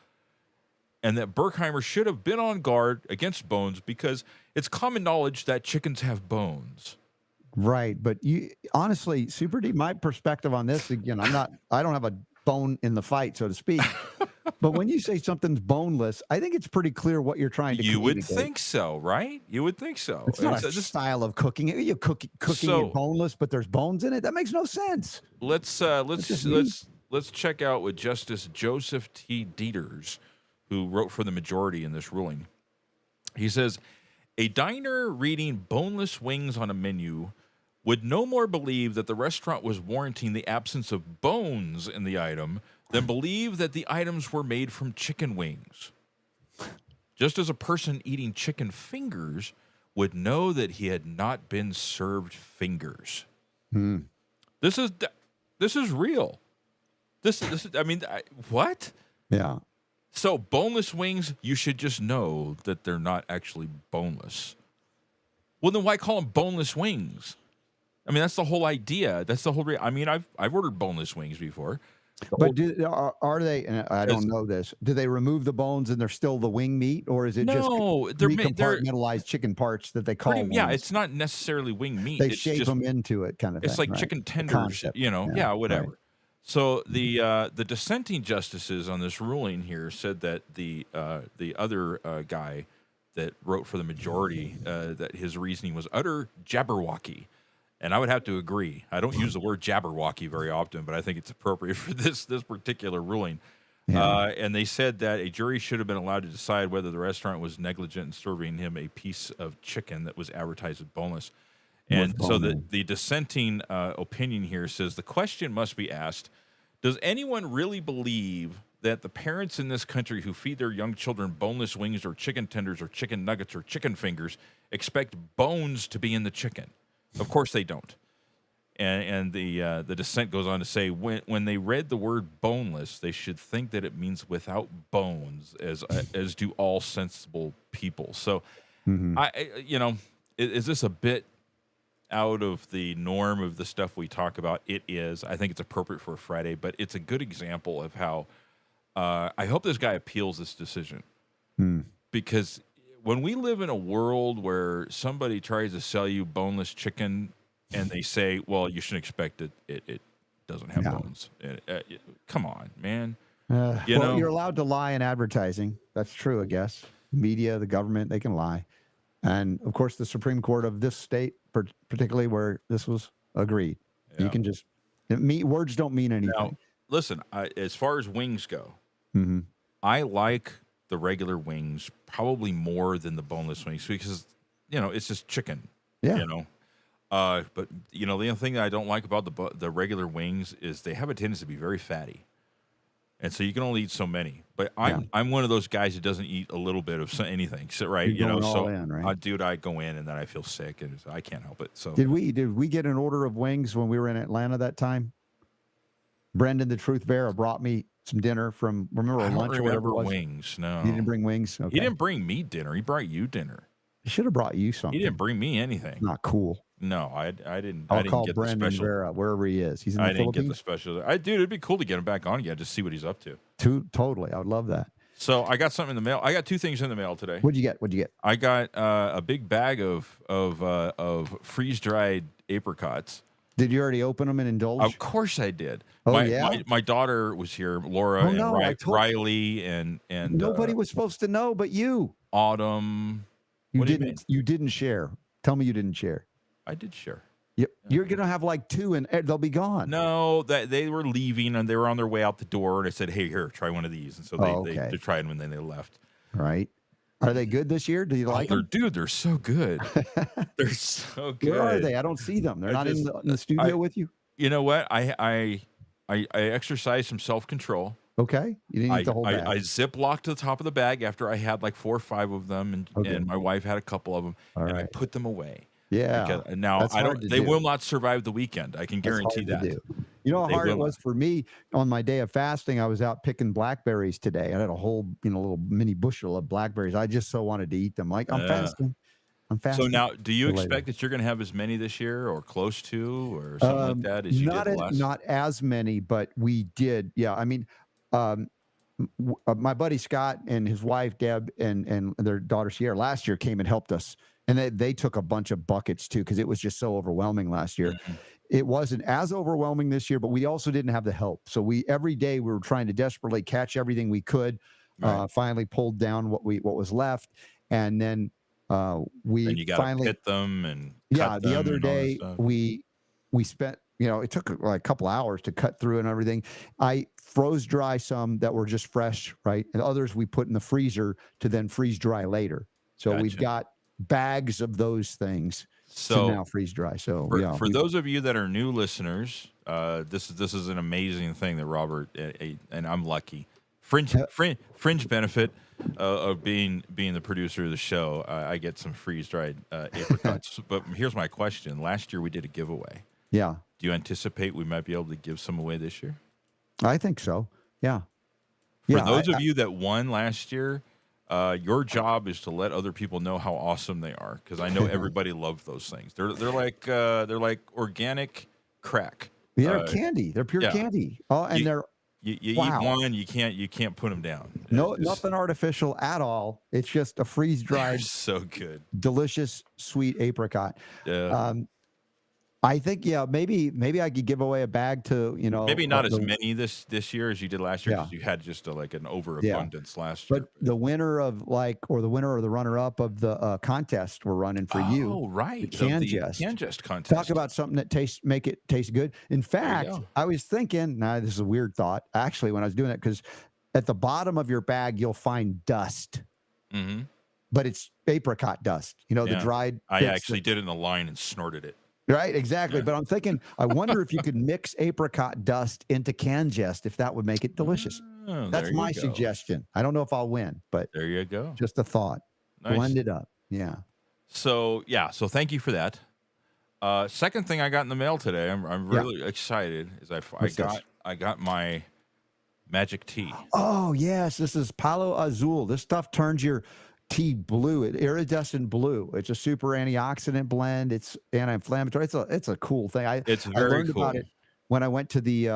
and that Berkheimer should have been on guard against bones because it's common knowledge that chickens have bones. Right. But you honestly, Super D, my perspective on this, again, I don't have a bone in the fight, so to speak. But when you say something's boneless, I think it's pretty clear what you're trying to You would communicate. think so, right? You would think so. It's not a style of cooking. You're cooking it boneless, but there's bones in it. That makes no sense. Let's check out with Justice Joseph T. Dieters, who wrote for the majority in this ruling. He says, a diner reading boneless wings on a menu would no more believe that the restaurant was warranting the absence of bones in the item than believe that the items were made from chicken wings. Just as a person eating chicken fingers would know that he had not been served fingers. This is real. This is what? Yeah. So boneless wings, you should just know that they're not actually boneless. Well, then why call them boneless wings? I mean, that's the whole idea. That's the whole. I've ordered boneless wings before. But are they? And I don't know this. Do they remove the bones and they're still the wing meat, or is it just they're compartmentalized chicken parts that they call? Yeah, it's not necessarily wing meat. They it's shape just, them into it, kind of. It's thing, like right? chicken tenders, whatever. Right. So the dissenting justices on this ruling here said that the other guy that wrote for the majority that his reasoning was utter jabberwocky. And I would have to agree. I don't use the word jabberwocky very often, but I think it's appropriate for this particular ruling. Yeah. And they said that a jury should have been allowed to decide whether the restaurant was negligent in serving him a piece of chicken that was advertised as boneless. And so the dissenting opinion here says the question must be asked, does anyone really believe that the parents in this country who feed their young children boneless wings or chicken tenders or chicken nuggets or chicken fingers expect bones to be in the chicken? Of course they don't. And the dissent goes on to say when they read the word boneless, they should think that it means without bones, as do all sensible people. So, is this a bit out of the norm of the stuff we talk about? It is. I think it's appropriate for a Friday, but it's a good example of how I hope this guy appeals this decision because when we live in a world where somebody tries to sell you boneless chicken and they say, well, you shouldn't expect it. It doesn't have bones. Come on, man. You're allowed to lie in advertising. That's true, I guess. Media, the government, they can lie. And, of course, the Supreme Court of this state, particularly where this was agreed. Yeah. You can just words don't mean anything. Now, listen, as far as wings go, I like the regular wings probably more than the boneless wings because, it's just chicken. Yeah. But the only thing that I don't like about the regular wings is they have a tendency to be very fatty. And so you can only eat so many. But I'm one of those guys who doesn't eat a little bit of anything, so, right? I go in and then I feel sick and I can't help it. So did we get an order of wings when we were in Atlanta that time? Brendan, the Truth Bearer, brought me some dinner from lunch or whatever it was. Wings, no. He didn't bring wings. Okay. He didn't bring me dinner. He brought you dinner. He should have brought you something. He didn't bring me anything. Not cool. No, I didn't. I'll I didn't call get Brendan the special. Vera wherever he is. He's in the Philippines. I didn't get the special. Dude, it'd be cool to get him back on again, just see what he's up to. Totally, I would love that. So I got something in the mail. I got two things in the mail today. What'd you get? I got a big bag of freeze dried apricots. Did you already open them and indulge? Of course I did. Oh, my, yeah? my daughter was here, Laura Oh, and no, I told Riley and nobody was supposed to know but you. Autumn. You What do you mean? didn't share. Tell me you didn't share. I did share. Yep. You're gonna have like 2 and they'll be gone. No, that they were leaving and they were on their way out the door, and I said, "Hey, here, try one of these." And so they tried them and then they left. Right. Are they good this year? Do you like them? Dude, they're so good. They're so good. Where are they? I don't see them. They're not in the studio with you. You know what? I exercised some self-control. Okay. You didn't need to hold back. I zip-locked to the top of the bag after I had like 4 or 5 of them, and my wife had a couple of them, and I put them away. Yeah. Because now they will not survive the weekend. I can guarantee that. You know how hard it was for me on my day of fasting. I was out picking blackberries today. I had a whole, little mini bushel of blackberries. I just so wanted to eat them. Like, I'm fasting. I'm fasting. So now, do you expect that you're going to have as many this year, or close to, or something like that, as you did last? Not as many, but we did. Yeah. I mean, my buddy Scott and his wife Deb and their daughter Sierra last year came and helped us, and they took a bunch of buckets too, because it was just so overwhelming last year. Mm-hmm. It wasn't as overwhelming this year, but we also didn't have the help. So every day we were trying to desperately catch everything we could. Finally pulled down what was left, and then we and you got finally to pit them and cut them. The other day we spent, it took like a couple hours to cut through and everything. I froze dry some that were just fresh, right? And others we put in the freezer to then freeze dry later. So we've got bags of those things to now freeze dry. So for those of you that are new listeners, this is an amazing thing that Robert and I'm lucky. Fringe benefit of being the producer of the show. I get some freeze dried apricots. But here's my question: last year we did a giveaway. Yeah. Do you anticipate we might be able to give some away this year? I think so. Yeah. For those of you that won last year, your job is to let other people know how awesome they are, because I know everybody loved those things. They're like organic crack. They're candy. They're pure candy. Oh, and you eat one, you can't put them down. Nothing artificial at all. It's just a freeze dried, so good, delicious, sweet apricot. Yeah. I think maybe I could give away a bag to maybe not as many this year as you did last year, because you had just like an overabundance last year. But the winner of the winner or the runner up of the contest we're running for you. Oh, right, the CanJest contest. Talk about something that make it taste good. In fact, I was thinking. Now this is a weird thought actually when I was doing it, because at the bottom of your bag you'll find dust. Mm-hmm. But it's apricot dust. The dried. I actually did it in the line and snorted it. Right, exactly. Yeah. But I'm thinking, I wonder if you could mix apricot dust into CanJest, if that would make it delicious. That's my suggestion. I don't know if I'll win, but there you go. Just a thought. Nice. Blend it up. Yeah. So thank you for that. Second thing I got in the mail today, I'm really excited, is I got my magic tea. Oh yes, this is Palo Azul. This stuff turns your tea blue, iridescent blue. It's a super antioxidant blend. It's anti-inflammatory. It's a cool thing. I learned about it when I went to the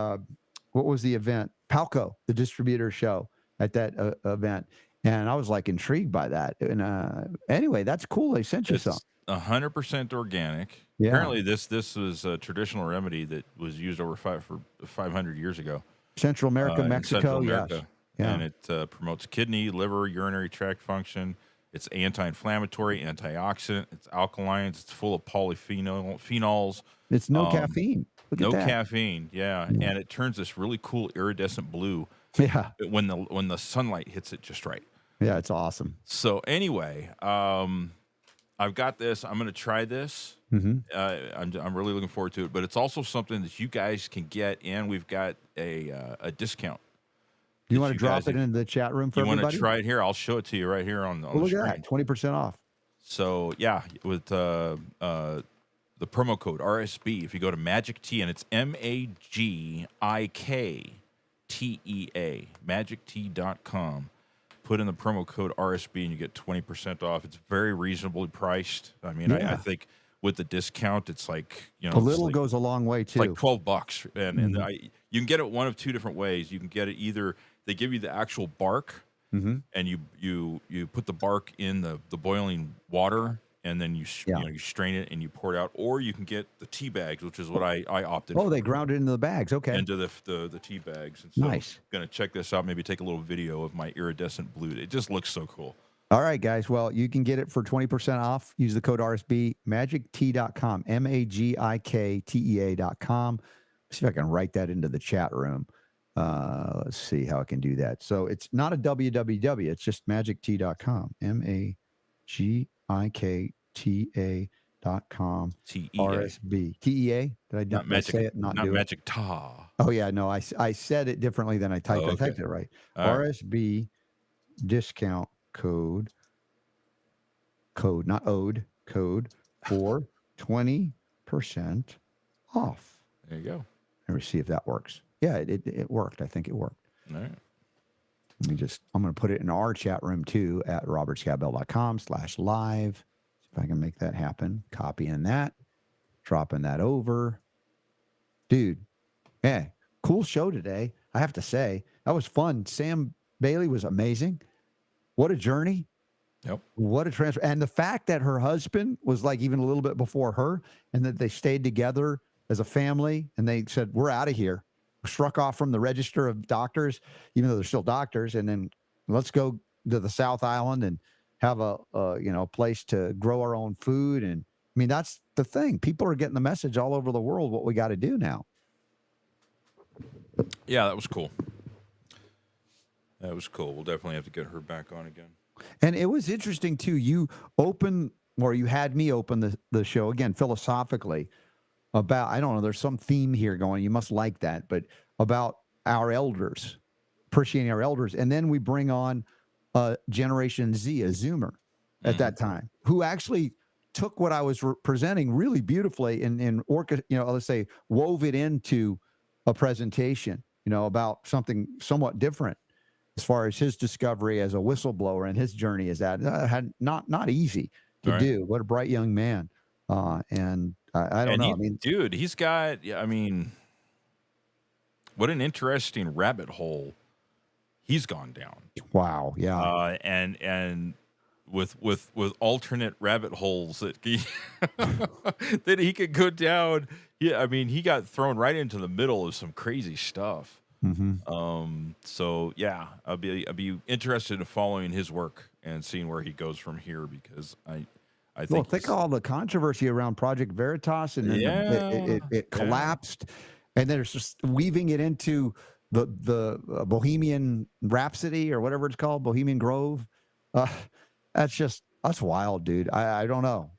what was the event? Palco, the distributor show at that event, and I was like intrigued by that. And anyway, that's cool. They sent you some. 100% organic. Yeah. Apparently, this was a traditional remedy that was used over 500 years ago. Central America, Mexico, Central America. Yes. Yeah. And it promotes kidney, liver, urinary tract function. It's anti-inflammatory, antioxidant. It's alkaline. It's full of polyphenols. It's no caffeine. No caffeine. Yeah, and it turns this really cool iridescent blue. Yeah. When the sunlight hits it just right. Yeah, it's awesome. So anyway, I've got this. I'm going to try this. Mm-hmm. I'm really looking forward to it. But it's also something that you guys can get, and we've got a discount. You want to drop it into the chat room for everybody? You want to try it here? I'll show it to you right here on the look screen. At that, 20% off. So yeah, with the promo code RSB, if you go to Magic Tea, and it's MAGIKTEA, magictea.com, put in the promo code RSB and you get 20% off. It's very reasonably priced. I mean, I think with the discount, it's like, a little goes a long way too. It's like $12, and you can get it one of two different ways. You can get it either they give you the actual bark, and you put the bark in the boiling water, and then you strain it and you pour it out, or you can get the tea bags, which is what I opted Oh, for. they ground it into the bags. Okay. Into the tea bags. And so Nice. I'm gonna check this out. Maybe take a little video of my iridescent blue. It just looks so cool. All right, guys. Well, you can get it for 20% off. Use the code RSB, magictea.com, magiktea.com. See if I can write that into the chat room. Let's see how I can do that. So it's not a www. It's just magictea.com, magiktea.com, RSB. TEA? Did I say it? Not do magic ta. Oh, yeah. No, I said it differently than I typed. I typed it right. All RSB discount code, not ode, code for 20% off. There you go. Let me see if that works. Yeah, it worked. I think it worked. All right. I'm going to put it in our chat room too at robertscottbell.com/live. See if I can make that happen. Copying that, dropping that over. Dude, yeah, cool show today. I have to say, that was fun. Sam Bailey was amazing. What a journey. Yep. What a transfer. And the fact that her husband was like even a little bit before her, and that they stayed together as a family, and they said, we're out of here. Struck off from the register of doctors, even though they're still doctors, and then let's go to the South Island and have a place to grow our own food. And I mean, that's the thing. People are getting the message all over the world what we got to do now. Yeah, that was cool. That was cool. We'll definitely have to get her back on again. And it was interesting too. You had me open the show again philosophically about, I don't know, there's some theme here going. You must like that, but about our elders, appreciating our elders, and then we bring on Generation Z, a Zoomer, at that time, who actually took what I was presenting really beautifully and let's say wove it into a presentation, about something somewhat different. As far as his discovery as a whistleblower and his journey is that had not easy to do. What a bright young man. And I don't know. I mean, dude, he's got, what an interesting rabbit hole he's gone down. Wow. Yeah. And with alternate rabbit holes that that he could go down. Yeah. I mean, he got thrown right into the middle of some crazy stuff. Mm-hmm. So yeah, I'll be interested in following his work and seeing where he goes from here, because I think think all the controversy around Project Veritas, and then it collapsed, and then it's just weaving it into the Bohemian Rhapsody or whatever it's called, Bohemian Grove. That's wild, dude. I don't know.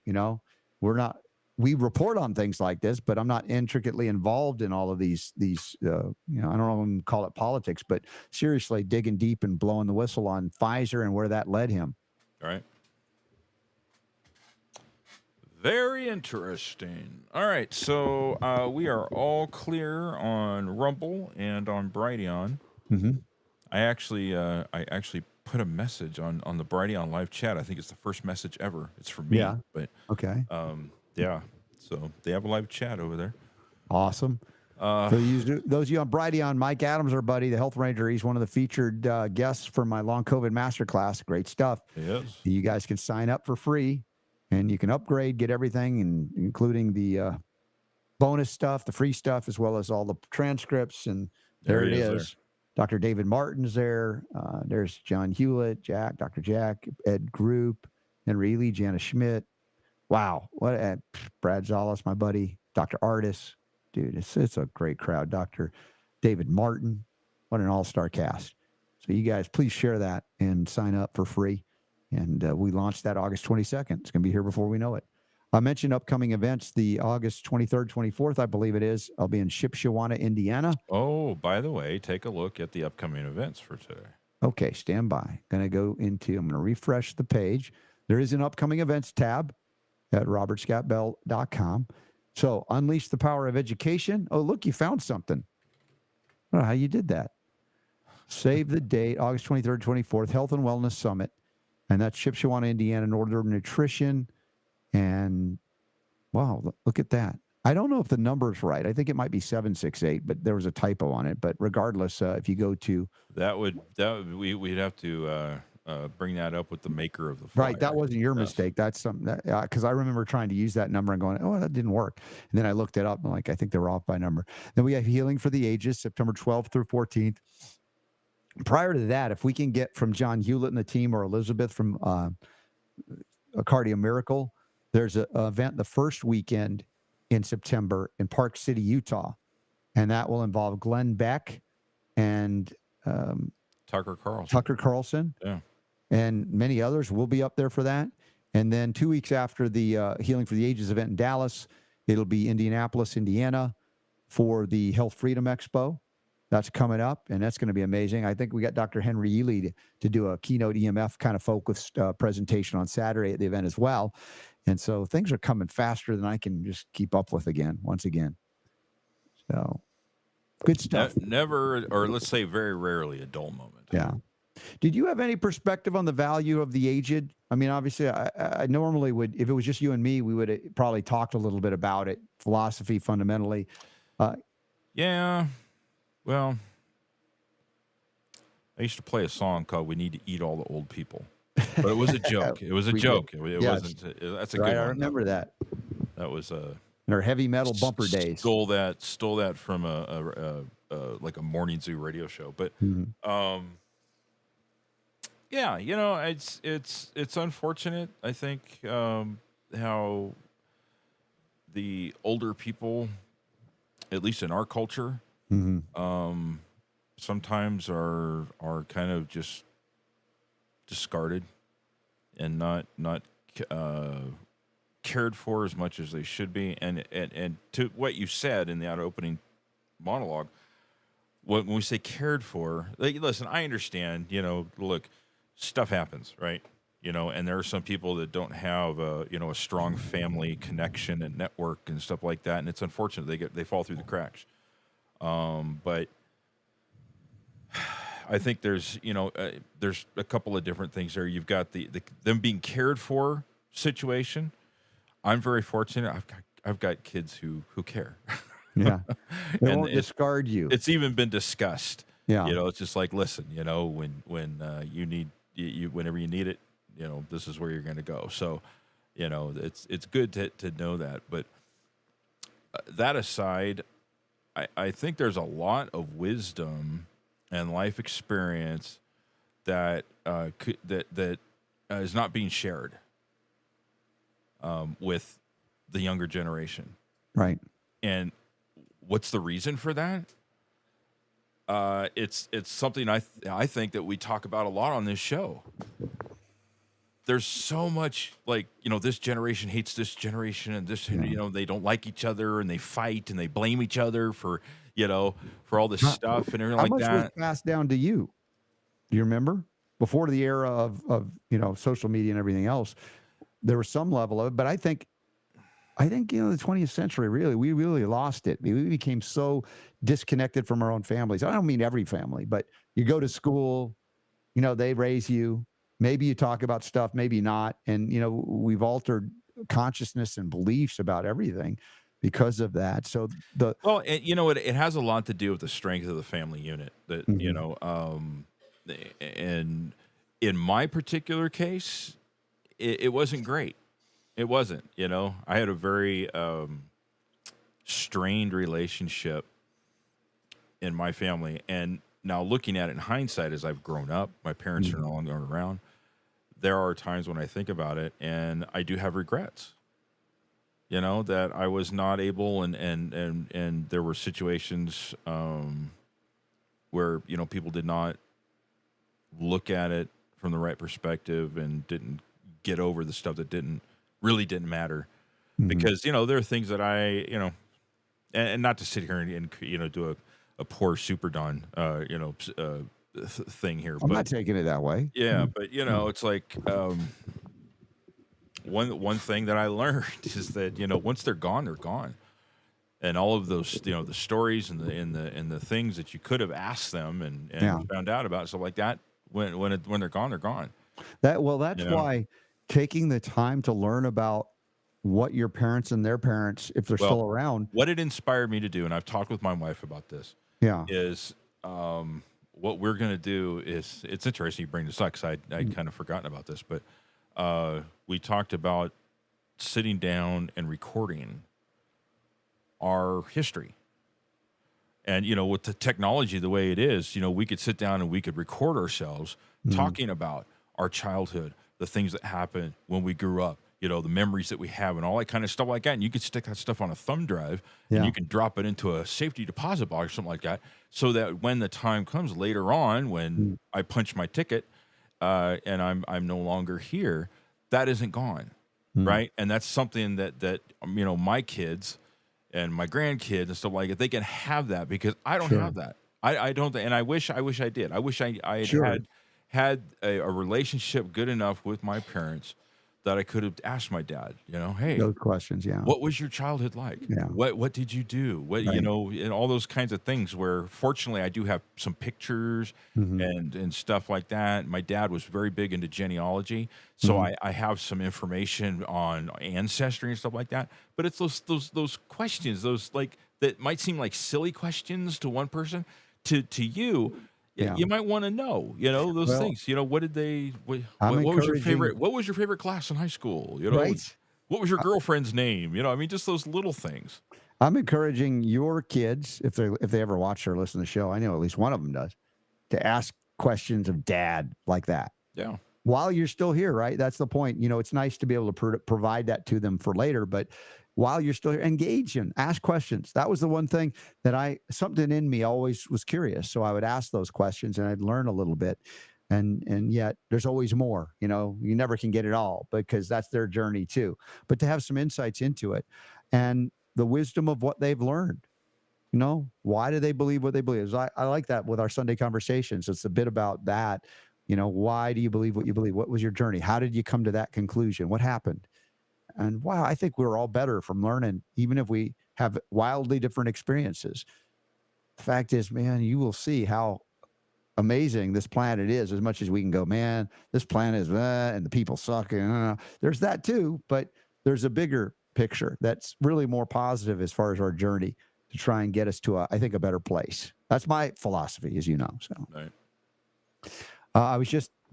We report on things like this, but I'm not intricately involved in all of these, I don't know if I call it politics, but seriously digging deep and blowing the whistle on Pfizer and where that led him. All right. Very interesting. All right. So we are all clear on Rumble and on Brighteon. Mm-hmm. I actually put a message on the Brighteon live chat. I think it's the first message ever. It's for me. Yeah. But okay. Yeah. So they have a live chat over there. Awesome. For those of you on Brighteon, Mike Adams, our buddy, the Health Ranger, he's one of the featured guests for my long COVID masterclass. Great stuff. Yes. You guys can sign up for free, and you can upgrade, get everything, and including the bonus stuff, the free stuff, as well as all the transcripts. And there it is. Dr. David Martin's there. There's John Hewlett, Dr. Jack, Ed Group, Henry Ely, Jana Schmidt. Wow. Brad Zalas, my buddy, Dr. Artis. Dude, it's a great crowd. Dr. David Martin. What an all-star cast. So you guys, please share that and sign up for free. And we launched that August 22nd. It's going to be here before we know it. I mentioned upcoming events, the August 23rd, 24th, I believe it is. I'll be in Shipshewana, Indiana. Oh, by the way, take a look at the upcoming events for today. Okay, stand by. I'm going to refresh the page. There is an upcoming events tab at robertscottbell.com. So unleash the power of education. Oh, look, you found something. I don't know how you did that. Save the date, August 23rd, 24th, Health and Wellness Summit. And that's Shipshewana, Indiana, Northern Nutrition. And wow, look at that. I don't know if the number's right. I think it might be 768, but there was a typo on it. But regardless, if you go to we'd have to bring that up with the maker of the Right. That flyer. wasn't your Yes. mistake. That's something that, because I remember trying to use that number and going, oh, that didn't work. And then I looked it up and like, I think they were off by number. Then we have Healing for the Ages, September 12th through 14th. Prior to that, if we can get from John Hewlett and the team or Elizabeth from a Cardio Miracle, there's an event the first weekend in September in Park City, Utah. And that will involve Glenn Beck and Tucker Carlson. Tucker Carlson. Yeah. And many others will be up there for that. And then 2 weeks after the Healing for the Ages event in Dallas, it'll be Indianapolis, Indiana for the Health Freedom Expo. That's coming up, and that's going to be amazing. I think we got Dr. Henry Ely to do a keynote EMF kind of focused presentation on Saturday at the event as well. And so things are coming faster than I can just keep up with once again. So good stuff. Never, or let's say very rarely, a dull moment. Yeah. Did you have any perspective on the value of the aged? I mean, obviously, I normally would, if it was just you and me, we would have probably talked a little bit about it, philosophy fundamentally. Yeah. Well, I used to play a song called "We Need to Eat All the Old People," but it was a joke. It was a joke. It Yes. wasn't. That's a Right, good I one. remember that. That was In our heavy metal bumper days. Stole that from a like a morning zoo radio show. But yeah, it's unfortunate. I think how the older people, at least in our culture, sometimes are kind of just discarded and not cared for as much as they should be. And to what you said in that opening monologue, when we say cared for, like, listen, I understand, look, stuff happens, right? And there are some people that don't have a strong family connection and network and stuff like that. And it's unfortunate they fall through the cracks. But I think there's a couple of different things there. You've got the them being cared for situation. I'm very fortunate. I've got kids who care. Yeah. They And won't discard you. It's even been discussed. Yeah. It's just like, listen, when you need you whenever you need it, this is where you're going to go. So, it's good to know that. But that aside, I think there's a lot of wisdom and life experience that is not being shared with the younger generation. Right. And what's the reason for that? It's something I think that we talk about a lot on this show. There's so much, like, this generation hates this generation, and this, they don't like each other, and they fight and they blame each other for all this stuff and everything like How much was that. passed down to you? Do you remember? Before the era of social media and everything else, there was some level of it, but I think the 20th century, we really lost it. We became so disconnected from our own families. I don't mean every family, but you go to school, they raise you. Maybe you talk about stuff, maybe not. And, we've altered consciousness and beliefs about everything because of that. So it has a lot to do with the strength of the family unit that, and in my particular case, it wasn't great. It wasn't, I had a very strained relationship in my family. And now looking at it in hindsight, as I've grown up, my parents are no longer around. There are times when I think about it and I do have regrets, that I was not able and there were situations where, people did not look at it from the right perspective and didn't get over the stuff that really didn't matter. Because, there are things that I, and not to sit here and do a poor Super Don, thing here. I'm not taking it that way. Yeah, but it's like one thing that I learned is that once they're gone, and all of those the stories and the things that you could have asked them and found out about, stuff like that, when they're gone, they're gone. That's why taking the time to learn about what your parents and their parents, if they're still around, what it inspired me to do, and I've talked with my wife about this, is what we're going to do is, it's interesting you bring this up because I'd kind of forgotten about this, but we talked about sitting down and recording our history. And, with the technology the way it is, we could sit down and we could record ourselves talking about our childhood, the things that happened when we grew up, the memories that we have and all that kind of stuff like that. And you could stick that stuff on a thumb drive and you can drop it into a safety deposit box or something like that. So that when the time comes later on, when I punch my ticket and I'm no longer here, that isn't gone. Right. And that's something that my kids and my grandkids and stuff like that, they can have that because I don't have that. I don't, and I wish I did. I wish I had a relationship good enough with my parents that I could have asked my dad, hey, Those questions, yeah. what was your childhood like? Yeah. What did you do? What, Right. And all those kinds of things where fortunately I do have some pictures and stuff like that. My dad was very big into genealogy. So I have some information on ancestry and stuff like that. But it's those questions, those like, that might seem like silly questions to one person, to you. You might want to know, those Well, things. What did they? I'm What was your encouraging- favorite? What was your favorite class in high school? Right. What was your girlfriend's name? Just those little things. I'm encouraging your kids, if they ever watch or listen to the show, I know at least one of them does, to ask questions of dad like that. Yeah. While you're still here, right? That's the point. It's nice to be able to provide that to them for later, but while you're still here, engage them, ask questions. That was the one thing that something in me always was curious. So I would ask those questions and I'd learn a little bit. And yet there's always more, you never can get it all because that's their journey too. But to have some insights into it and the wisdom of what they've learned, why do they believe what they believe? I like that with our Sunday conversations. It's a bit about that. Why do you believe what you believe? What was your journey? How did you come to that conclusion? What happened? And wow, I think we're all better from learning, even if we have wildly different experiences. The fact is, man, you will see how amazing this planet is as much as we can go, man, this planet is, and the people suck. There's that too, but there's a bigger picture that's really more positive as far as our journey to try and get us to, I think, a better place. That's my philosophy, as you know. So Right.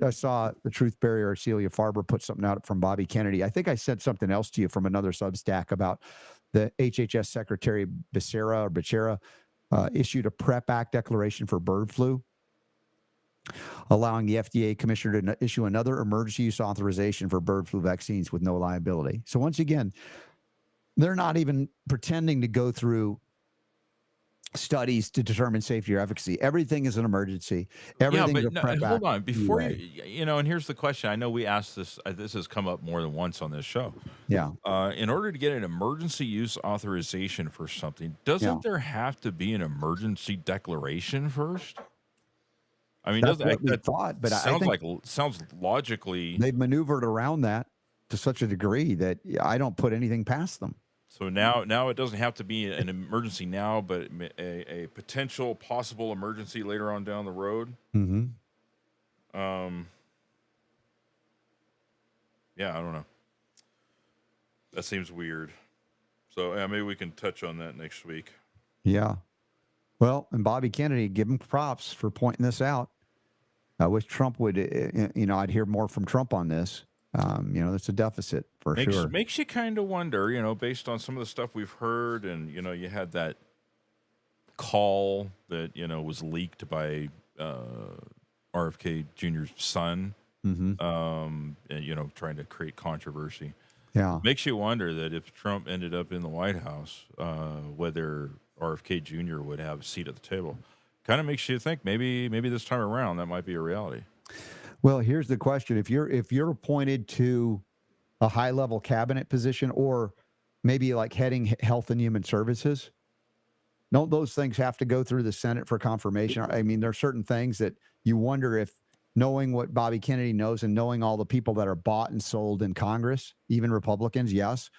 I saw the Truth Barrier, Celia Farber put something out from Bobby Kennedy. I think I said something else to you from another Substack about the HHS Secretary Becerra issued a PrEP Act declaration for bird flu, allowing the FDA commissioner to issue another emergency use authorization for bird flu vaccines with no liability. So once again, they're not even pretending to go through studies to determine safety or efficacy. Everything is an emergency. Everything's a PrEP hold Act on. Before anyway. and here's the question. I know we asked this. This has come up more than once on this show. Yeah. In order to get an emergency use authorization for something, doesn't there have to be an emergency declaration first? I mean, That's what we thought, but I think sounds logically. they've maneuvered around that to such a degree that I don't put anything past them. So now it doesn't have to be an emergency now, but a potential possible emergency later on down the road. Mm-hmm. Yeah, I don't know. That seems weird. So maybe we can touch on that next week. Yeah. Well, and Bobby Kennedy, give him props for pointing this out. I wish Trump would, I'd hear more from Trump on this. That's a deficit for sure. Makes you kind of wonder, based on some of the stuff we've heard, and you had that call that was leaked by RFK Jr.'s son, Mm-hmm. and trying to create controversy. Yeah, Makes you wonder that if Trump ended up in the White House, whether RFK Jr. would have a seat at the table. Kind of makes you think maybe this time around that might be a reality. Well, here's the question: if you're appointed to a high-level cabinet position, or maybe like heading Health and Human Services, don't those things have to go through the Senate for confirmation? I mean, there are certain things that you wonder if, knowing what Bobby Kennedy knows and knowing all the people that are bought and sold in Congress, even Republicans, yes,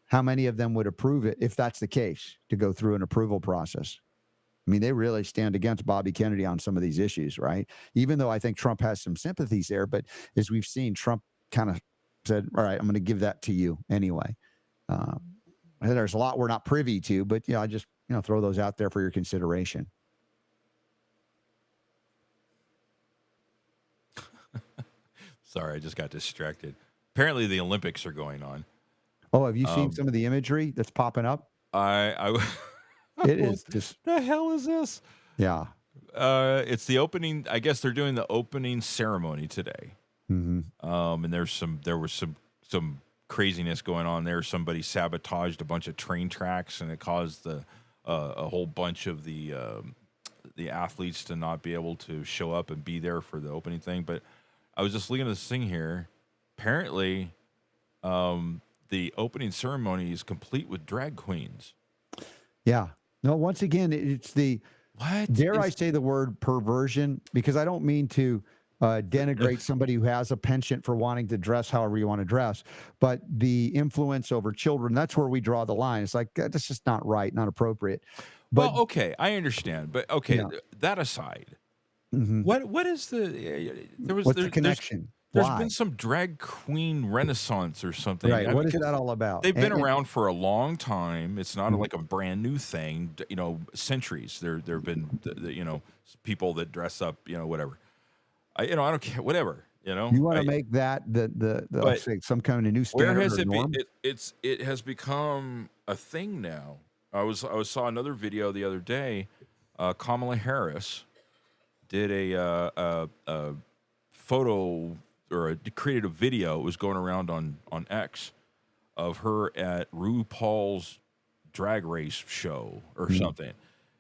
how many of them would approve it if that's the case, to go through an approval process? I mean, they really stand against Bobby Kennedy on some of these issues, right? Even though I think Trump has some sympathies there, but as we've seen, Trump kind of said, all right, I'm going to give that to you anyway. There's a lot we're not privy to, but I just, throw those out there for your consideration. Sorry, I just got distracted. Apparently, the Olympics are going on. Oh, have you seen some of the imagery that's popping up? I It what is just, the hell is this? yeah. It's the opening. I guess they're doing the opening ceremony today. Hmm. And there was some craziness going on there. Somebody sabotaged a bunch of train tracks, and it caused a whole bunch of the athletes to not be able to show up and be there for the opening thing. But I was just looking at this thing here. Apparently, the opening ceremony is complete with drag queens. Yeah. No, once again, it's the, What? dare I say the word perversion? Because I don't mean to denigrate somebody who has a penchant for wanting to dress however you want to dress, but the influence over children, that's where we draw the line. It's like, that's just not right, not appropriate. But Well, okay, I understand, but okay, yeah. that aside, Mhm. what is What's the connection? there's Why? been some drag queen renaissance or something. Right. I What mean, is 'cause that all about? they've been And around for a long time. It's not Mhm. like a brand new thing. Centuries. There've been people that dress up. Whatever. I don't care. Whatever. you want to make that the let's But say some kind of new where standard has or it been? norm? It has become a thing now. I saw another video the other day. Kamala Harris did a photo or created a video. It was going around on X of her at RuPaul's Drag Race show or something.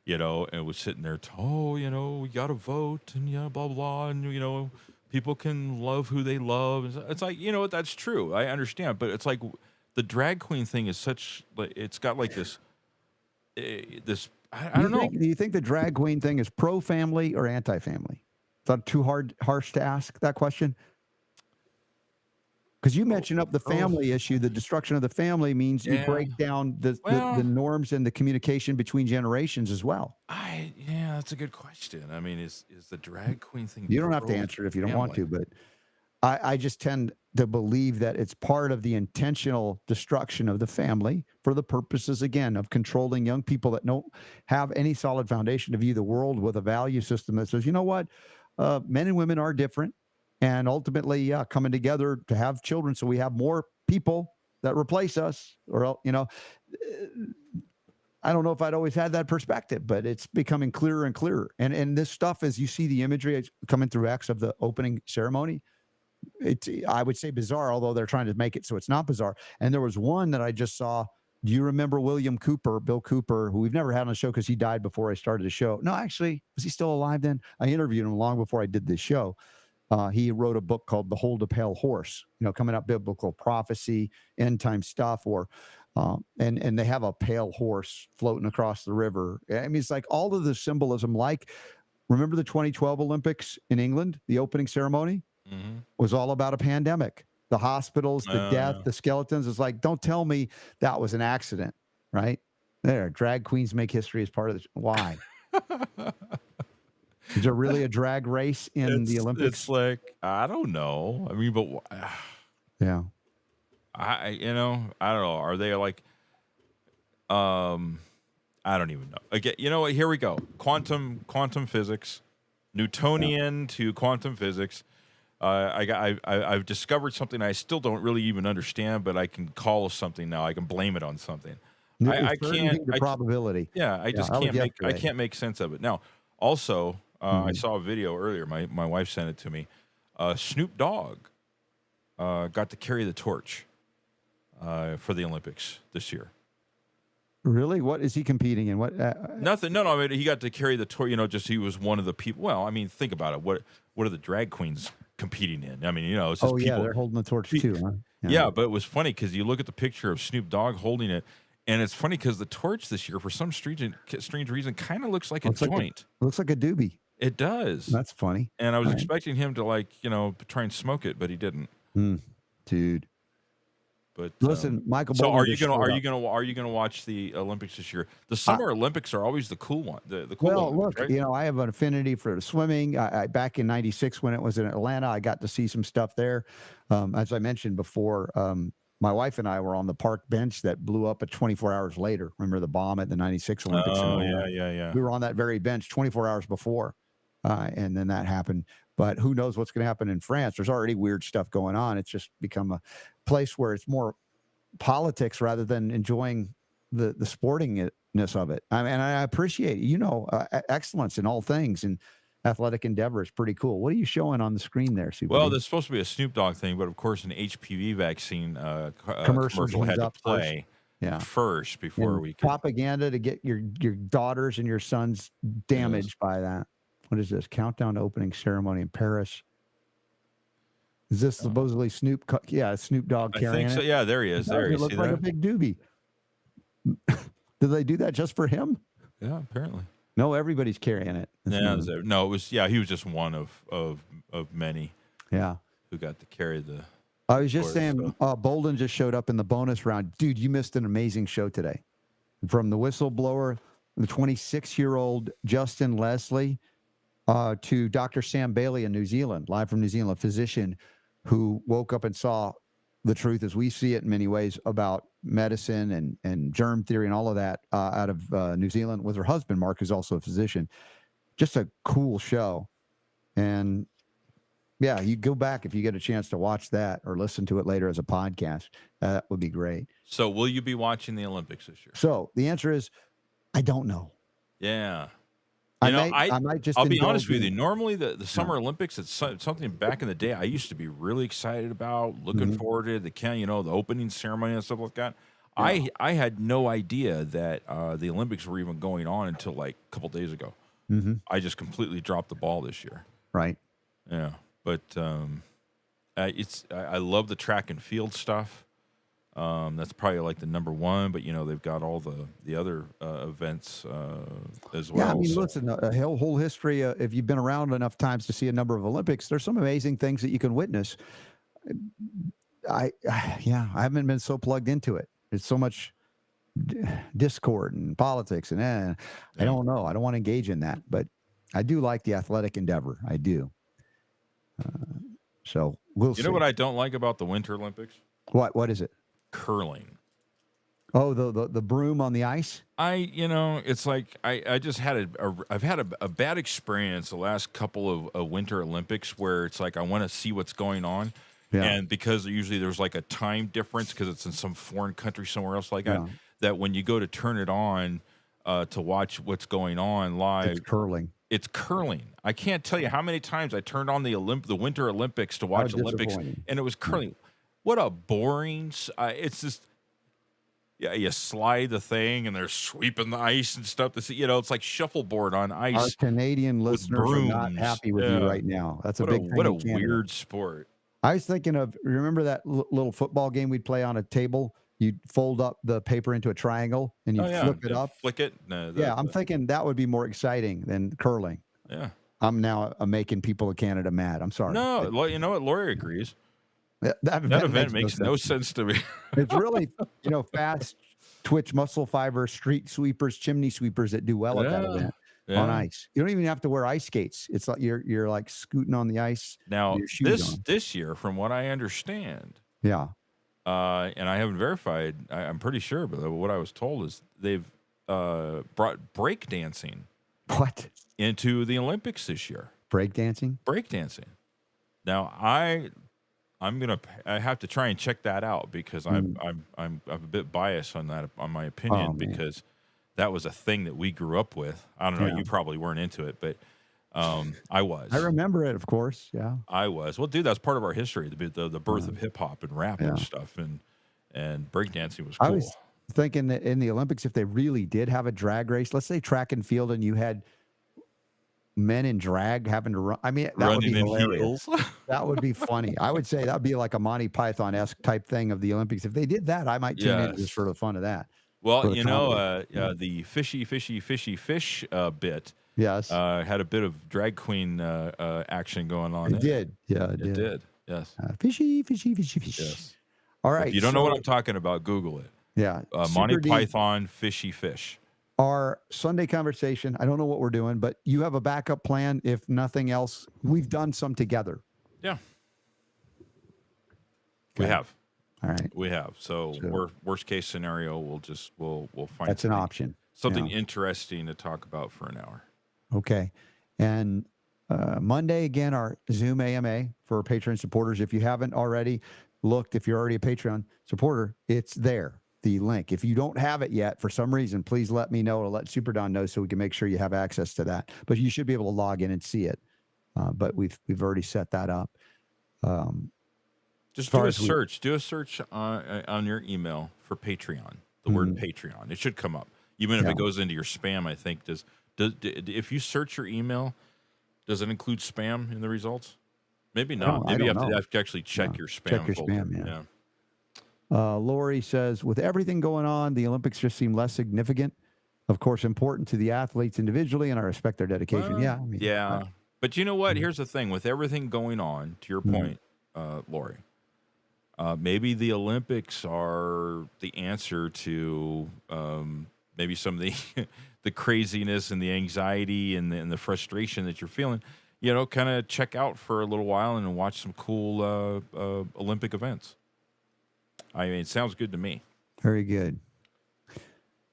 And was sitting there. We got to vote and blah blah, and people can love who they love. It's like what, that's true. I understand, but it's like the drag queen thing is such. It's got like this. I don't know. Do you think the drag queen thing is pro family or anti family? Is that too harsh to ask that question? Because you mentioned up the family issue, the destruction of the family means you Yeah. break down the Well, norms and the communication between generations as well. yeah, that's a good question. I mean, is the drag queen thing? You don't have to pro answer it if you don't want to, family? but I just tend to believe that it's part of the intentional destruction of the family for the purposes, again, of controlling young people that don't have any solid foundation to view the world with a value system that says, you know what, men and women are different. And ultimately, yeah, coming together to have children so we have more people that replace us, or, I don't know if I'd always had that perspective, but it's becoming clearer and clearer. And this stuff, as you see the imagery coming through X of the opening ceremony, it's, I would say, bizarre, although they're trying to make it so it's not bizarre. And there was one that I just saw. Do you remember Bill Cooper, who we've never had on the show because he died before I started the show? No, actually, was he still alive then? I interviewed him long before I did this show. He wrote a book called Behold a Pale Horse, coming up biblical prophecy, end time stuff, and they have a pale horse floating across the river. I mean, it's like all of the symbolism, remember the 2012 Olympics in England, the opening ceremony? Was all about a pandemic. The hospitals, the death, the skeletons. It's like, don't tell me that was an accident, right? There, drag queens make history as part of this. Why? Is there really a drag race in the Olympics? It's like, I don't know. I mean, but yeah, I don't know. Are they like, I don't even know. Again, you know what? Here we go. Quantum physics, Newtonian to quantum physics. I've discovered something I still don't really even understand, but I can call something now. I can blame it on something. I can't. The probability. Yeah, I just can't make. I can't make sense of it. Now, also, I saw a video earlier. My wife sent it to me. Snoop Dogg got to carry the torch for the Olympics this year. Really? What is he competing in? What? Nothing. No. I mean, he got to carry the torch. Just he was one of the people. Well, I mean, think about it. What are the drag queens competing in? I mean, it's just people. They're holding the torch too, huh? Yeah, but it was funny because you look at the picture of Snoop Dogg holding it, and it's funny because the torch this year, for some strange reason, kind of looks like a joint. Looks like a doobie. It does. That's funny. And I was expecting him to try and smoke it, but he didn't. Dude. But listen, Michael. So are you gonna watch the Olympics this year? The Summer Olympics are always the cool one. The cool Olympics, look, right? I have an affinity for the swimming. I back in '96 when it was in Atlanta, I got to see some stuff there. As I mentioned before, my wife and I were on the park bench that blew up at 24 hours later. Remember the bomb at the '96 Olympics? Oh yeah. We were on that very bench 24 hours before. and then that happened. But who knows what's going to happen in France? There's already weird stuff going on. It's just become a place where it's more politics rather than enjoying the sportingness of it. I mean, I appreciate excellence in all things, and athletic endeavor is pretty cool. What are you showing on the screen there, Super Well, D? there's supposed to be a Snoop Dogg thing, but of course, an HPV vaccine Commercials commercial was had to up first. play Yeah. first before And we could. propaganda to get your daughters and your sons damaged by that. What is this? Countdown to opening ceremony in Paris. Is this supposedly Snoop Dogg I carrying think so. it? Yeah, there he is. There It you looks see like a that? big doobie. Did they do that just for him? Yeah, apparently. No, everybody's carrying it. Yeah, no, it was. Yeah, he was just one of many. Yeah. Who got to carry the. I was just torch, saying, so. Bolden just showed up in the bonus round. Dude, you missed an amazing show today. From the whistleblower, the 26-year-old Justin Leslie, to Dr. Sam Bailey in New Zealand, live from New Zealand, a physician who woke up and saw the truth as we see it in many ways about medicine and germ theory and all of that out of New Zealand with her husband, Mark, who's also a physician. Just a cool show. And yeah, you go back if you get a chance to watch that or listen to it later as a podcast. That would be great. So, will you be watching the Olympics this year? So the answer is, I don't know. Yeah. I might just. I'll be honest with you. in- Normally, the Summer Olympics, it's something back in the day I used to be really excited about, looking forward to the opening ceremony and stuff like that. Yeah. I had no idea that the Olympics were even going on until like a couple days ago. Mm-hmm. I just completely dropped the ball this year. Right. Yeah, but I love the track and field stuff. That's probably like the number one, but they've got all the other events as well. Yeah, I mean, listen, a whole history. If you've been around enough times to see a number of Olympics, there's some amazing things that you can witness. I haven't been so plugged into it. It's so much discord and politics, and I don't know. I don't want to engage in that, but I do like the athletic endeavor. I do. So we'll see. You know what I don't like about the Winter Olympics? What is it? Curling. Oh, the broom on the ice. It's like I just had I've had a bad experience the last couple of Winter Olympics where it's like I want to see what's going on, and because usually there's like a time difference because it's in some foreign country somewhere else like that. That when you go to turn it on to watch what's going on live, it's curling. It's curling. I can't tell you how many times I turned on the Winter Olympics to watch Olympics, and it was curling. What a boring! It's just. Yeah, you slide the thing, and they're sweeping the ice and stuff. It's like shuffleboard on ice. Our Canadian listeners are not happy with you right now. That's a big thing. What a weird sport. I was thinking of, remember that little football game we'd play on a table? You'd fold up the paper into a triangle, and you'd flip it up. Flick it? No, I'm thinking that would be more exciting than curling. Yeah. I'm now making people of Canada mad. I'm sorry. No, you know what? Lori agrees. That event makes no sense to me. It's really, fast twitch muscle fiber street sweepers, chimney sweepers that do well at that event on ice. You don't even have to wear ice skates. It's like you're like scooting on the ice. Now this year, from what I understand, and I haven't verified, I'm pretty sure, but what I was told is they've brought breakdancing into the Olympics this year. Breakdancing. Now I have to try and check that out because I'm a bit biased on that, on my opinion, because that was a thing that we grew up with. I don't know, you probably weren't into it, but I was. I remember it, of course. Yeah, I was. Well, dude, that's part of our history, the birth of hip hop and rap and stuff, and breakdancing was cool. I was thinking that in the Olympics, if they really did have a drag race, let's say track and field, and you had men in drag having to run. I mean, that would be hilarious. That would be funny. I would say that'd be like a Monty Python-esque type thing of the Olympics. If they did that, I might tune in just for the fun of that. Well, the fishy fish bit had a bit of drag queen action going on. It did. Yeah, it did. Yes. Fishy fish. Yes. All right. If you don't know what I'm talking about, Google it. Yeah. Monty Python fishy fish. Our Sunday conversation, I don't know what we're doing, but you have a backup plan. If nothing else, we've done some together. Yeah. We have. All right. We have. So worst case scenario, we'll find that's an option. Something interesting to talk about for an hour. Okay. And Monday, again, our Zoom AMA for Patreon supporters. If you haven't already looked, if you're already a Patreon supporter, it's there, the link. If you don't have it yet, for some reason, please let me know or let Super Don know so we can make sure you have access to that. But you should be able to log in and see it. But we've already set that up. Just do a search. Do a search on your email for Patreon. The word Patreon. It should come up, even if it goes into your spam. I think does if you search your email, does it include spam in the results? Maybe not. Maybe you have to actually check your spam. Check your folder. spam. Yeah. Lori says, with everything going on, the Olympics just seem less significant. Of course, important to the athletes individually, and I respect their dedication. But you know what? Here's the thing: with everything going on, to your point, Lori. Maybe the Olympics are the answer to maybe some of the the craziness and the anxiety and the frustration that you're feeling. Kind of check out for a little while and watch some cool Olympic events. I mean, it sounds good to me. Very good.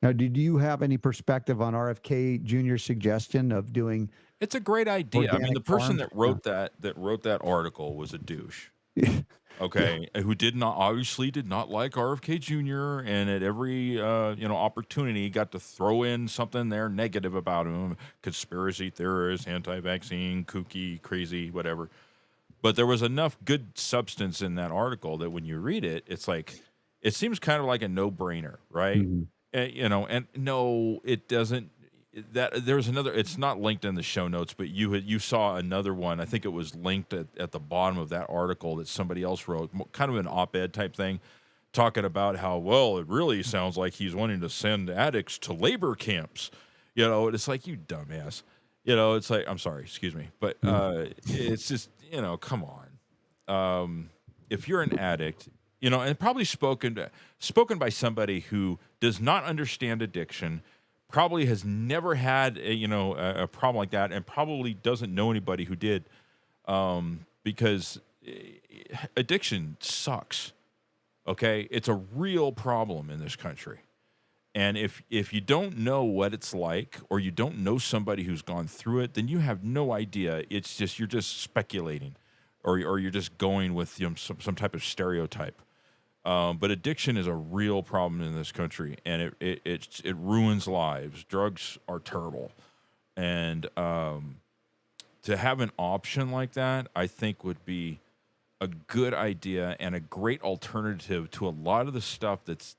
Now, did you have any perspective on RFK Jr.'s suggestion of doing? It's a great idea. I mean, the person that wrote that article was a douche. Okay, who obviously did not like RFK Jr. and at every opportunity got to throw in something there negative about him, conspiracy theorist, anti-vaccine, kooky, crazy, whatever. But there was enough good substance in that article that when you read it, it's like it seems kind of like a no-brainer, right? And no, it doesn't. That there's another. It's not linked in the show notes, but you saw another one. I think it was linked at the bottom of that article that somebody else wrote, kind of an op-ed type thing, talking about how it really sounds like he's wanting to send addicts to labor camps. It's like, you dumbass. It's like, I'm sorry, excuse me, but it's just come on. If you're an addict, and probably spoken by somebody who does not understand addiction. Probably has never had a problem like that, and probably doesn't know anybody who did, because addiction sucks. Okay, it's a real problem in this country, and if you don't know what it's like, or you don't know somebody who's gone through it, then you have no idea. It's just you're just speculating, or you're just going with some type of stereotype. But addiction is a real problem in this country, and it ruins lives. Drugs are terrible, and to have an option like that, I think would be a good idea and a great alternative to a lot of the stuff that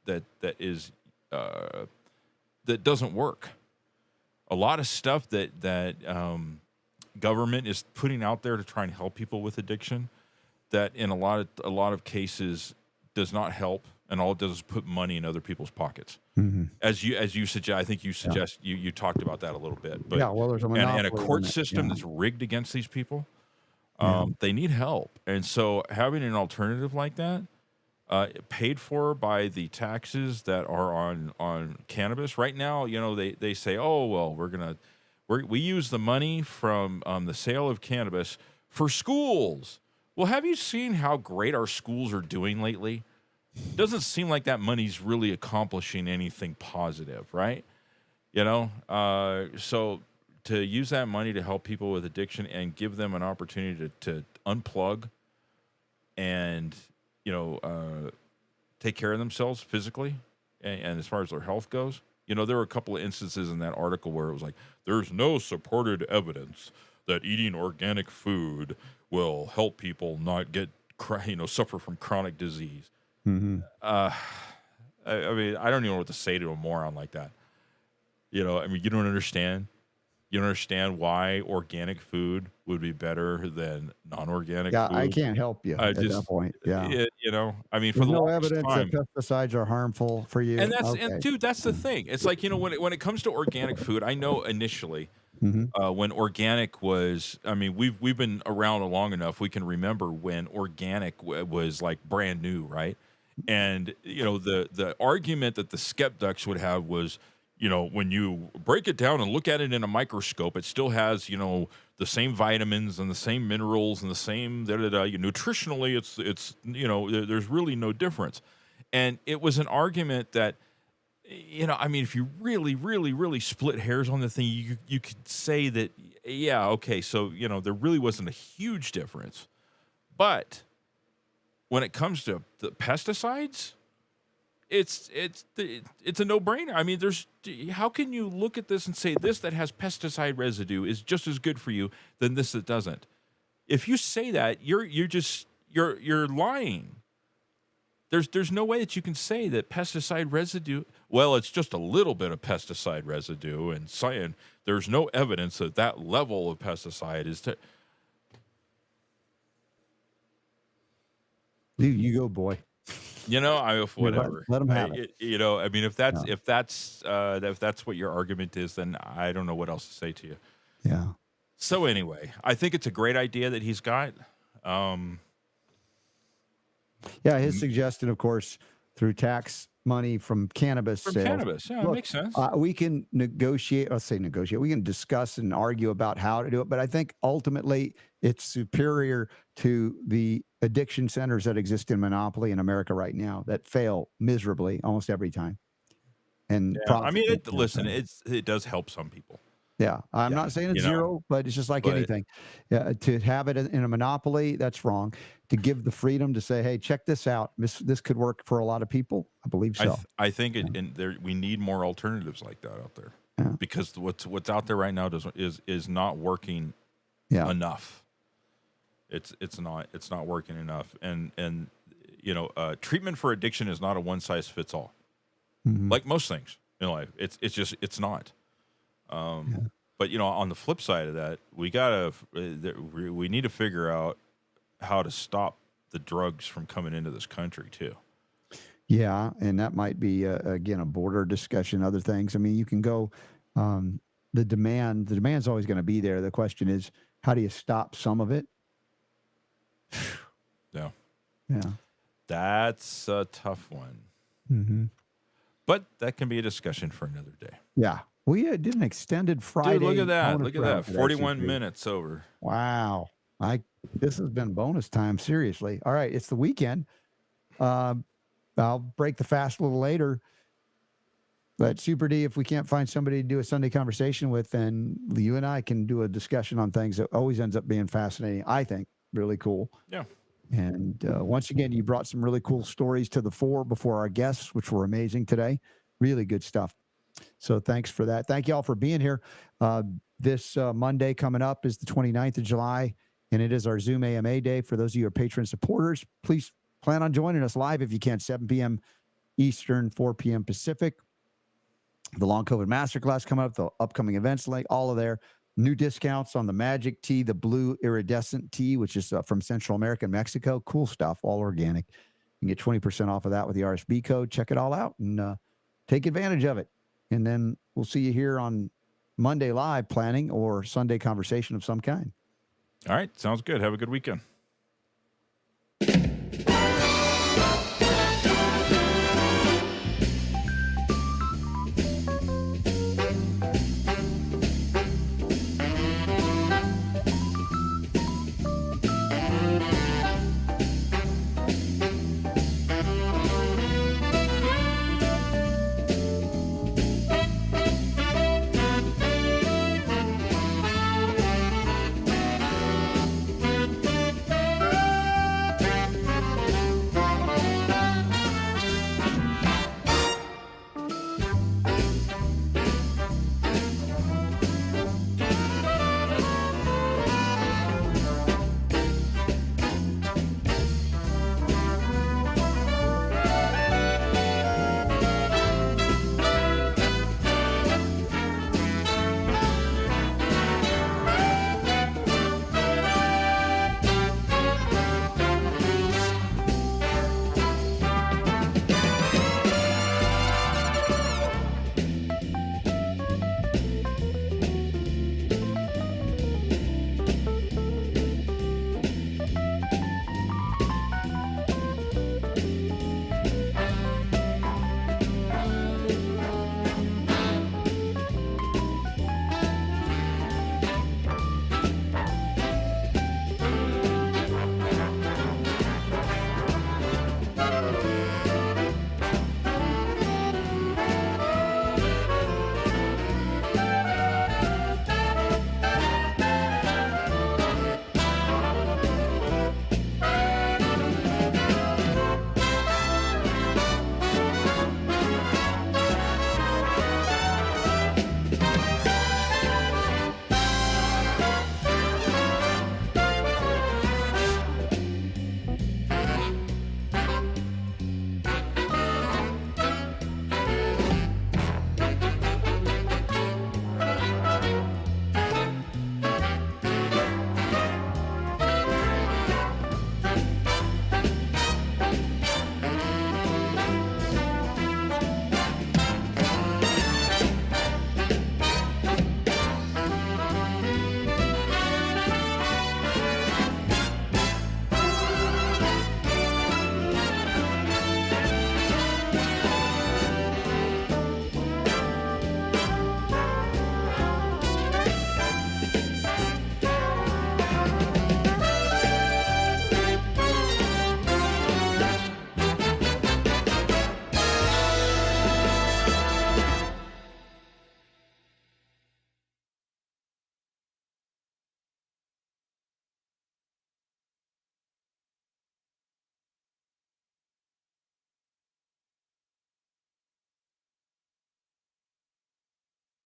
doesn't work. A lot of stuff that government is putting out there to try and help people with addiction, that in a lot of cases does not help, and all it does is put money in other people's pockets. As you suggest, I think you suggest you talked about that a little bit. But there's a monopoly and a court on it, system that's rigged against these people. They need help, and so having an alternative like that, paid for by the taxes that are on cannabis right now. They say, oh well, we use the money from the sale of cannabis for schools. Well, have you seen how great our schools are doing lately? Doesn't seem like that money's really accomplishing anything positive, right? So to use that money to help people with addiction and give them an opportunity to unplug and, take care of themselves physically and as far as their health goes. There were a couple of instances in that article where it was like, there's no supported evidence that eating organic food will help people not get, suffer from chronic disease. I mean, I don't even know what to say to a moron like that. You don't understand. You don't understand why organic food would be better than non-organic food. I can't help you at that point. Yeah. I mean, There's for the no longest evidence time, that pesticides are harmful for you. and that's the thing. It's like, when it comes to organic food, I know initially, when organic was, I mean, we've been around long enough. We can remember when organic was like brand new, right? And the argument that the skeptics would have was, when you break it down and look at it in a microscope, it still has the same vitamins and the same minerals and the same nutritionally. It's there's really no difference. And it was an argument that, I mean, if you really, really, really split hairs on the thing, you could say that yeah, okay, so there really wasn't a huge difference, but when it comes to the pesticides, it's a no-brainer. I mean, how can you look at this and say this that has pesticide residue is just as good for you than this that doesn't? If you say that, you're lying. There's no way that you can say that pesticide residue. Well, it's just a little bit of pesticide residue, and saying there's no evidence that that level of pesticide is. You go, boy. Whatever. Let 'em have it. I mean, if that's what your argument is, then I don't know what else to say to you. Yeah. So anyway, I think it's a great idea that he's got. Yeah, his suggestion, of course, through tax money from cannabis From sales. cannabis, yeah, it makes sense. We can negotiate. Let's say negotiate. We can discuss and argue about how to do it, but I think ultimately it's superior to the addiction centers that exist in monopoly in America right now that fail miserably almost every time. And Yeah, I mean, profit- listen, it does help some people. Yeah, I'm Yeah, not saying it's zero, but it's just like anything. Yeah, to have it in a monopoly, that's wrong. To give the freedom to say, "Hey, check this out. This could work for a lot of people." I believe so. I think we need more alternatives like that out there, Yeah. because what's out there right now is not working enough. It's not working enough, and treatment for addiction is not a one size fits all. Mhm. Like most things in life, it's not. But on the flip side of that, we need to figure out how to stop the drugs from coming into this country too. Yeah, and that might be again a border discussion. Other things. I mean, you can go. The demand's always going to be there. The question is, how do you stop some of it? Yeah, Yeah. that's a tough one. Mm-hmm. But that can be a discussion for another day. Yeah. We did an extended Friday. Dude, look at that! bonus Look at round that! today, 41 CP. minutes over. Wow. This has been bonus time. Seriously. All right. It's the weekend. I'll break the fast a little later. But Super D, if we can't find somebody to do a Sunday conversation with, then you and I can do a discussion on things that always ends up being fascinating. I think really cool. Yeah. And once again, you brought some really cool stories to the fore before our guests, which were amazing today. Really good stuff. So thanks for that. Thank you all for being here. This Monday coming up is the 29th of July, and it is our Zoom AMA day. For those of you who are patron supporters, please plan on joining us live if you can, 7 p.m. Eastern, 4 p.m. Pacific. The Long COVID Masterclass coming up, the upcoming events link, all of there. New discounts on the Magic Tea, the blue iridescent tea, which is from Central America and Mexico. Cool stuff, all organic. You can get 20% off of that with the RSB code. Check it all out and take advantage of it. And then we'll see you here on Monday live planning or Sunday conversation of some kind. All right. Sounds good. Have a good weekend.